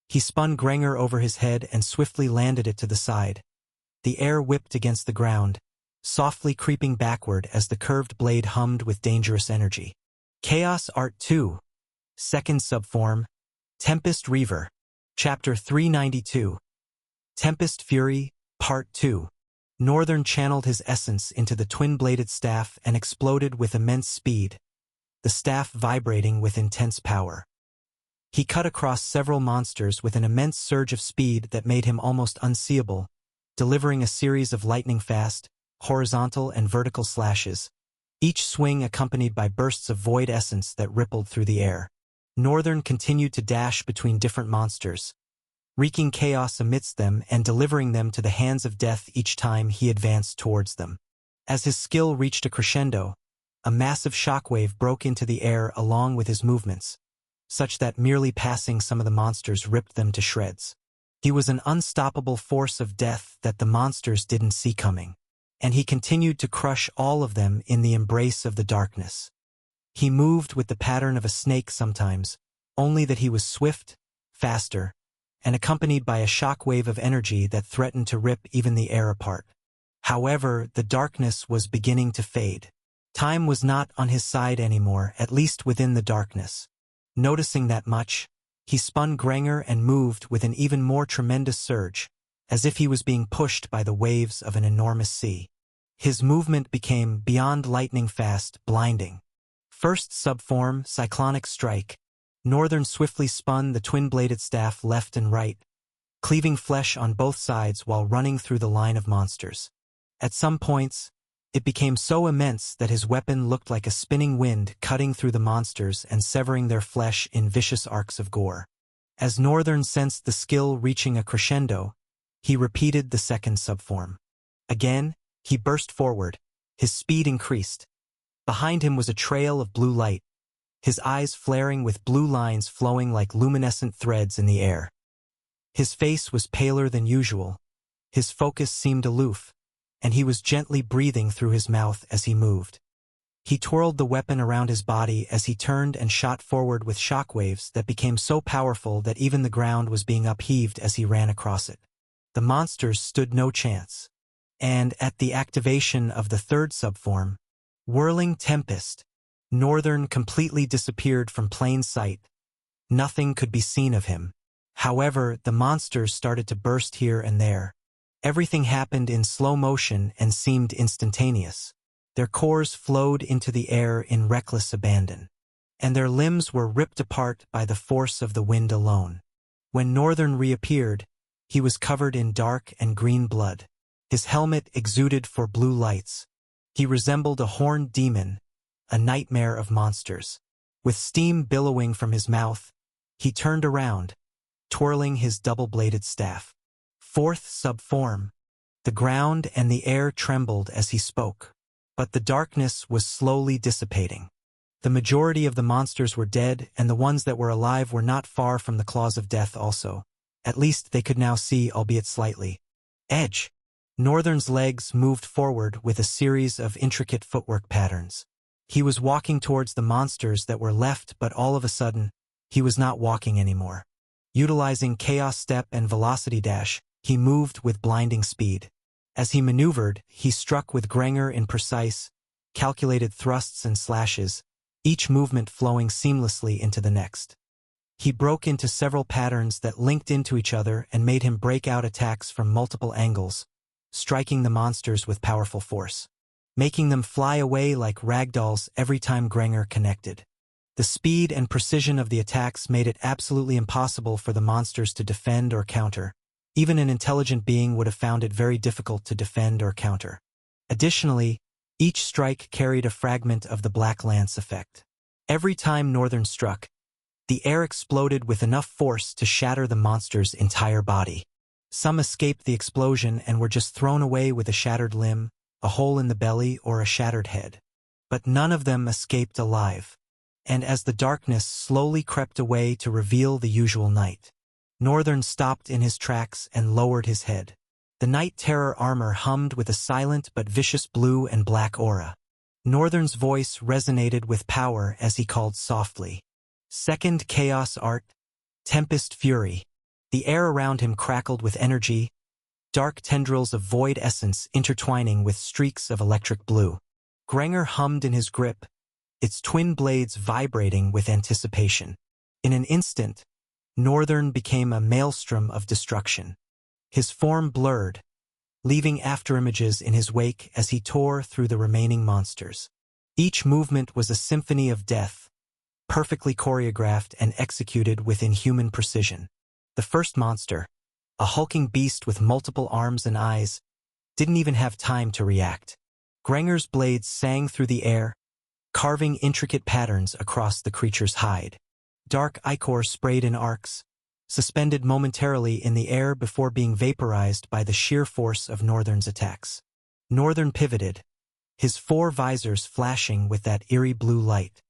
He spun Granger over his head and swiftly landed it to the side. The air whipped against the ground, softly creeping backward as the curved blade hummed with dangerous energy. Chaos Art 2. Second Subform. Tempest Reaver. Chapter 392. Tempest Fury, Part 2. Northern channeled his essence into the twin-bladed staff and exploded with immense speed, the staff vibrating with intense power. He cut across several monsters with an immense surge of speed that made him almost unseeable, delivering a series of lightning-fast, horizontal and vertical slashes, each swing accompanied by bursts of void essence that rippled through the air. Northern continued to dash between different monsters, wreaking chaos amidst them and delivering them to the hands of death each time he advanced towards them. As his skill reached a crescendo, a massive shockwave broke into the air along with his movements, such that merely passing some of the monsters ripped them to shreds. He was an unstoppable force of death that the monsters didn't see coming, and he continued to crush all of them in the embrace of the darkness. He moved with the pattern of a snake sometimes, only that he was swift, faster, and accompanied by a shockwave of energy that threatened to rip even the air apart. However, the darkness was beginning to fade. Time was not on his side anymore, at least within the darkness. Noticing that much, he spun Granger and moved with an even more tremendous surge, as if he was being pushed by the waves of an enormous sea. His movement became beyond lightning fast, blinding. First subform, Cyclonic Strike. Northern swiftly spun the twin-bladed staff left and right, cleaving flesh on both sides while running through the line of monsters. At some points, it became so immense that his weapon looked like a spinning wind cutting through the monsters and severing their flesh in vicious arcs of gore. As Northern sensed the skill reaching a crescendo, he repeated the second subform. Again, he burst forward. His speed increased. Behind him was a trail of blue light, his eyes flaring with blue lines flowing like luminescent threads in the air. His face was paler than usual. His focus seemed aloof, and he was gently breathing through his mouth as he moved. He twirled the weapon around his body as he turned and shot forward with shockwaves that became so powerful that even the ground was being upheaved as he ran across it. The monsters stood no chance. And at the activation of the third subform, Whirling Tempest, Northern completely disappeared from plain sight. Nothing could be seen of him. However, the monsters started to burst here and there. Everything happened in slow motion and seemed instantaneous. Their cores flowed into the air in reckless abandon, and their limbs were ripped apart by the force of the wind alone. When Northern reappeared, he was covered in dark and green blood. His helmet exuded for blue lights. He resembled a horned demon, a nightmare of monsters. With steam billowing from his mouth, he turned around, twirling his double-bladed staff. Fourth subform. The ground and the air trembled as he spoke. But the darkness was slowly dissipating. The majority of the monsters were dead, and the ones that were alive were not far from the claws of death also. At least they could now see, albeit slightly. Edge. Northern's legs moved forward with a series of intricate footwork patterns. He was walking towards the monsters that were left, but all of a sudden, he was not walking anymore. Utilizing Chaos Step and Velocity Dash, he moved with blinding speed. As he maneuvered, he struck with Granger in precise, calculated thrusts and slashes, each movement flowing seamlessly into the next. He broke into several patterns that linked into each other and made him break out attacks from multiple angles, striking the monsters with powerful force, making them fly away like ragdolls every time Granger connected. The speed and precision of the attacks made it absolutely impossible for the monsters to defend or counter. Even an intelligent being would have found it very difficult to defend or counter. Additionally, each strike carried a fragment of the Black Lance effect. Every time Northern struck, the air exploded with enough force to shatter the monster's entire body. Some escaped the explosion and were just thrown away with a shattered limb, a hole in the belly, or a shattered head. But none of them escaped alive. And as the darkness slowly crept away to reveal the usual night, Northern stopped in his tracks and lowered his head. The Night Terror armor hummed with a silent but vicious blue and black aura. Northern's voice resonated with power as he called softly. Second Chaos Art, Tempest Fury. The air around him crackled with energy, dark tendrils of void essence intertwining with streaks of electric blue. Granger hummed in his grip, its twin blades vibrating with anticipation. In an instant, Northern became a maelstrom of destruction. His form blurred, leaving afterimages in his wake as he tore through the remaining monsters. Each movement was a symphony of death, perfectly choreographed and executed with inhuman precision. The first monster, a hulking beast with multiple arms and eyes, didn't even have time to react. Granger's blades sang through the air, carving intricate patterns across the creature's hide. Dark ichor sprayed in arcs, suspended momentarily in the air before being vaporized by the sheer force of Northern's attacks. Northern pivoted, his four visors flashing with that eerie blue light.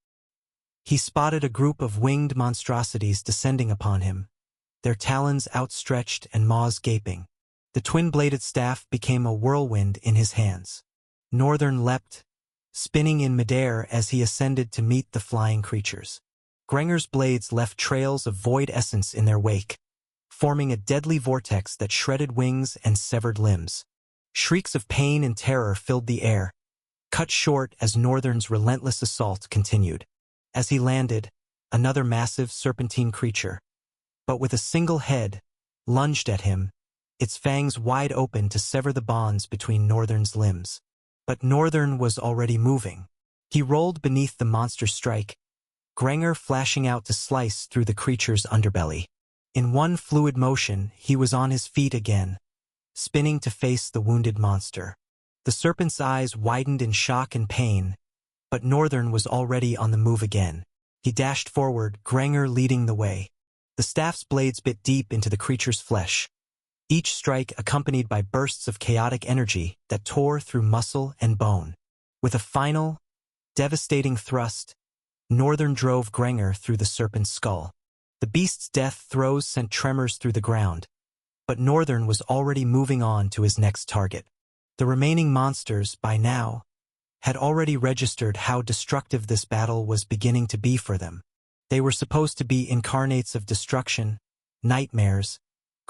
He spotted a group of winged monstrosities descending upon him, their talons outstretched and maws gaping. The twin-bladed staff became a whirlwind in his hands. Northern leapt, spinning in midair as he ascended to meet the flying creatures. Granger's blades left trails of void essence in their wake, forming a deadly vortex that shredded wings and severed limbs. Shrieks of pain and terror filled the air, cut short as Northern's relentless assault continued. As he landed, another massive serpentine creature, but with a single head, lunged at him, its fangs wide open to sever the bonds between Northern's limbs. But Northern was already moving. He rolled beneath the monster's strike, Granger flashing out to slice through the creature's underbelly. In one fluid motion, he was on his feet again, spinning to face the wounded monster. The serpent's eyes widened in shock and pain, but Northern was already on the move again. He dashed forward, Granger leading the way. The staff's blades bit deep into the creature's flesh, each strike accompanied by bursts of chaotic energy that tore through muscle and bone. With a final, devastating thrust, Northern drove Granger through the serpent's skull. The beast's death throes sent tremors through the ground, but Northern was already moving on to his next target. The remaining monsters, by now, had already registered how destructive this battle was beginning to be for them. They were supposed to be incarnates of destruction, nightmares,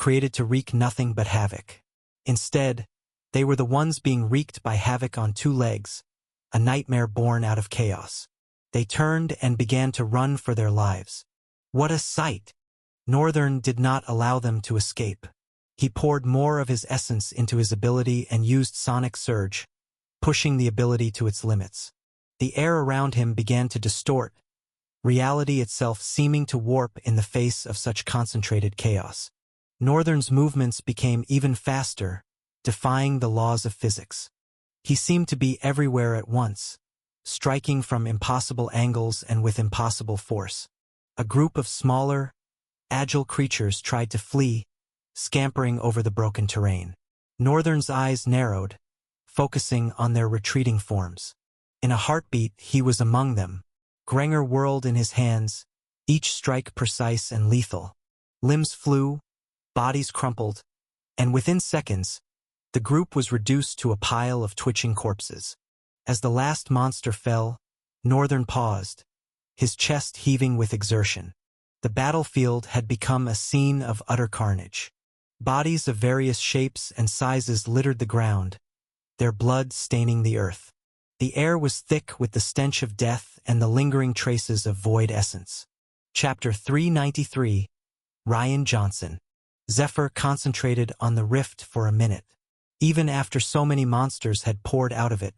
created to wreak nothing but havoc. Instead, they were the ones being wreaked by havoc on two legs, a nightmare born out of chaos. They turned and began to run for their lives. What a sight! Northern did not allow them to escape. He poured more of his essence into his ability and used Sonic Surge, pushing the ability to its limits. The air around him began to distort, reality itself seeming to warp in the face of such concentrated chaos. Northern's movements became even faster, defying the laws of physics. He seemed to be everywhere at once, striking from impossible angles and with impossible force. A group of smaller, agile creatures tried to flee, scampering over the broken terrain. Northern's eyes narrowed, focusing on their retreating forms. In a heartbeat, he was among them. Granger whirled in his hands, each strike precise and lethal. Limbs flew, bodies crumpled, and within seconds, the group was reduced to a pile of twitching corpses. As the last monster fell, Northern paused, his chest heaving with exertion. The battlefield had become a scene of utter carnage. Bodies of various shapes and sizes littered the ground, their blood staining the earth. The air was thick with the stench of death and the lingering traces of void essence. Chapter 393, Rian Johnson. Zephyr concentrated on the rift for a minute. Even after so many monsters had poured out of it,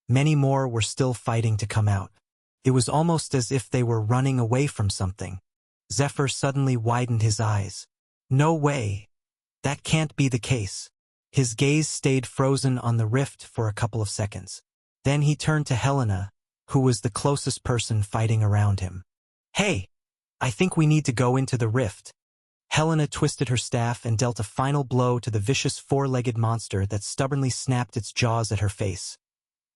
many more were still fighting to come out. It was almost as if they were running away from something. Zephyr suddenly widened his eyes. No way. That can't be the case. His gaze stayed frozen on the rift for a couple of seconds. Then he turned to Helena, who was the closest person fighting around him. Hey, I think we need to go into the rift. Helena twisted her staff and dealt a final blow to the vicious four-legged monster that stubbornly snapped its jaws at her face.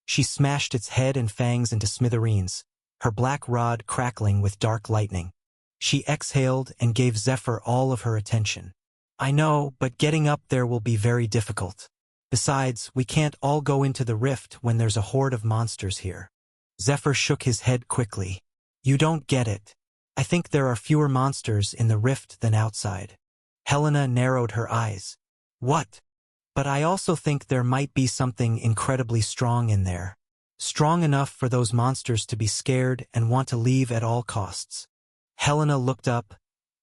She smashed its head and fangs into smithereens, her black rod crackling with dark lightning. She exhaled and gave Zephyr all of her attention. I know, but getting up there will be very difficult. Besides, we can't all go into the rift when there's a horde of monsters here. Zephyr shook his head quickly. You don't get it. I think there are fewer monsters in the rift than outside. Helena narrowed her eyes. What? But I also think there might be something incredibly strong in there. Strong enough for those monsters to be scared and want to leave at all costs. Helena looked up,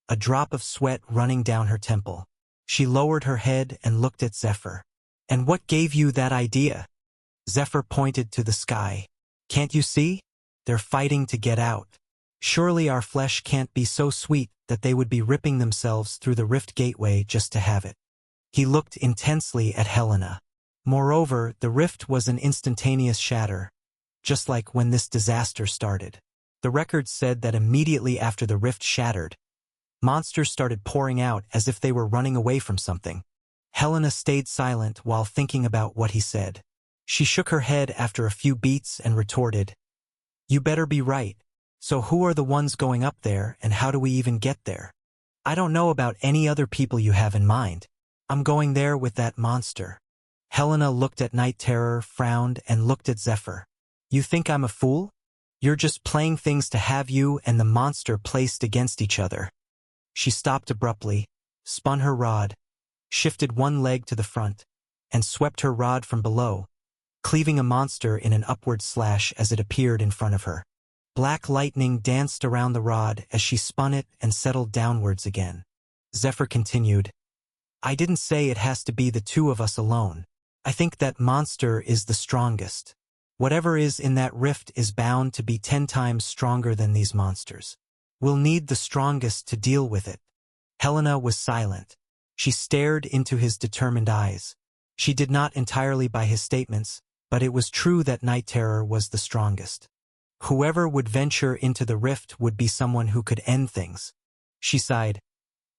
a drop of sweat running down her temple. She lowered her head and looked at Zephyr. And what gave you that idea? Zephyr pointed to the sky. Can't you see? They're fighting to get out. Surely our flesh can't be so sweet that they would be ripping themselves through the rift gateway just to have it. He looked intensely at Helena. Moreover, the rift was an instantaneous shatter, just like when this disaster started. The records said that immediately after the rift shattered, monsters started pouring out as if they were running away from something. Helena stayed silent while thinking about what he said. She shook her head after a few beats and retorted, You better be right. So who are the ones going up there, and how do we even get there? I don't know about any other people you have in mind. I'm going there with that monster. Helena looked at Night Terror, frowned, and looked at Zephyr. You think I'm a fool? You're just playing things to have you and the monster placed against each other. She stopped abruptly, spun her rod, shifted one leg to the front, and swept her rod from below, cleaving a monster in an upward slash as it appeared in front of her. Black lightning danced around the rod as she spun it and settled downwards again. Zephyr continued, I didn't say it has to be the two of us alone. I think that monster is the strongest. Whatever is in that rift is bound to be 10 times stronger than these monsters. We'll need the strongest to deal with it. Helena was silent. She stared into his determined eyes. She did not entirely buy his statements, but it was true that Night Terror was the strongest. Whoever would venture into the rift would be someone who could end things. She sighed.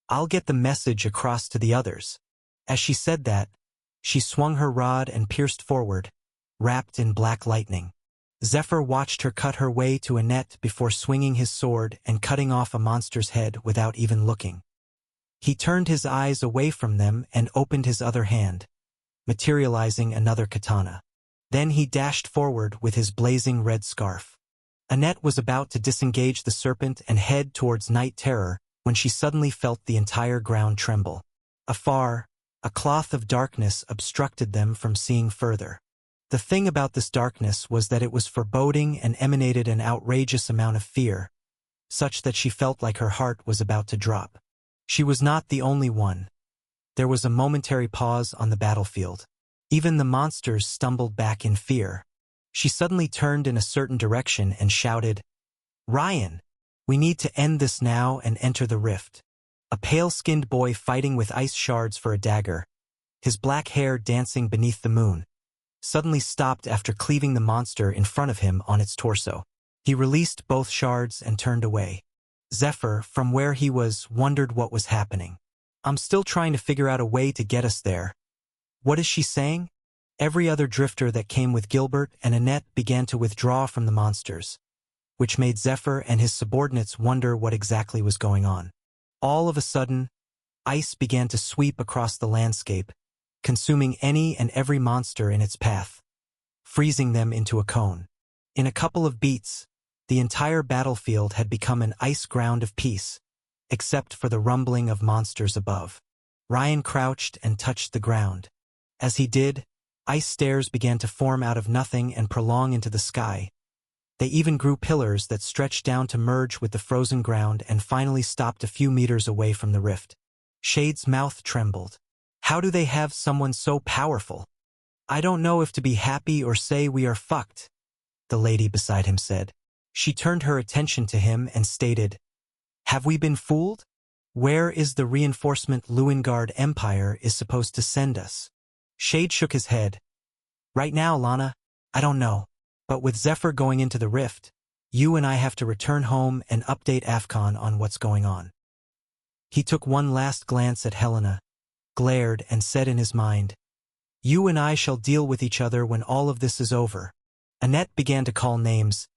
I'll get the message across to the others. As she said that, she swung her rod and pierced forward, wrapped in black lightning. Zephyr watched her cut her way to a net before swinging his sword and cutting off a monster's head without even looking. He turned his eyes away from them and opened his other hand, materializing another katana. Then he dashed forward with his blazing red scarf. Annette was about to disengage the serpent and head towards Night Terror when she suddenly felt the entire ground tremble. Afar, a cloth of darkness obstructed them from seeing further. The thing about this darkness was that it was foreboding and emanated an outrageous amount of fear, such that she felt like her heart was about to drop. She was not the only one. There was a momentary pause on the battlefield. Even the monsters stumbled back in fear. She suddenly turned in a certain direction and shouted, Ryan, we need to end this now and enter the rift. A pale-skinned boy fighting with ice shards for a dagger, his black hair dancing beneath the moon, suddenly stopped after cleaving the monster in front of him on its torso. He released both shards and turned away. Zephyr, from where he was, wondered what was happening. I'm still trying to figure out a way to get us there. What is she saying? Every other drifter that came with Gilbert and Annette began to withdraw from the monsters, which made Zephyr and his subordinates wonder what exactly was going on. All of a sudden, ice began to sweep across the landscape, consuming any and every monster in its path, freezing them into a cone. In a couple of beats, the entire battlefield had become an ice ground of peace, except for the rumbling of monsters above. Ryan crouched and touched the ground. As he did, ice stairs began to form out of nothing and prolong into the sky. They even grew pillars that stretched down to merge with the frozen ground and finally stopped a few meters away from the rift. Shade's mouth trembled. How do they have someone so powerful? I don't know if to be happy or say we are fucked, the lady beside him said. She turned her attention to him and stated, Have we been fooled? Where is the reinforcement Lewingard Empire is supposed to send us? Shade shook his head. Right now, Lana, I don't know. But with Zephyr going into the rift, you and I have to return home and update Afcon on what's going on. He took one last glance at Helena, glared and said in his mind, You and I shall deal with each other when all of this is over. Annette began to call names.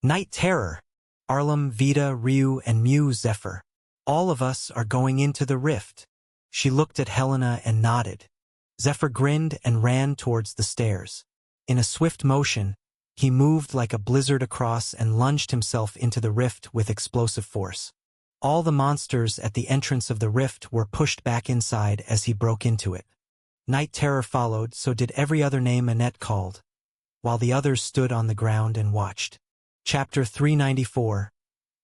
Night Terror, Arlem, Vita, Ryu, and Mew Zephyr. All of us are going into the rift. She looked at Helena and nodded. Zephyr grinned and ran towards the stairs. In a swift motion, he moved like a blizzard across and lunged himself into the rift with explosive force. All the monsters at the entrance of the rift were pushed back inside as he broke into it. Night Terror followed, so did every other name Annette called, while the others stood on the ground and watched. Chapter 394.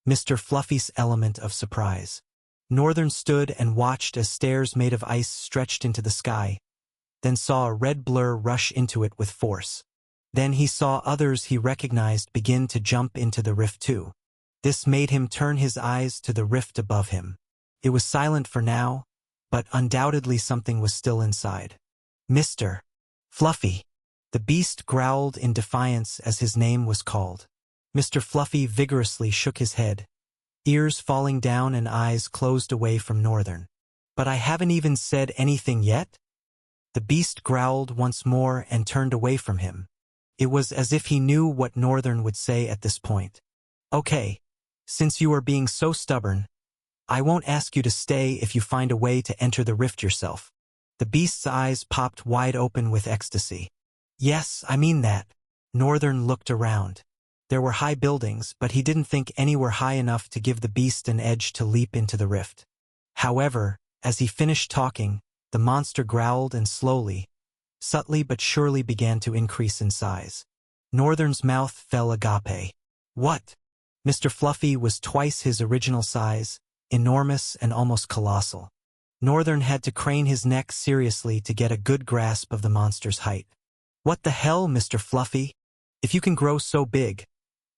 Mr. Fluffy's Element of Surprise. Northern stood and watched as stairs made of ice stretched into the sky, then saw a red blur rush into it with force. Then he saw others he recognized begin to jump into the rift too. This made him turn his eyes to the rift above him. It was silent for now, but undoubtedly something was still inside. Mr. Fluffy. The beast growled in defiance as his name was called. Mr. Fluffy vigorously shook his head, ears falling down and eyes closed away from Northern. But I haven't even said anything yet? The beast growled once more and turned away from him. It was as if he knew what Northern would say at this point. Okay, since you are being so stubborn, I won't ask you to stay if you find a way to enter the rift yourself. The beast's eyes popped wide open with ecstasy. Yes, I mean that. Northern looked around. There were high buildings, but he didn't think any were high enough to give the beast an edge to leap into the rift. However, as he finished talking, the monster growled and slowly, subtly but surely began to increase in size. Northern's mouth fell agape. What? Mr. Fluffy was twice his original size, enormous and almost colossal. Northern had to crane his neck seriously to get a good grasp of the monster's height. What the hell, Mr. Fluffy? If you can grow so big,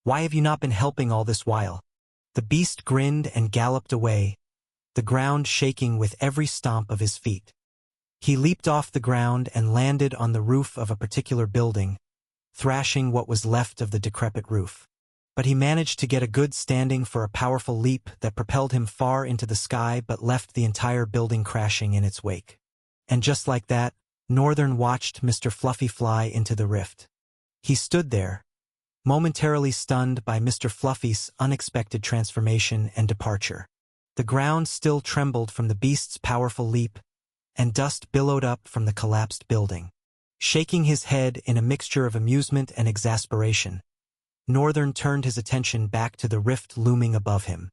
why have you not been helping all this while? The beast grinned and galloped away, the ground shaking with every stomp of his feet. He leaped off the ground and landed on the roof of a particular building, thrashing what was left of the decrepit roof. But he managed to get a good standing for a powerful leap that propelled him far into the sky but left the entire building crashing in its wake. And just like that, Northern watched Mr. Fluffy fly into the rift. He stood there, momentarily stunned by Mr. Fluffy's unexpected transformation and departure. The ground still trembled from the beast's powerful leap, and dust billowed up from the collapsed building. Shaking his head in a mixture of amusement and exasperation, Northern turned his attention back to the rift looming above him.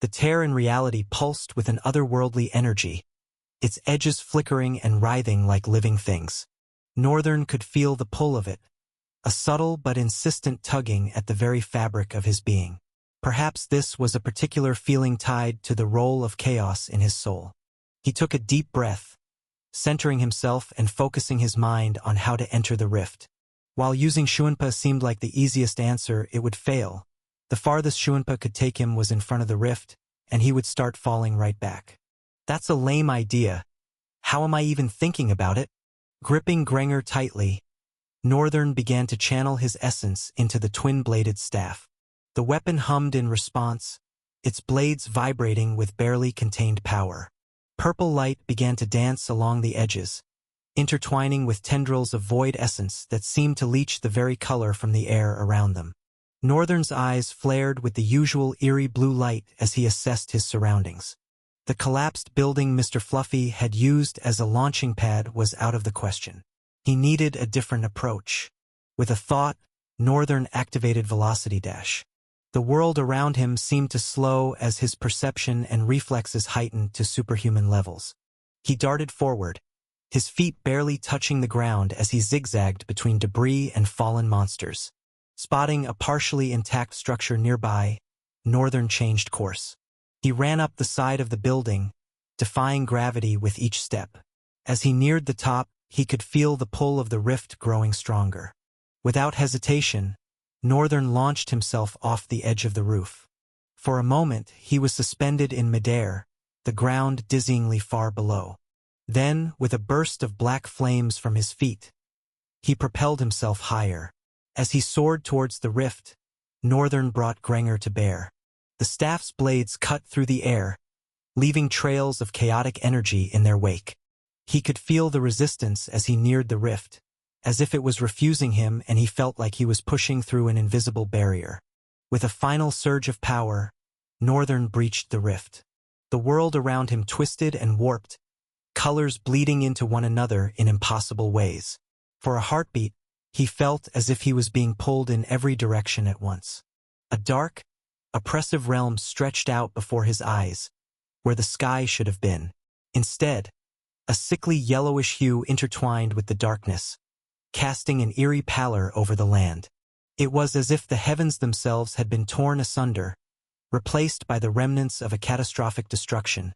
The tear in reality pulsed with an otherworldly energy, its edges flickering and writhing like living things. Northern could feel the pull of it, a subtle but insistent tugging at the very fabric of his being. Perhaps this was a particular feeling tied to the role of chaos in his soul. He took a deep breath, centering himself and focusing his mind on how to enter the rift. While using Shunpa seemed like the easiest answer, it would fail. The farthest Shunpa could take him was in front of the rift, and he would start falling right back. That's a lame idea. How am I even thinking about it? Gripping Grenger tightly, Northern began to channel his essence into the twin-bladed staff. The weapon hummed in response, its blades vibrating with barely contained power. Purple light began to dance along the edges, intertwining with tendrils of void essence that seemed to leach the very color from the air around them. Northern's eyes flared with the usual eerie blue light as he assessed his surroundings. The collapsed building Mr. Fluffy had used as a launching pad was out of the question. He needed a different approach. With a thought, Northern activated Velocity Dash. The world around him seemed to slow as his perception and reflexes heightened to superhuman levels. He darted forward, his feet barely touching the ground as he zigzagged between debris and fallen monsters. Spotting a partially intact structure nearby, Northern changed course. He ran up the side of the building, defying gravity with each step. As he neared the top, he could feel the pull of the rift growing stronger. Without hesitation, Northern launched himself off the edge of the roof. For a moment, he was suspended in midair, the ground dizzyingly far below. Then, with a burst of black flames from his feet, he propelled himself higher. As he soared towards the rift, Northern brought Grenger to bear. The staff's blades cut through the air, leaving trails of chaotic energy in their wake. He could feel the resistance as he neared the rift, as if it was refusing him and he felt like he was pushing through an invisible barrier. With a final surge of power, Northern breached the rift. The world around him twisted and warped, colors bleeding into one another in impossible ways. For a heartbeat, he felt as if he was being pulled in every direction at once. A dark, oppressive realm stretched out before his eyes, where the sky should have been. Instead, a sickly yellowish hue intertwined with the darkness, casting an eerie pallor over the land. It was as if the heavens themselves had been torn asunder, replaced by the remnants of a catastrophic destruction,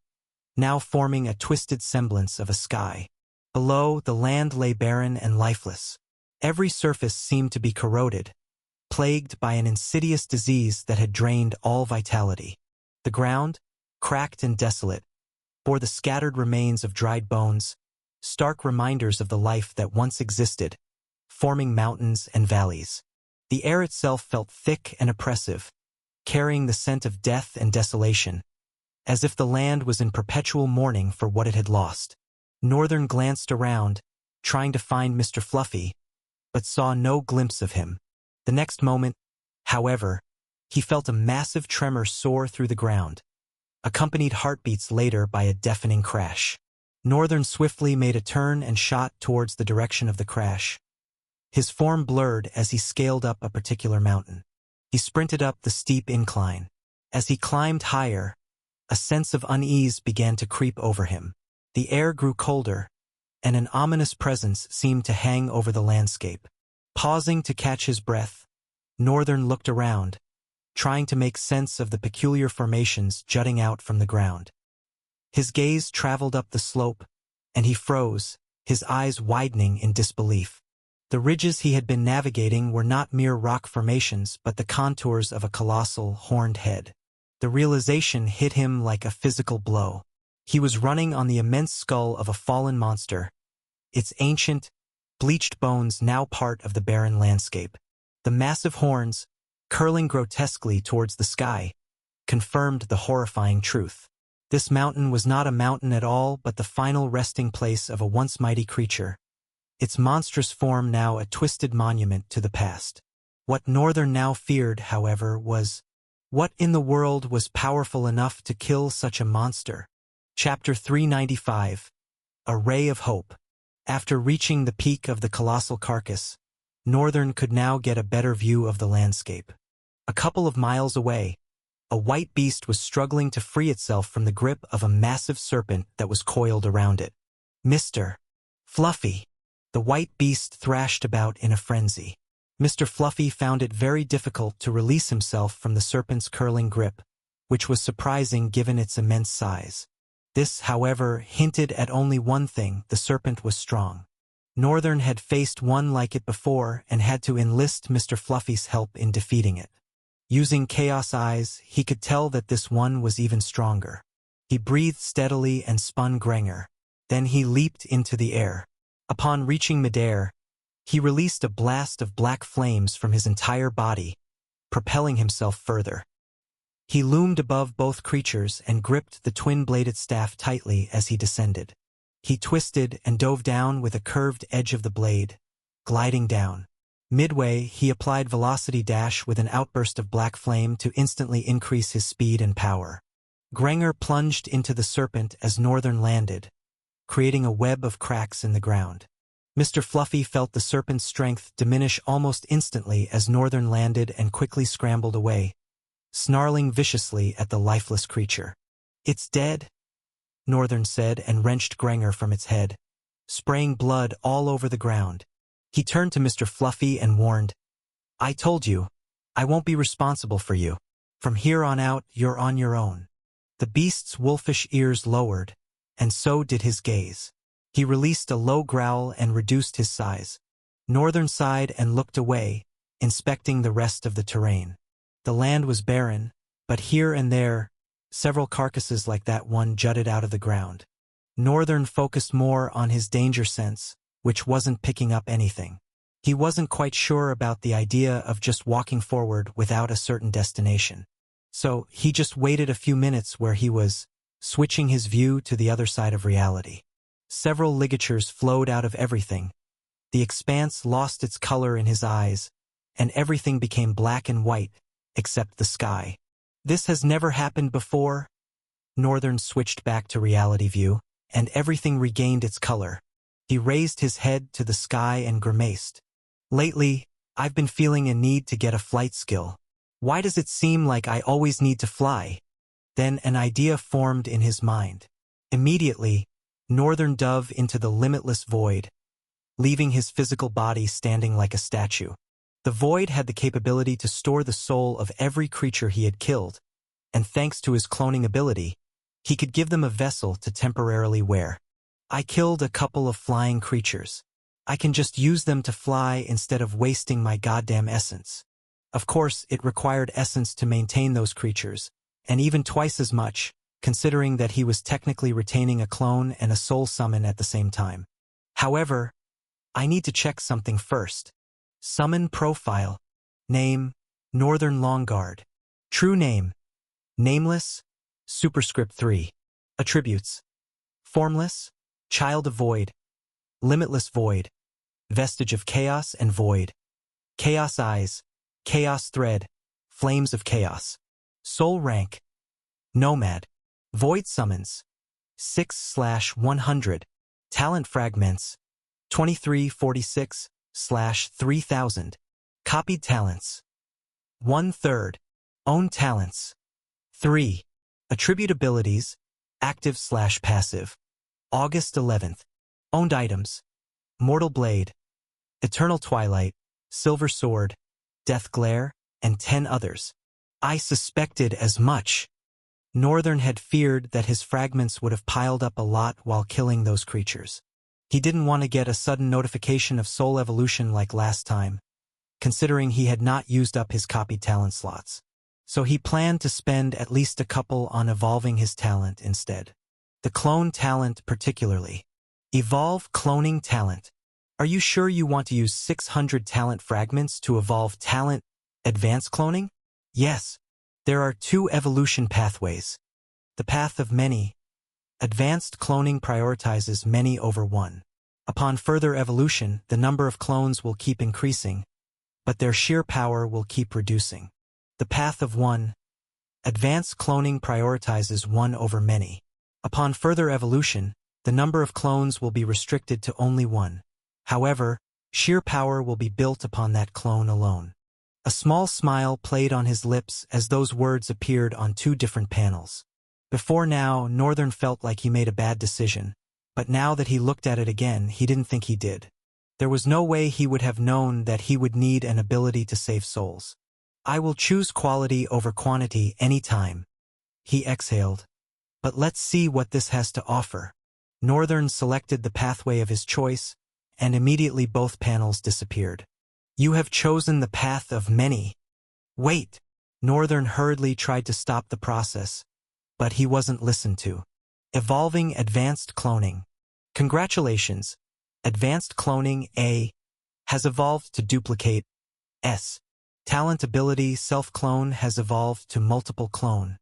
now forming a twisted semblance of a sky. Below, the land lay barren and lifeless. Every surface seemed to be corroded, plagued by an insidious disease that had drained all vitality. The ground, cracked and desolate, bore the scattered remains of dried bones, stark reminders of the life that once existed, forming mountains and valleys. The air itself felt thick and oppressive, carrying the scent of death and desolation, as if the land was in perpetual mourning for what it had lost. Northern glanced around, trying to find Mr. Fluffy, but saw no glimpse of him. The next moment, however, he felt a massive tremor soar through the ground, accompanied heartbeats later by a deafening crash. Northern swiftly made a turn and shot towards the direction of the crash. His form blurred as he scaled up a particular mountain. He sprinted up the steep incline. As he climbed higher, a sense of unease began to creep over him. The air grew colder, and an ominous presence seemed to hang over the landscape. Pausing to catch his breath, Northern looked around, trying to make sense of the peculiar formations jutting out from the ground. His gaze traveled up the slope, and he froze, his eyes widening in disbelief. The ridges he had been navigating were not mere rock formations but the contours of a colossal, horned head. The realization hit him like a physical blow. He was running on the immense skull of a fallen monster, its ancient, bleached bones now part of the barren landscape. The massive horns, curling grotesquely towards the sky, confirmed the horrifying truth. This mountain was not a mountain at all but the final resting place of a once mighty creature, its monstrous form now a twisted monument to the past. What Northern now feared, however, was, what in the world was powerful enough to kill such a monster? Chapter 395. A Ray of Hope. After reaching the peak of the colossal carcass, Northern could now get a better view of the landscape. A couple of miles away, a white beast was struggling to free itself from the grip of a massive serpent that was coiled around it. Mr. Fluffy! The white beast thrashed about in a frenzy. Mr. Fluffy found it very difficult to release himself from the serpent's curling grip, which was surprising given its immense size. This, however, hinted at only one thing: the serpent was strong. Northern had faced one like it before and had to enlist Mr. Fluffy's help in defeating it. Using Chaos Eyes, he could tell that this one was even stronger. He breathed steadily and spun Grenger. Then he leaped into the air. Upon reaching midair, he released a blast of black flames from his entire body, propelling himself further. He loomed above both creatures and gripped the twin-bladed staff tightly as he descended. He twisted and dove down with a curved edge of the blade, gliding down. Midway, he applied Velocity Dash with an outburst of black flame to instantly increase his speed and power. Grenger plunged into the serpent as Northern landed, creating a web of cracks in the ground. Mr. Fluffy felt the serpent's strength diminish almost instantly as Northern landed and quickly scrambled away, snarling viciously at the lifeless creature. "It's dead," Northern said and wrenched Grenger from its head, spraying blood all over the ground. He turned to Mr. Fluffy and warned, "I told you, I won't be responsible for you. From here on out, you're on your own." The beast's wolfish ears lowered, and so did his gaze. He released a low growl and reduced his size. Northern sighed and looked away, inspecting the rest of the terrain. The land was barren, but here and there, several carcasses like that one jutted out of the ground. Northern focused more on his danger sense, which wasn't picking up anything. He wasn't quite sure about the idea of just walking forward without a certain destination. So he just waited a few minutes where he was, switching his view to the other side of reality. Several ligatures flowed out of everything. The expanse lost its color in his eyes, and everything became black and white, except the sky. "This has never happened before." Northern switched back to reality view, and everything regained its color. He raised his head to the sky and grimaced. "Lately, I've been feeling a need to get a flight skill. Why does it seem like I always need to fly?" Then an idea formed in his mind. Immediately, Northern dove into the limitless void, leaving his physical body standing like a statue. The void had the capability to store the soul of every creature he had killed, and thanks to his cloning ability, he could give them a vessel to temporarily wear. "I killed a couple of flying creatures. I can just use them to fly instead of wasting my goddamn essence." Of course, it required essence to maintain those creatures, and even twice as much, considering that he was technically retaining a clone and a soul summon at the same time. However, I need to check something first. Summon profile. Name, Northern Longguard. True name, Nameless, Superscript 3. Attributes: Formless, Child of Void, Limitless Void, Vestige of Chaos and Void, Chaos Eyes, Chaos Thread, Flames of Chaos. Soul rank, Nomad. Void summons, 6/100. Talent fragments, 2346/3000. Copied talents, 1/3. Own talents, 3. Attribute abilities, active/passive. August 11th. Owned items: Mortal Blade, Eternal Twilight, Silver Sword, Death Glare, and 10 others. I suspected as much. Northern had feared that his fragments would have piled up a lot while killing those creatures. He didn't want to get a sudden notification of soul evolution like last time, considering he had not used up his copied talent slots. So he planned to spend at least a couple on evolving his talent instead. The clone talent particularly. Evolve cloning talent. Are you sure you want to use 600 talent fragments to evolve talent advanced cloning? Yes. There are 2 evolution pathways. The path of many. Advanced cloning prioritizes many over one. Upon further evolution, the number of clones will keep increasing, but their sheer power will keep reducing. The path of one. Advanced cloning prioritizes one over many. Upon further evolution, the number of clones will be restricted to only one. However, sheer power will be built upon that clone alone. A small smile played on his lips as those words appeared on 2 different panels. Before now, Northern felt like he made a bad decision, but now that he looked at it again, he didn't think he did. There was no way he would have known that he would need an ability to save souls. I will choose quality over quantity any time. He exhaled. But let's see what this has to offer. Northern selected the pathway of his choice, and immediately both panels disappeared. You have chosen the path of many. Wait! Northern hurriedly tried to stop the process, but he wasn't listened to. Evolving advanced cloning. Congratulations! Advanced cloning A has evolved to duplicate S. Talent ability self-clone has evolved to multiple clone.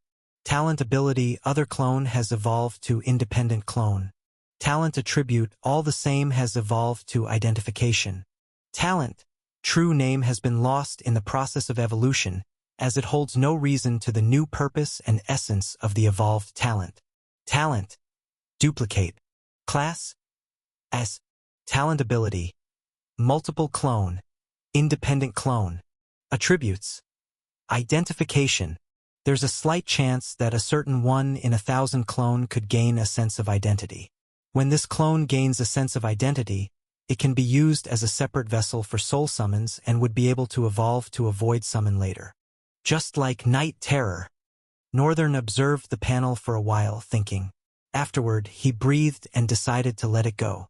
Talent ability other clone has evolved to independent clone. Talent attribute all the same has evolved to identification. Talent true name has been lost in the process of evolution, as it holds no reason to the new purpose and essence of the evolved talent. Talent. Duplicate. Class. S. Talent ability. Multiple clone. Independent clone. Attributes. Identification. There's a slight chance that a certain 1 in 1,000 clone could gain a sense of identity. When this clone gains a sense of identity, it can be used as a separate vessel for soul summons and would be able to evolve to a void summon later. Just like Night Terror. Northern observed the panel for a while, thinking. Afterward, he breathed and decided to let it go.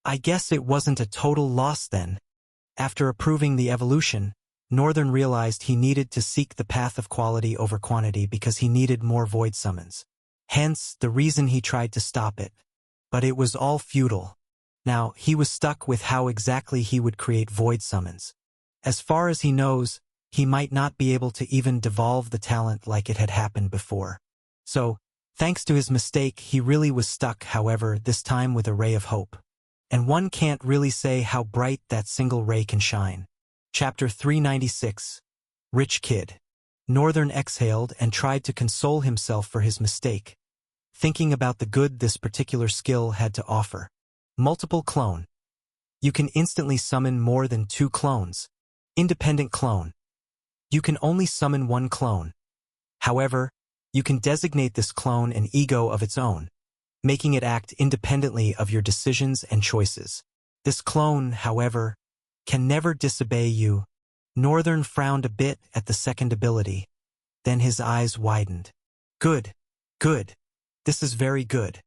I guess it wasn't a total loss then. After approving the evolution, Northern realized he needed to seek the path of quality over quantity because he needed more void summons. Hence, the reason he tried to stop it. But it was all futile. Now, he was stuck with how exactly he would create void summons. As far as he knows, he might not be able to even devolve the talent like it had happened before. So, thanks to his mistake, he really was stuck, however, this time with a ray of hope. And one can't really say how bright that single ray can shine. Chapter 396. Rich Kid. Northern exhaled and tried to console himself for his mistake, thinking about the good this particular skill had to offer. Multiple clone. You can instantly summon more than 2 clones. Independent clone. You can only summon 1 clone. However, you can designate this clone an ego of its own, making it act independently of your decisions and choices. This clone, however, can never disobey you. Northern frowned a bit at the second ability. Then his eyes widened. Good. Good. This is very good.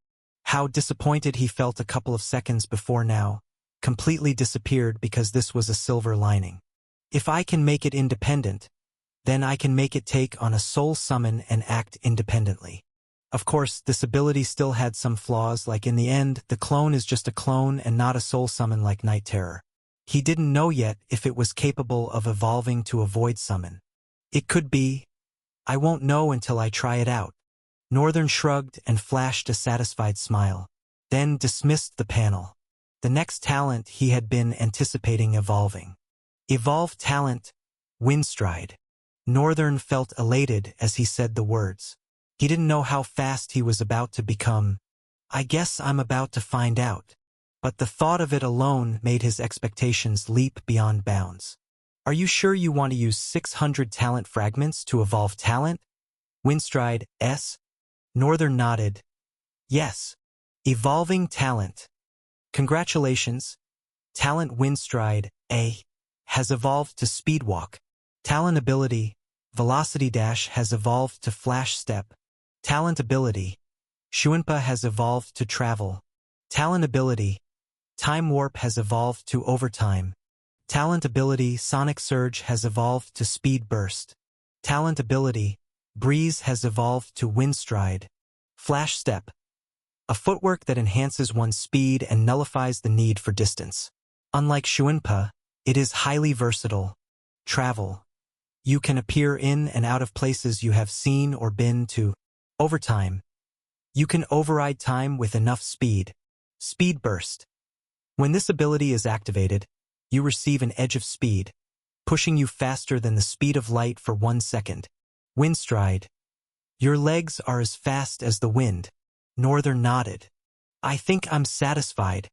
How disappointed he felt a couple of seconds before now completely disappeared because this was a silver lining. If I can make it independent, then I can make it take on a soul summon and act independently. Of course, this ability still had some flaws, like in the end, the clone is just a clone and not a soul summon like Night Terror. He didn't know yet if it was capable of evolving to a void summon. It could be. I won't know until I try it out. Northern shrugged and flashed a satisfied smile, then dismissed the panel. The next talent he had been anticipating evolving. Evolve talent, Windstride. Northern felt elated as he said the words. He didn't know how fast he was about to become. I guess I'm about to find out. But the thought of it alone made his expectations leap beyond bounds. Are you sure you want to use 600 talent fragments to evolve talent? Windstride, S. Northern nodded. Yes. Evolving talent. Congratulations. Talent Windstride, A, has evolved to Speedwalk. Talent ability, Velocity Dash has evolved to Flash Step. Talent ability, Shuinpa has evolved to Travel. Talent ability, Time Warp has evolved to Overtime. Talent ability, Sonic Surge has evolved to Speed Burst. Talent ability, Breeze has evolved to Windstride. Flash Step, a footwork that enhances one's speed and nullifies the need for distance. Unlike Shuinpa, it is highly versatile. Travel, you can appear in and out of places you have seen or been to. Overtime, you can override time with enough speed. Speed Burst, when this ability is activated, you receive an edge of speed, pushing you faster than the speed of light for 1 second. Windstride, your legs are as fast as the wind. Northern nodded. I think I'm satisfied.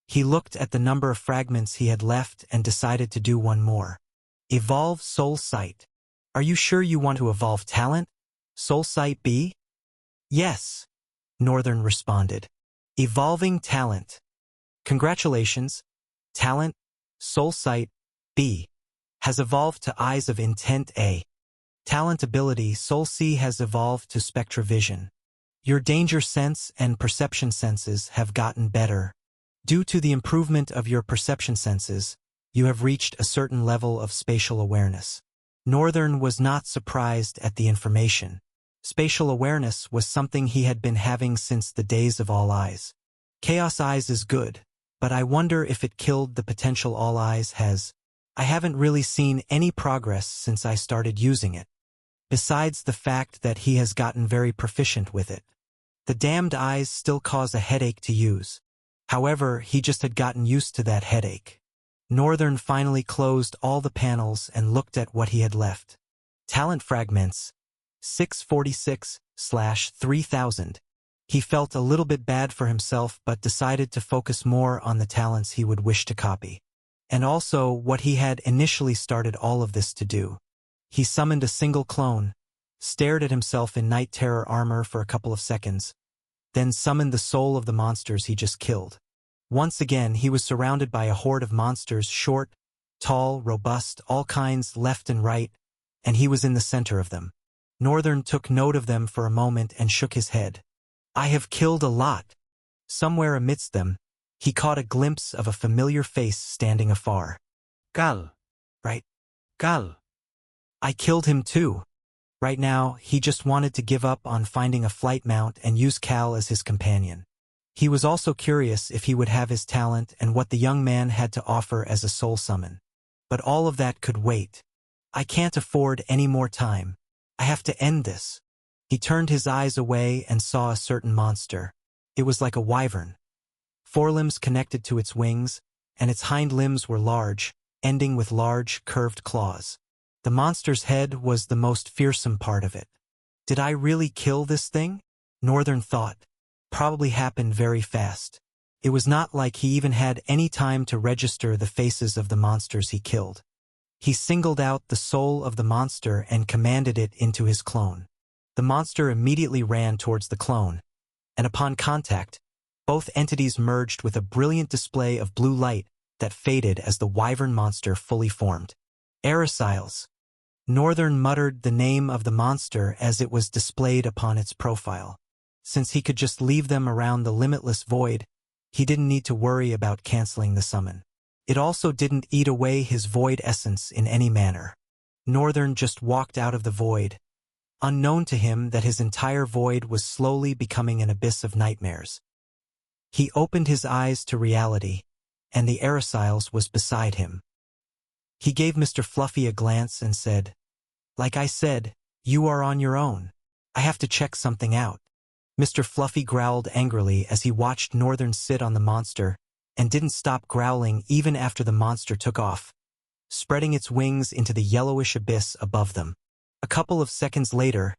He looked at the number of fragments he had left and decided to do one more. Evolve Soul Sight. Are you sure you want to evolve Talent? Soul Sight B? Yes, Northern responded. Evolving Talent. Congratulations. Talent, Soul Sight B, has evolved to Eyes of Intent A. Talent ability, Soul C has evolved to Spectra Vision. Your danger sense and perception senses have gotten better. Due to the improvement of your perception senses, you have reached a certain level of spatial awareness. Northern was not surprised at the information. Spatial awareness was something he had been having since the days of All Eyes. Chaos Eyes is good, but I wonder if it killed the potential All Eyes has. I haven't really seen any progress since I started using it, besides the fact that he has gotten very proficient with it. The damned eyes still cause a headache to use. However, he just had gotten used to that headache. Northern finally closed all the panels and looked at what he had left. Talent fragments, 646/3000. He felt a little bit bad for himself but decided to focus more on the talents he would wish to copy. And also what he had initially started all of this to do. He summoned a single clone, stared at himself in Night Terror armor for a couple of seconds, then summoned the soul of the monsters he just killed. Once again, he was surrounded by a horde of monsters, short, tall, robust, all kinds left and right, and he was in the center of them. Northern took note of them for a moment and shook his head. I have killed a lot. Somewhere amidst them, he caught a glimpse of a familiar face standing afar. Cal. Right? Cal. I killed him too. Right now, he just wanted to give up on finding a flight mount and use Cal as his companion. He was also curious if he would have his talent and what the young man had to offer as a soul summon. But all of that could wait. I can't afford any more time. I have to end this. He turned his eyes away and saw a certain monster. It was like a wyvern. Forelimbs connected to its wings, and its hind limbs were large, ending with large, curved claws. The monster's head was the most fearsome part of it. Did I really kill this thing? Northern thought. Probably happened very fast. It was not like he even had any time to register the faces of the monsters he killed. He singled out the soul of the monster and commanded it into his clone. The monster immediately ran towards the clone, and upon contact, both entities merged with a brilliant display of blue light that faded as the wyvern monster fully formed. Aerosiles. Northern muttered the name of the monster as it was displayed upon its profile. Since he could just leave them around the limitless void, he didn't need to worry about canceling the summon. It also didn't eat away his void essence in any manner. Northern just walked out of the void, unknown to him that his entire void was slowly becoming an abyss of nightmares. He opened his eyes to reality, and the Aerosiles was beside him. He gave Mr. Fluffy a glance and said, "Like I said, you are on your own. I have to check something out." Mr. Fluffy growled angrily as he watched Northern sit on the monster, and didn't stop growling even after the monster took off, spreading its wings into the yellowish abyss above them. A couple of seconds later,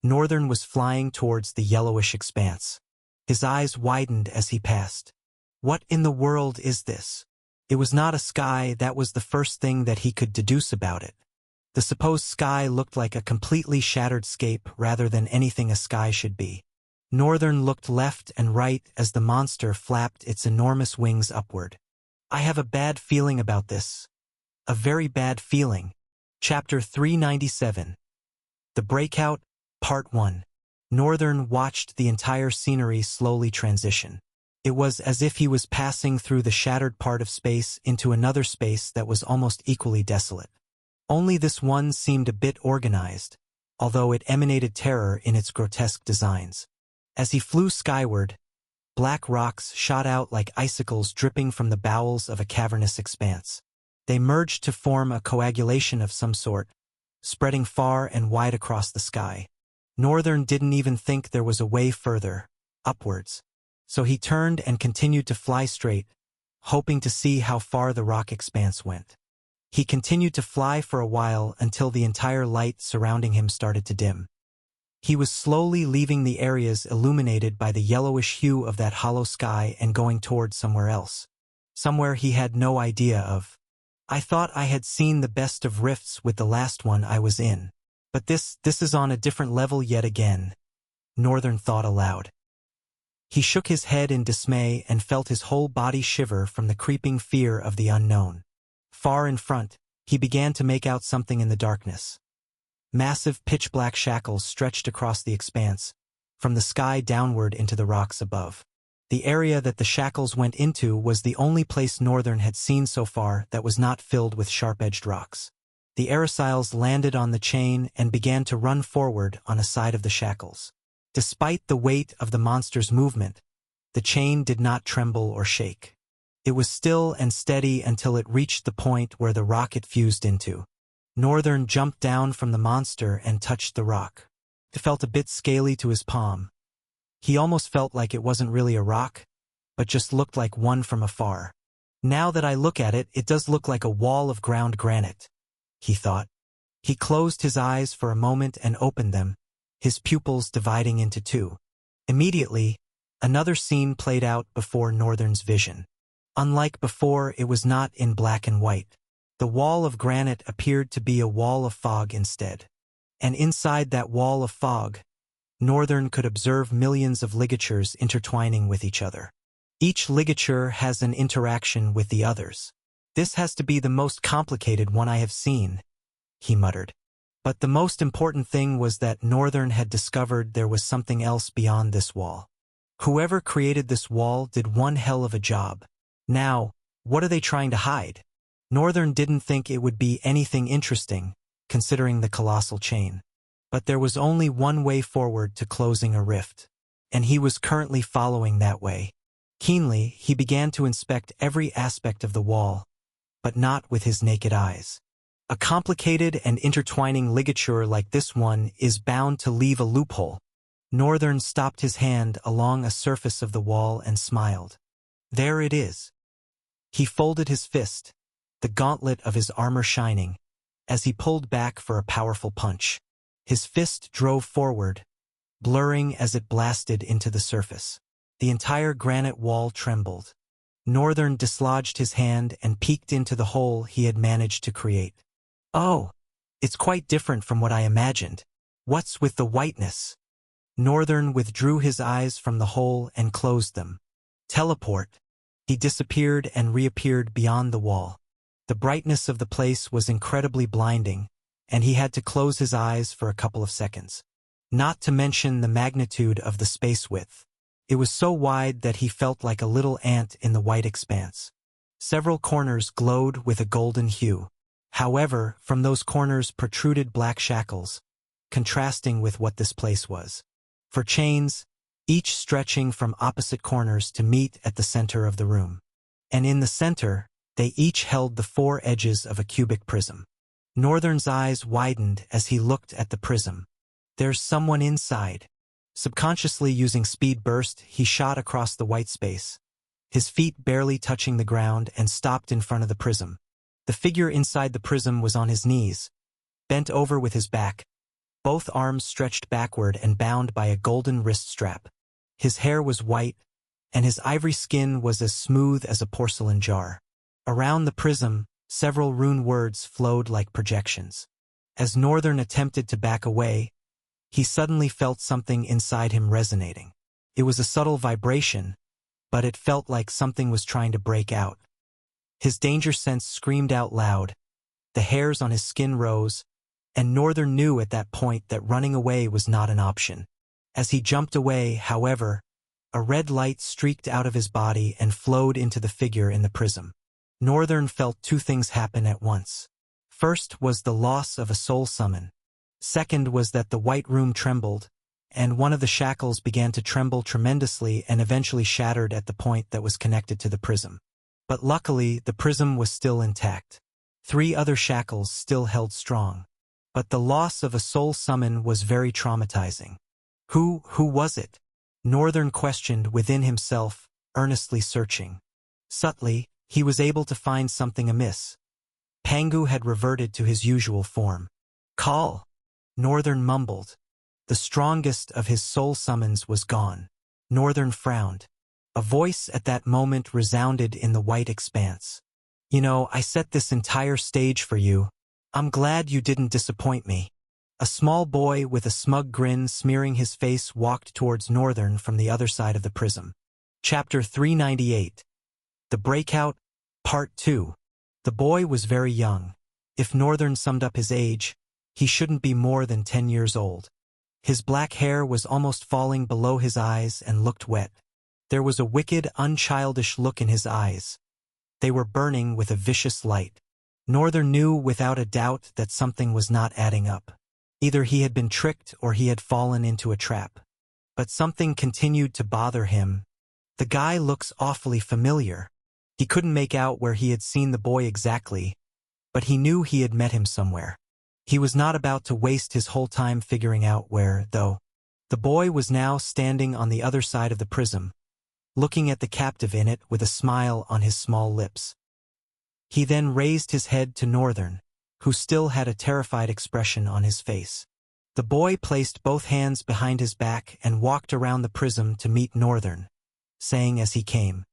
Northern was flying towards the yellowish expanse. His eyes widened as he passed. What in the world is this? It was not a sky. That was the first thing that he could deduce about it. The supposed sky looked like a completely shattered scape rather than anything a sky should be. Northern looked left and right as the monster flapped its enormous wings upward. I have a bad feeling about this. A very bad feeling. Chapter 397. The Breakout, Part 1. Northern watched the entire scenery slowly transition. It was as if he was passing through the shattered part of space into another space that was almost equally desolate. Only this one seemed a bit organized, although it emanated terror in its grotesque designs. As he flew skyward, black rocks shot out like icicles dripping from the bowels of a cavernous expanse. They merged to form a coagulation of some sort, spreading far and wide across the sky. Northern didn't even think there was a way further, upwards. So he turned and continued to fly straight, hoping to see how far the rock expanse went. He continued to fly for a while until the entire light surrounding him started to dim. He was slowly leaving the areas illuminated by the yellowish hue of that hollow sky and going towards somewhere else. Somewhere he had no idea of. I thought I had seen the best of rifts with the last one I was in. But this is on a different level yet again, Northern thought aloud. He shook his head in dismay and felt his whole body shiver from the creeping fear of the unknown. Far in front, he began to make out something in the darkness. Massive pitch-black shackles stretched across the expanse, from the sky downward into the rocks above. The area that the shackles went into was the only place Northern had seen so far that was not filled with sharp-edged rocks. The aerosols landed on the chain and began to run forward on a side of the shackles. Despite the weight of the monster's movement, the chain did not tremble or shake. It was still and steady until it reached the point where the rock it fused into. Northern jumped down from the monster and touched the rock. It felt a bit scaly to his palm. He almost felt like it wasn't really a rock, but just looked like one from afar. Now that I look at it, it does look like a wall of ground granite, he thought. He closed his eyes for a moment and opened them, his pupils dividing into two. Immediately, another scene played out before Northern's vision. Unlike before, it was not in black and white. The wall of granite appeared to be a wall of fog instead. And inside that wall of fog, Northern could observe millions of ligatures intertwining with each other. Each ligature has an interaction with the others. This has to be the most complicated one I have seen, he muttered. But the most important thing was that Northern had discovered there was something else beyond this wall. Whoever created this wall did one hell of a job. Now, what are they trying to hide? Northern didn't think it would be anything interesting, considering the colossal chain. But there was only one way forward to closing a rift, and he was currently following that way. Keenly, he began to inspect every aspect of the wall, but not with his naked eyes. A complicated and intertwining ligature like this one is bound to leave a loophole. Northern stopped his hand along a surface of the wall and smiled. There it is. He folded his fist, the gauntlet of his armor shining, as he pulled back for a powerful punch. His fist drove forward, blurring as it blasted into the surface. The entire granite wall trembled. Northern dislodged his hand and peeked into the hole he had managed to create. Oh, it's quite different from what I imagined. What's with the whiteness? Northern withdrew his eyes from the hole and closed them. Teleport. He disappeared and reappeared beyond the wall. The brightness of the place was incredibly blinding, and he had to close his eyes for a couple of seconds. Not to mention the magnitude of the space width. It was so wide that he felt like a little ant in the white expanse. Several corners glowed with a golden hue. However, from those corners protruded black shackles, contrasting with what this place was. For chains, each stretching from opposite corners to meet at the center of the room. And in the center, they each held the four edges of a cubic prism. Northern's eyes widened as he looked at the prism. There's someone inside. Subconsciously using speed burst, he shot across the white space, his feet barely touching the ground, and stopped in front of the prism. The figure inside the prism was on his knees, bent over with his back, both arms stretched backward and bound by a golden wrist strap. His hair was white, and his ivory skin was as smooth as a porcelain jar. Around the prism, several rune words flowed like projections. As Northern attempted to back away, he suddenly felt something inside him resonating. It was a subtle vibration, but it felt like something was trying to break out. His danger sense screamed out loud. The hairs on his skin rose, and Northern knew at that point that running away was not an option. As he jumped away, however, a red light streaked out of his body and flowed into the figure in the prism. Northern felt two things happen at once. First was the loss of a soul summon. Second was that the white room trembled, and one of the shackles began to tremble tremendously and eventually shattered at the point that was connected to the prism. But luckily, the prism was still intact. 3 other shackles still held strong. But the loss of a soul summon was very traumatizing. Who was it? Northern questioned within himself, earnestly searching. Subtly, he was able to find something amiss. Pangu had reverted to his usual form. Call! Northern mumbled. The strongest of his soul summons was gone. Northern frowned. A voice at that moment resounded in the white expanse. You know, I set this entire stage for you. I'm glad you didn't disappoint me. A small boy with a smug grin smearing his face walked towards Northern from the other side of the prism. Chapter 398. The Breakout, Part 2. The boy was very young. If Northern summed up his age, he shouldn't be more than 10 years old. His black hair was almost falling below his eyes and looked wet. There was a wicked, unchildish look in his eyes. They were burning with a vicious light. Northern knew without a doubt that something was not adding up. Either he had been tricked or he had fallen into a trap. But something continued to bother him. The guy looks awfully familiar. He couldn't make out where he had seen the boy exactly, but he knew he had met him somewhere. He was not about to waste his whole time figuring out where, though. The boy was now standing on the other side of the prism, looking at the captive in it with a smile on his small lips. He then raised his head to Northern, who still had a terrified expression on his face. The boy placed both hands behind his back and walked around the prism to meet Northern, saying as he came,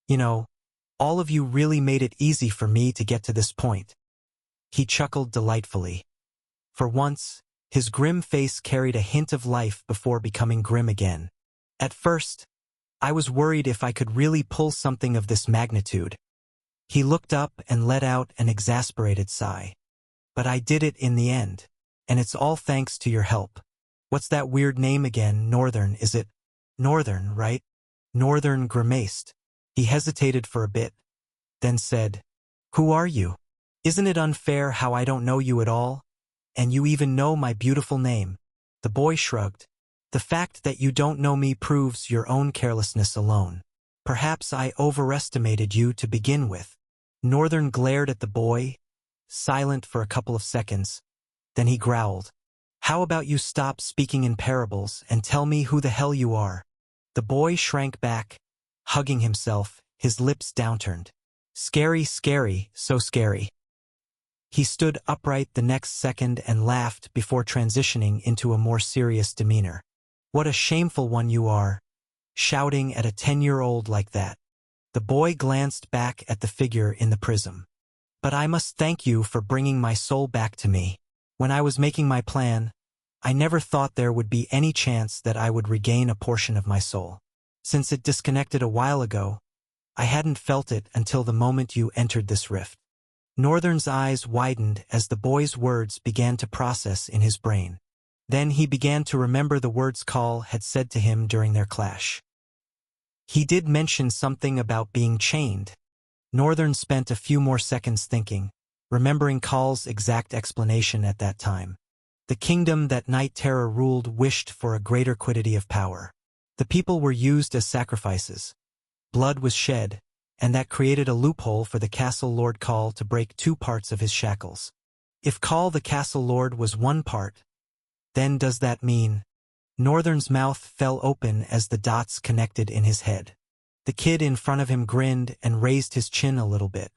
"You know, all of you really made it easy for me to get to this point." He chuckled delightfully. For once, his grim face carried a hint of life before becoming grim again. At first, I was worried if I could really pull something of this magnitude. He looked up and let out an exasperated sigh. But I did it in the end, and it's all thanks to your help. What's that weird name again? Northern, is it? Northern, right? Northern grimaced. He hesitated for a bit, then said, "Who are you? Isn't it unfair how I don't know you at all? And you even know my beautiful name." The boy shrugged. "The fact that you don't know me proves your own carelessness alone. Perhaps I overestimated you to begin with." Northern glared at the boy, silent for a couple of seconds. Then he growled, "How about you stop speaking in parables and tell me who the hell you are?" The boy shrank back, hugging himself, his lips downturned. "Scary, scary, so scary." He stood upright the next second and laughed before transitioning into a more serious demeanor. "What a shameful one you are, shouting at a 10-year-old like that." The boy glanced back at the figure in the prism. "But I must thank you for bringing my soul back to me. When I was making my plan, I never thought there would be any chance that I would regain a portion of my soul. Since it disconnected a while ago, I hadn't felt it until the moment you entered this rift." Northern's eyes widened as the boy's words began to process in his brain. Then he began to remember the words Call had said to him during their clash. He did mention something about being chained. Northern spent a few more seconds thinking, remembering Call's exact explanation at that time. The kingdom that Night Terror ruled wished for a greater quiddity of power. The people were used as sacrifices. Blood was shed, and that created a loophole for the Castle Lord Call to break 2 parts of his shackles. If Call the Castle Lord was 1 part, then does that mean? Northern's mouth fell open as the dots connected in his head. The kid in front of him grinned and raised his chin a little bit.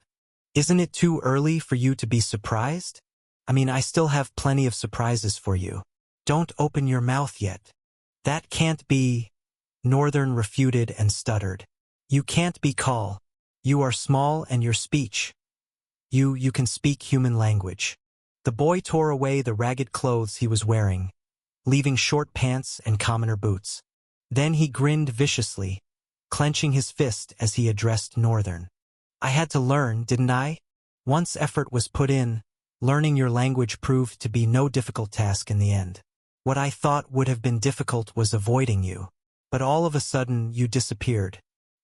"Isn't it too early for you to be surprised? I mean, I still have plenty of surprises for you. Don't open your mouth yet." "That can't be," Northern refuted and stuttered. "You can't be Call. You are small and your speech. You can speak human language." The boy tore away the ragged clothes he was wearing, leaving short pants and commoner boots. Then he grinned viciously, clenching his fist as he addressed Northern. I had to learn, didn't I? Once effort was put in, learning your language proved to be no difficult task in the end. What I thought would have been difficult was avoiding you. But all of a sudden you disappeared,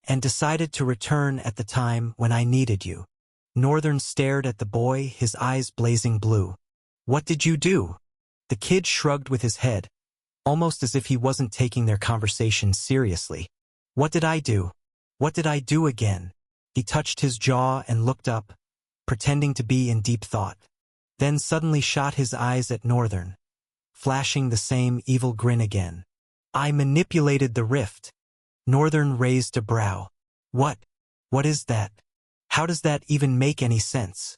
and decided to return at the time when I needed you. Northern stared at the boy, his eyes blazing blue. What did you do? The kid shrugged with his head, almost as if he wasn't taking their conversation seriously. What did I do? What did I do again? He touched his jaw and looked up, pretending to be in deep thought. Then suddenly shot his eyes at Northern, flashing the same evil grin again. I manipulated the rift. Northern raised a brow. What? What is that? How does that even make any sense?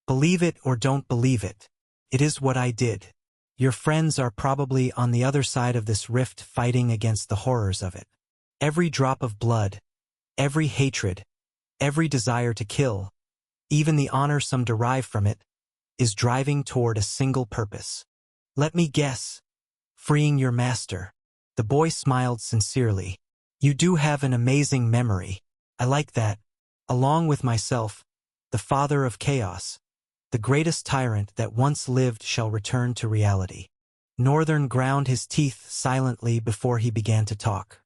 Believe it or don't believe it. It is what I did. Your friends are probably on the other side of this rift fighting against the horrors of it. Every drop of blood, every hatred, every desire to kill, even the honor some derive from it, is driving toward a single purpose. Let me guess. Freeing your master. The boy smiled sincerely. You do have an amazing memory. I like that. Along with myself, the father of chaos, the greatest tyrant that once lived shall return to reality. Northern ground his teeth silently before he began to talk.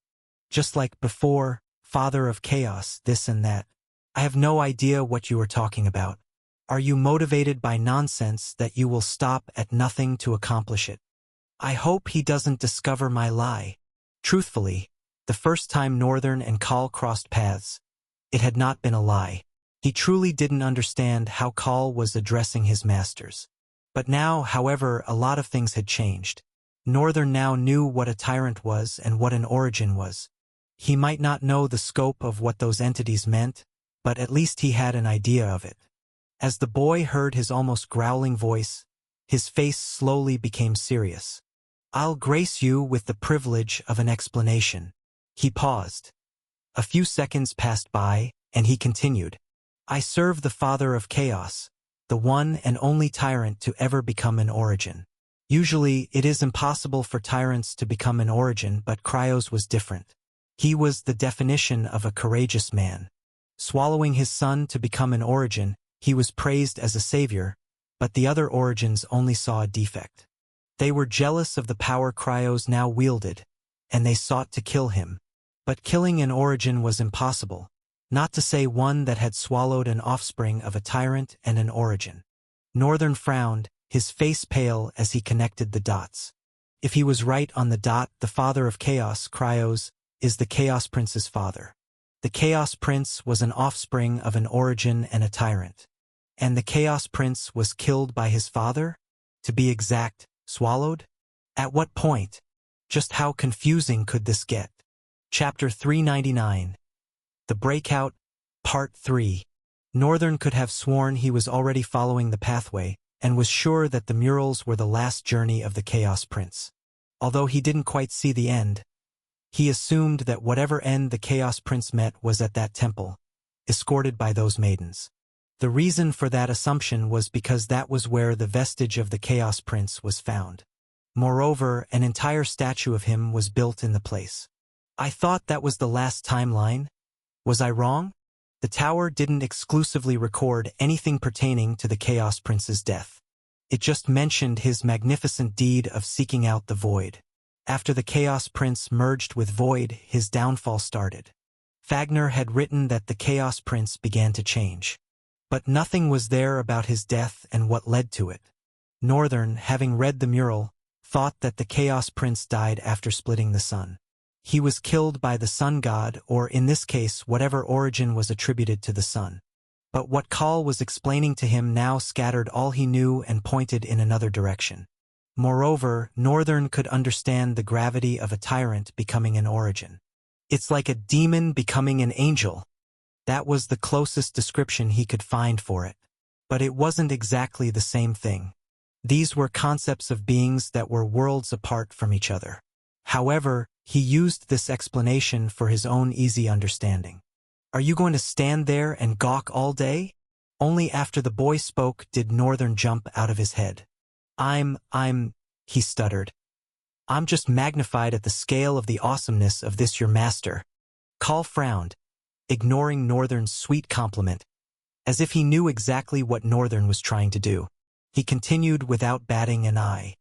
Just like before, father of chaos, this and that. I have no idea what you are talking about. Are you motivated by nonsense that you will stop at nothing to accomplish it? I hope he doesn't discover my lie. Truthfully, the first time Northern and Call crossed paths, it had not been a lie. He truly didn't understand how Call was addressing his masters. But now, however, a lot of things had changed. Northern now knew what a tyrant was and what an origin was. He might not know the scope of what those entities meant, but at least he had an idea of it. As the boy heard his almost growling voice, his face slowly became serious. I'll grace you with the privilege of an explanation. He paused. A few seconds passed by, and he continued. I serve the father of chaos, the one and only tyrant to ever become an origin. Usually, it is impossible for tyrants to become an origin, but Cryos was different. He was the definition of a courageous man. Swallowing his son to become an origin, he was praised as a savior, but the other origins only saw a defect. They were jealous of the power Cryos now wielded, and they sought to kill him. But killing an origin was impossible, not to say one that had swallowed an offspring of a tyrant and an origin. Northern frowned, his face pale as he connected the dots. If he was right on the dot, the father of chaos, Cryos, is the Chaos Prince's father. The Chaos Prince was an offspring of an origin and a tyrant. And the Chaos Prince was killed by his father? To be exact, swallowed? At what point? Just how confusing could this get? Chapter 399. The Breakout, Part 3. Northern could have sworn he was already following the pathway, and was sure that the murals were the last journey of the Chaos Prince. Although he didn't quite see the end, he assumed that whatever end the Chaos Prince met was at that temple, escorted by those maidens. The reason for that assumption was because that was where the vestige of the Chaos Prince was found. Moreover, an entire statue of him was built in the place. I thought that was the last timeline. Was I wrong? The tower didn't exclusively record anything pertaining to the Chaos Prince's death. It just mentioned his magnificent deed of seeking out the Void. After the Chaos Prince merged with Void, his downfall started. Fagner had written that the Chaos Prince began to change. But nothing was there about his death and what led to it. Northern, having read the mural, thought that the Chaos Prince died after splitting the sun. He was killed by the sun god, or in this case, whatever origin was attributed to the sun. But what Call was explaining to him now scattered all he knew and pointed in another direction. Moreover, Northern could understand the gravity of a tyrant becoming an origin. It's like a demon becoming an angel. That was the closest description he could find for it. But it wasn't exactly the same thing. These were concepts of beings that were worlds apart from each other. However, he used this explanation for his own easy understanding. Are you going to stand there and gawk all day? Only after the boy spoke did Northern jump out of his head. He stuttered. I'm just magnified at the scale of the awesomeness of this your master. Call frowned, ignoring Northern's sweet compliment, as if he knew exactly what Northern was trying to do. He continued without batting an eye.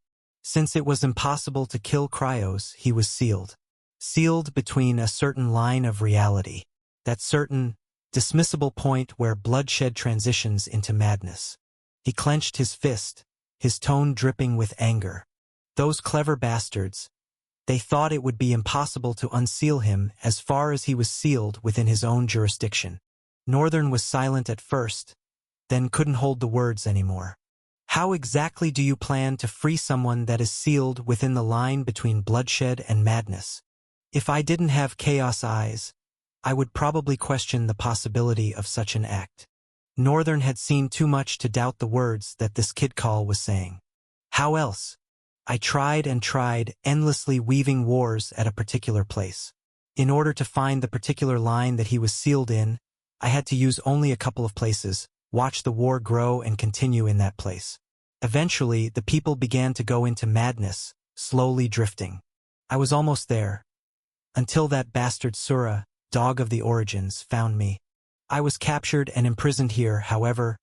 Since it was impossible to kill Cryos, he was sealed. Sealed between a certain line of reality, that certain, dismissible point where bloodshed transitions into madness. He clenched his fist, his tone dripping with anger. Those clever bastards. They thought it would be impossible to unseal him as far as he was sealed within his own jurisdiction. Northern was silent at first, then couldn't hold the words anymore. How exactly do you plan to free someone that is sealed within the line between bloodshed and madness? If I didn't have chaos eyes, I would probably question the possibility of such an act. Northern had seen too much to doubt the words that this kid call was saying. How else? I tried and tried, endlessly weaving wars at a particular place. In order to find the particular line that he was sealed in, I had to use only a couple of places, watch the war grow and continue in that place. Eventually, the people began to go into madness, slowly drifting. I was almost there. Until that bastard Sura, dog of the origins, found me. I was captured and imprisoned here, however.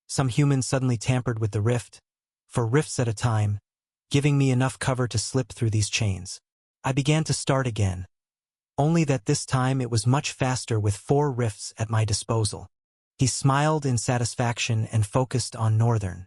Some humans suddenly tampered with the rift, for rifts at a time, giving me enough cover to slip through these chains. I began to start again. Only that this time it was much faster with 4 rifts at my disposal. He smiled in satisfaction and focused on Northern.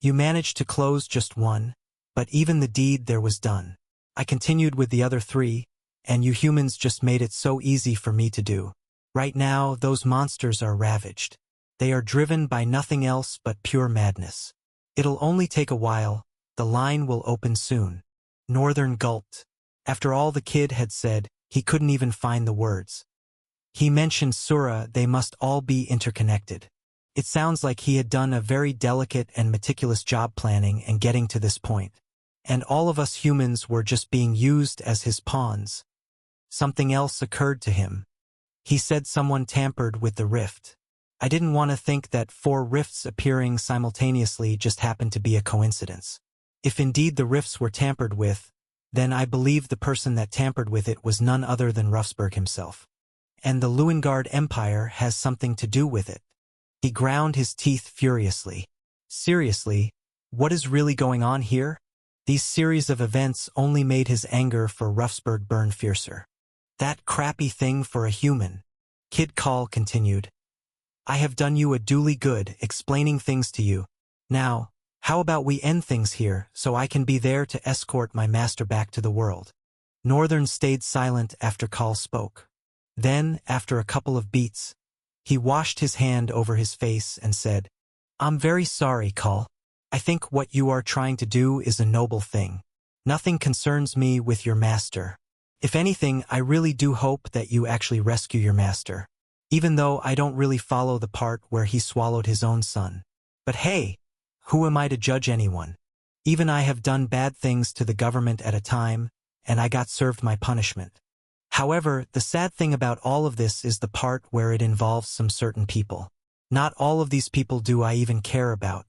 You managed to close just one, but even the deed there was done. I continued with the other 3, and you humans just made it so easy for me to do. Right now, those monsters are ravaged. They are driven by nothing else but pure madness. It'll only take a while. The line will open soon. Northern gulped. After all the kid had said, he couldn't even find the words. He mentioned Sura, they must all be interconnected. It sounds like he had done a very delicate and meticulous job planning and getting to this point. And all of us humans were just being used as his pawns. Something else occurred to him. He said someone tampered with the rift. I didn't want to think that 4 rifts appearing simultaneously just happened to be a coincidence. If indeed the rifts were tampered with, then I believe the person that tampered with it was none other than Ruffsberg himself. And the Lewengard Empire has something to do with it. He ground his teeth furiously. Seriously, what is really going on here? These series of events only made his anger for Ruffsberg burn fiercer. That crappy thing for a human. Kid Call continued. I have done you a duly good explaining things to you. Now, how about we end things here so I can be there to escort my master back to the world? Northern stayed silent after Call spoke. Then, after a couple of beats, he washed his hand over his face and said, I'm very sorry, Call. I think what you are trying to do is a noble thing. Nothing concerns me with your master. If anything, I really do hope that you actually rescue your master. Even though I don't really follow the part where he swallowed his own son. But hey, who am I to judge anyone? Even I have done bad things to the government at a time, and I got served my punishment. However, the sad thing about all of this is the part where it involves some certain people. Not all of these people do I even care about.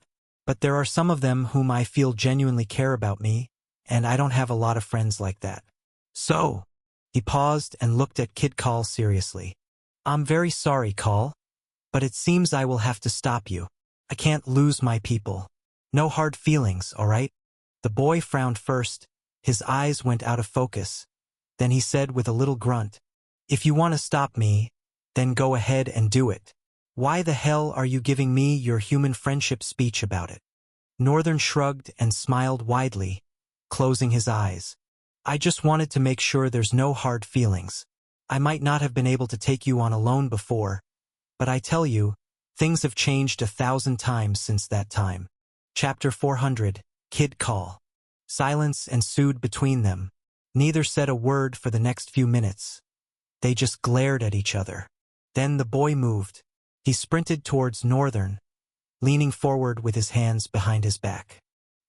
But there are some of them whom I feel genuinely care about me, and I don't have a lot of friends like that. So, he paused and looked at Kid Call seriously. I'm very sorry, Call, but it seems I will have to stop you. I can't lose my people. No hard feelings, all right? The boy frowned first, his eyes went out of focus. Then he said with a little grunt, If you want to stop me, then go ahead and do it. Why the hell are you giving me your human friendship speech about it? Northern shrugged and smiled widely, closing his eyes. I just wanted to make sure there's no hard feelings. I might not have been able to take you on alone before, but I tell you, things have changed 1,000 times since that time. Chapter 400, Kid Call. Silence ensued between them. Neither said a word for the next few minutes. They just glared at each other. Then the boy moved. He sprinted towards Northern, leaning forward with his hands behind his back.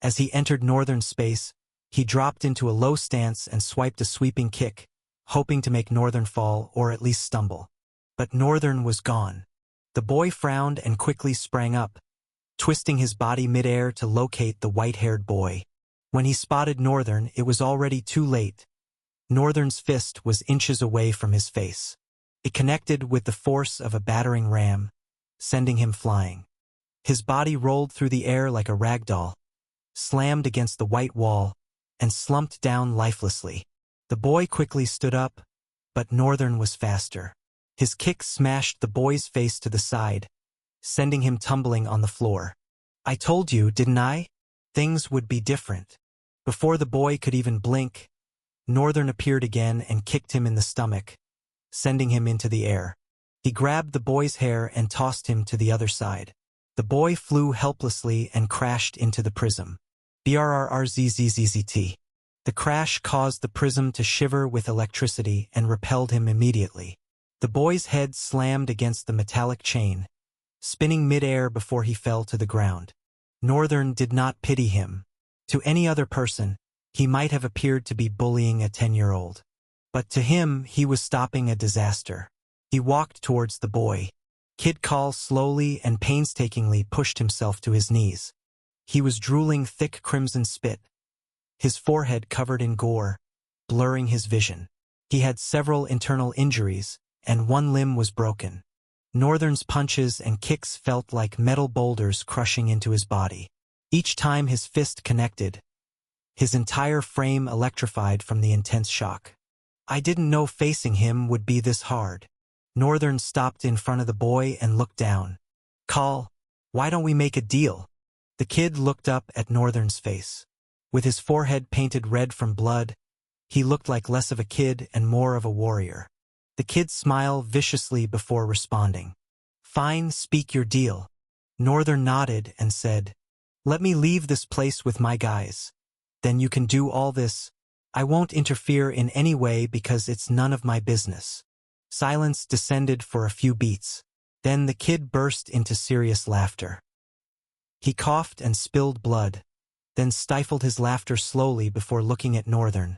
As he entered Northern's space, he dropped into a low stance and swiped a sweeping kick, hoping to make Northern fall or at least stumble. But Northern was gone. The boy frowned and quickly sprang up, twisting his body midair to locate the white-haired boy. When he spotted Northern, it was already too late. Northern's fist was inches away from his face. It connected with the force of a battering ram, sending him flying. His body rolled through the air like a rag doll, slammed against the white wall, and slumped down lifelessly. The boy quickly stood up, but Northern was faster. His kick smashed the boy's face to the side, sending him tumbling on the floor. I told you, didn't I? Things would be different. Before the boy could even blink, Northern appeared again and kicked him in the stomach, sending him into the air. He grabbed the boy's hair and tossed him to the other side. The boy flew helplessly and crashed into the prism. BRRRZZZZT. The crash caused the prism to shiver with electricity and repelled him immediately. The boy's head slammed against the metallic chain, spinning mid-air before he fell to the ground. Northern did not pity him. To any other person, he might have appeared to be bullying a 10-year-old. But to him, he was stopping a disaster. He walked towards the boy. Kid Call slowly and painstakingly pushed himself to his knees. He was drooling thick crimson spit, his forehead covered in gore, blurring his vision. He had several internal injuries, and one limb was broken. Northern's punches and kicks felt like metal boulders crushing into his body. Each time his fist connected, his entire frame electrified from the intense shock. I didn't know facing him would be this hard. Northern stopped in front of the boy and looked down. Call, why don't we make a deal? The kid looked up at Northern's face. With his forehead painted red from blood, he looked like less of a kid and more of a warrior. The kid smiled viciously before responding. Fine, speak your deal. Northern nodded and said, let me leave this place with my guys. Then you can do all this. I won't interfere in any way because it's none of my business. Silence descended for a few beats. Then the kid burst into serious laughter. He coughed and spilled blood, then stifled his laughter slowly before looking at Northern.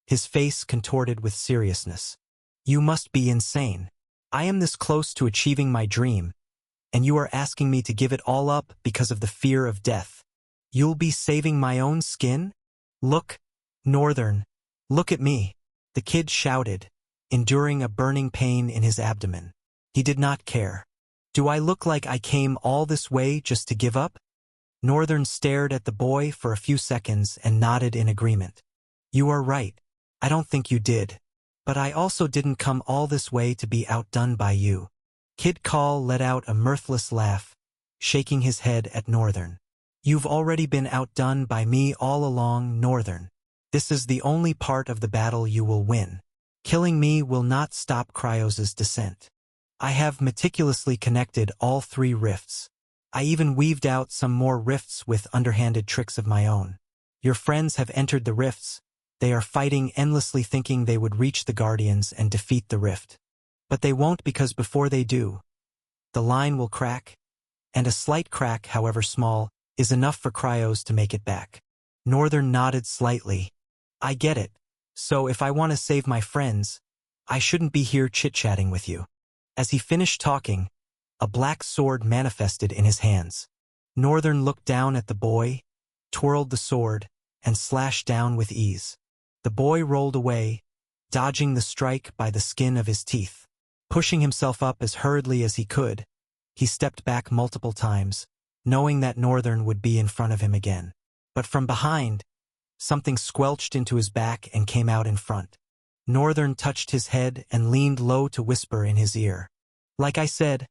His face contorted with seriousness. You must be insane. I am this close to achieving my dream, and you are asking me to give it all up because of the fear of death. You'll be saving my own skin? Look, Northern, look at me, the kid shouted, enduring a burning pain in his abdomen. He did not care. Do I look like I came all this way just to give up? Northern stared at the boy for a few seconds and nodded in agreement. You are right. I don't think you did. But I also didn't come all this way to be outdone by you. Kid Call let out a mirthless laugh, shaking his head at Northern. You've already been outdone by me all along, Northern. This is the only part of the battle you will win. Killing me will not stop Cryos' descent. I have meticulously connected all 3 rifts. I even weaved out some more rifts with underhanded tricks of my own. Your friends have entered the rifts. They are fighting endlessly thinking they would reach the Guardians and defeat the rift. But they won't because before they do, the line will crack, and a slight crack, however small, is enough for Cryos to make it back. Northern nodded slightly. I get it. So if I want to save my friends, I shouldn't be here chit-chatting with you. As he finished talking, a black sword manifested in his hands. Northern looked down at the boy, twirled the sword, and slashed down with ease. The boy rolled away, dodging the strike by the skin of his teeth. Pushing himself up as hurriedly as he could, he stepped back multiple times, knowing that Northern would be in front of him again. But from behind, something squelched into his back and came out in front. Northern touched his head and leaned low to whisper in his ear. Like I said,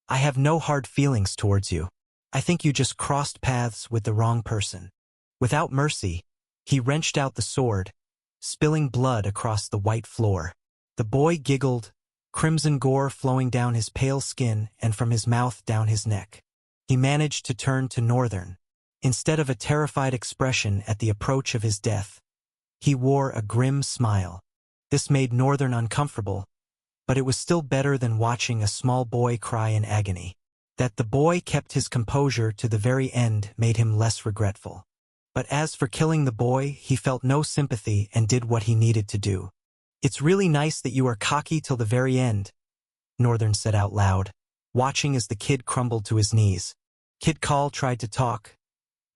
I have no hard feelings towards you. I think you just crossed paths with the wrong person. Without mercy, he wrenched out the sword, spilling blood across the white floor. The boy giggled, crimson gore flowing down his pale skin and from his mouth down his neck. He managed to turn to Northern. Instead of a terrified expression at the approach of his death, he wore a grim smile. This made Northern uncomfortable, but it was still better than watching a small boy cry in agony. That the boy kept his composure to the very end made him less regretful. But as for killing the boy, he felt no sympathy and did what he needed to do. It's really nice that you are cocky till the very end, Northern said out loud, watching as the kid crumbled to his knees. Kid Call tried to talk,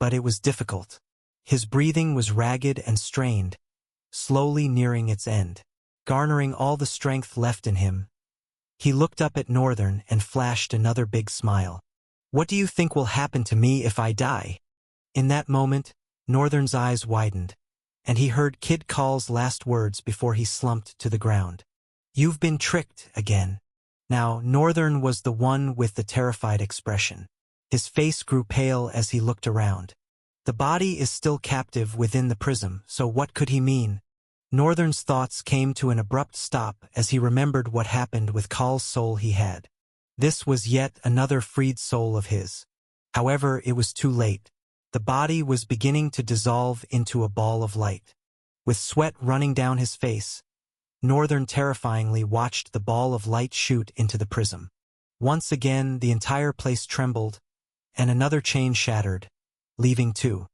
but it was difficult. His breathing was ragged and strained, slowly nearing its end. Garnering all the strength left in him, he looked up at Northern and flashed another big smile. "What do you think will happen to me if I die?" In that moment, Northern's eyes widened, and he heard Kid Call's last words before he slumped to the ground. "You've been tricked again." Now, Northern was the one with the terrified expression. His face grew pale as he looked around. The body is still captive within the prism, so what could he mean? Northern's thoughts came to an abrupt stop as he remembered what happened with Call's soul he had. This was yet another freed soul of his. However, it was too late. The body was beginning to dissolve into a ball of light. With sweat running down his face, Northern terrifyingly watched the ball of light shoot into the prism. Once again, the entire place trembled, and another chain shattered, leaving two.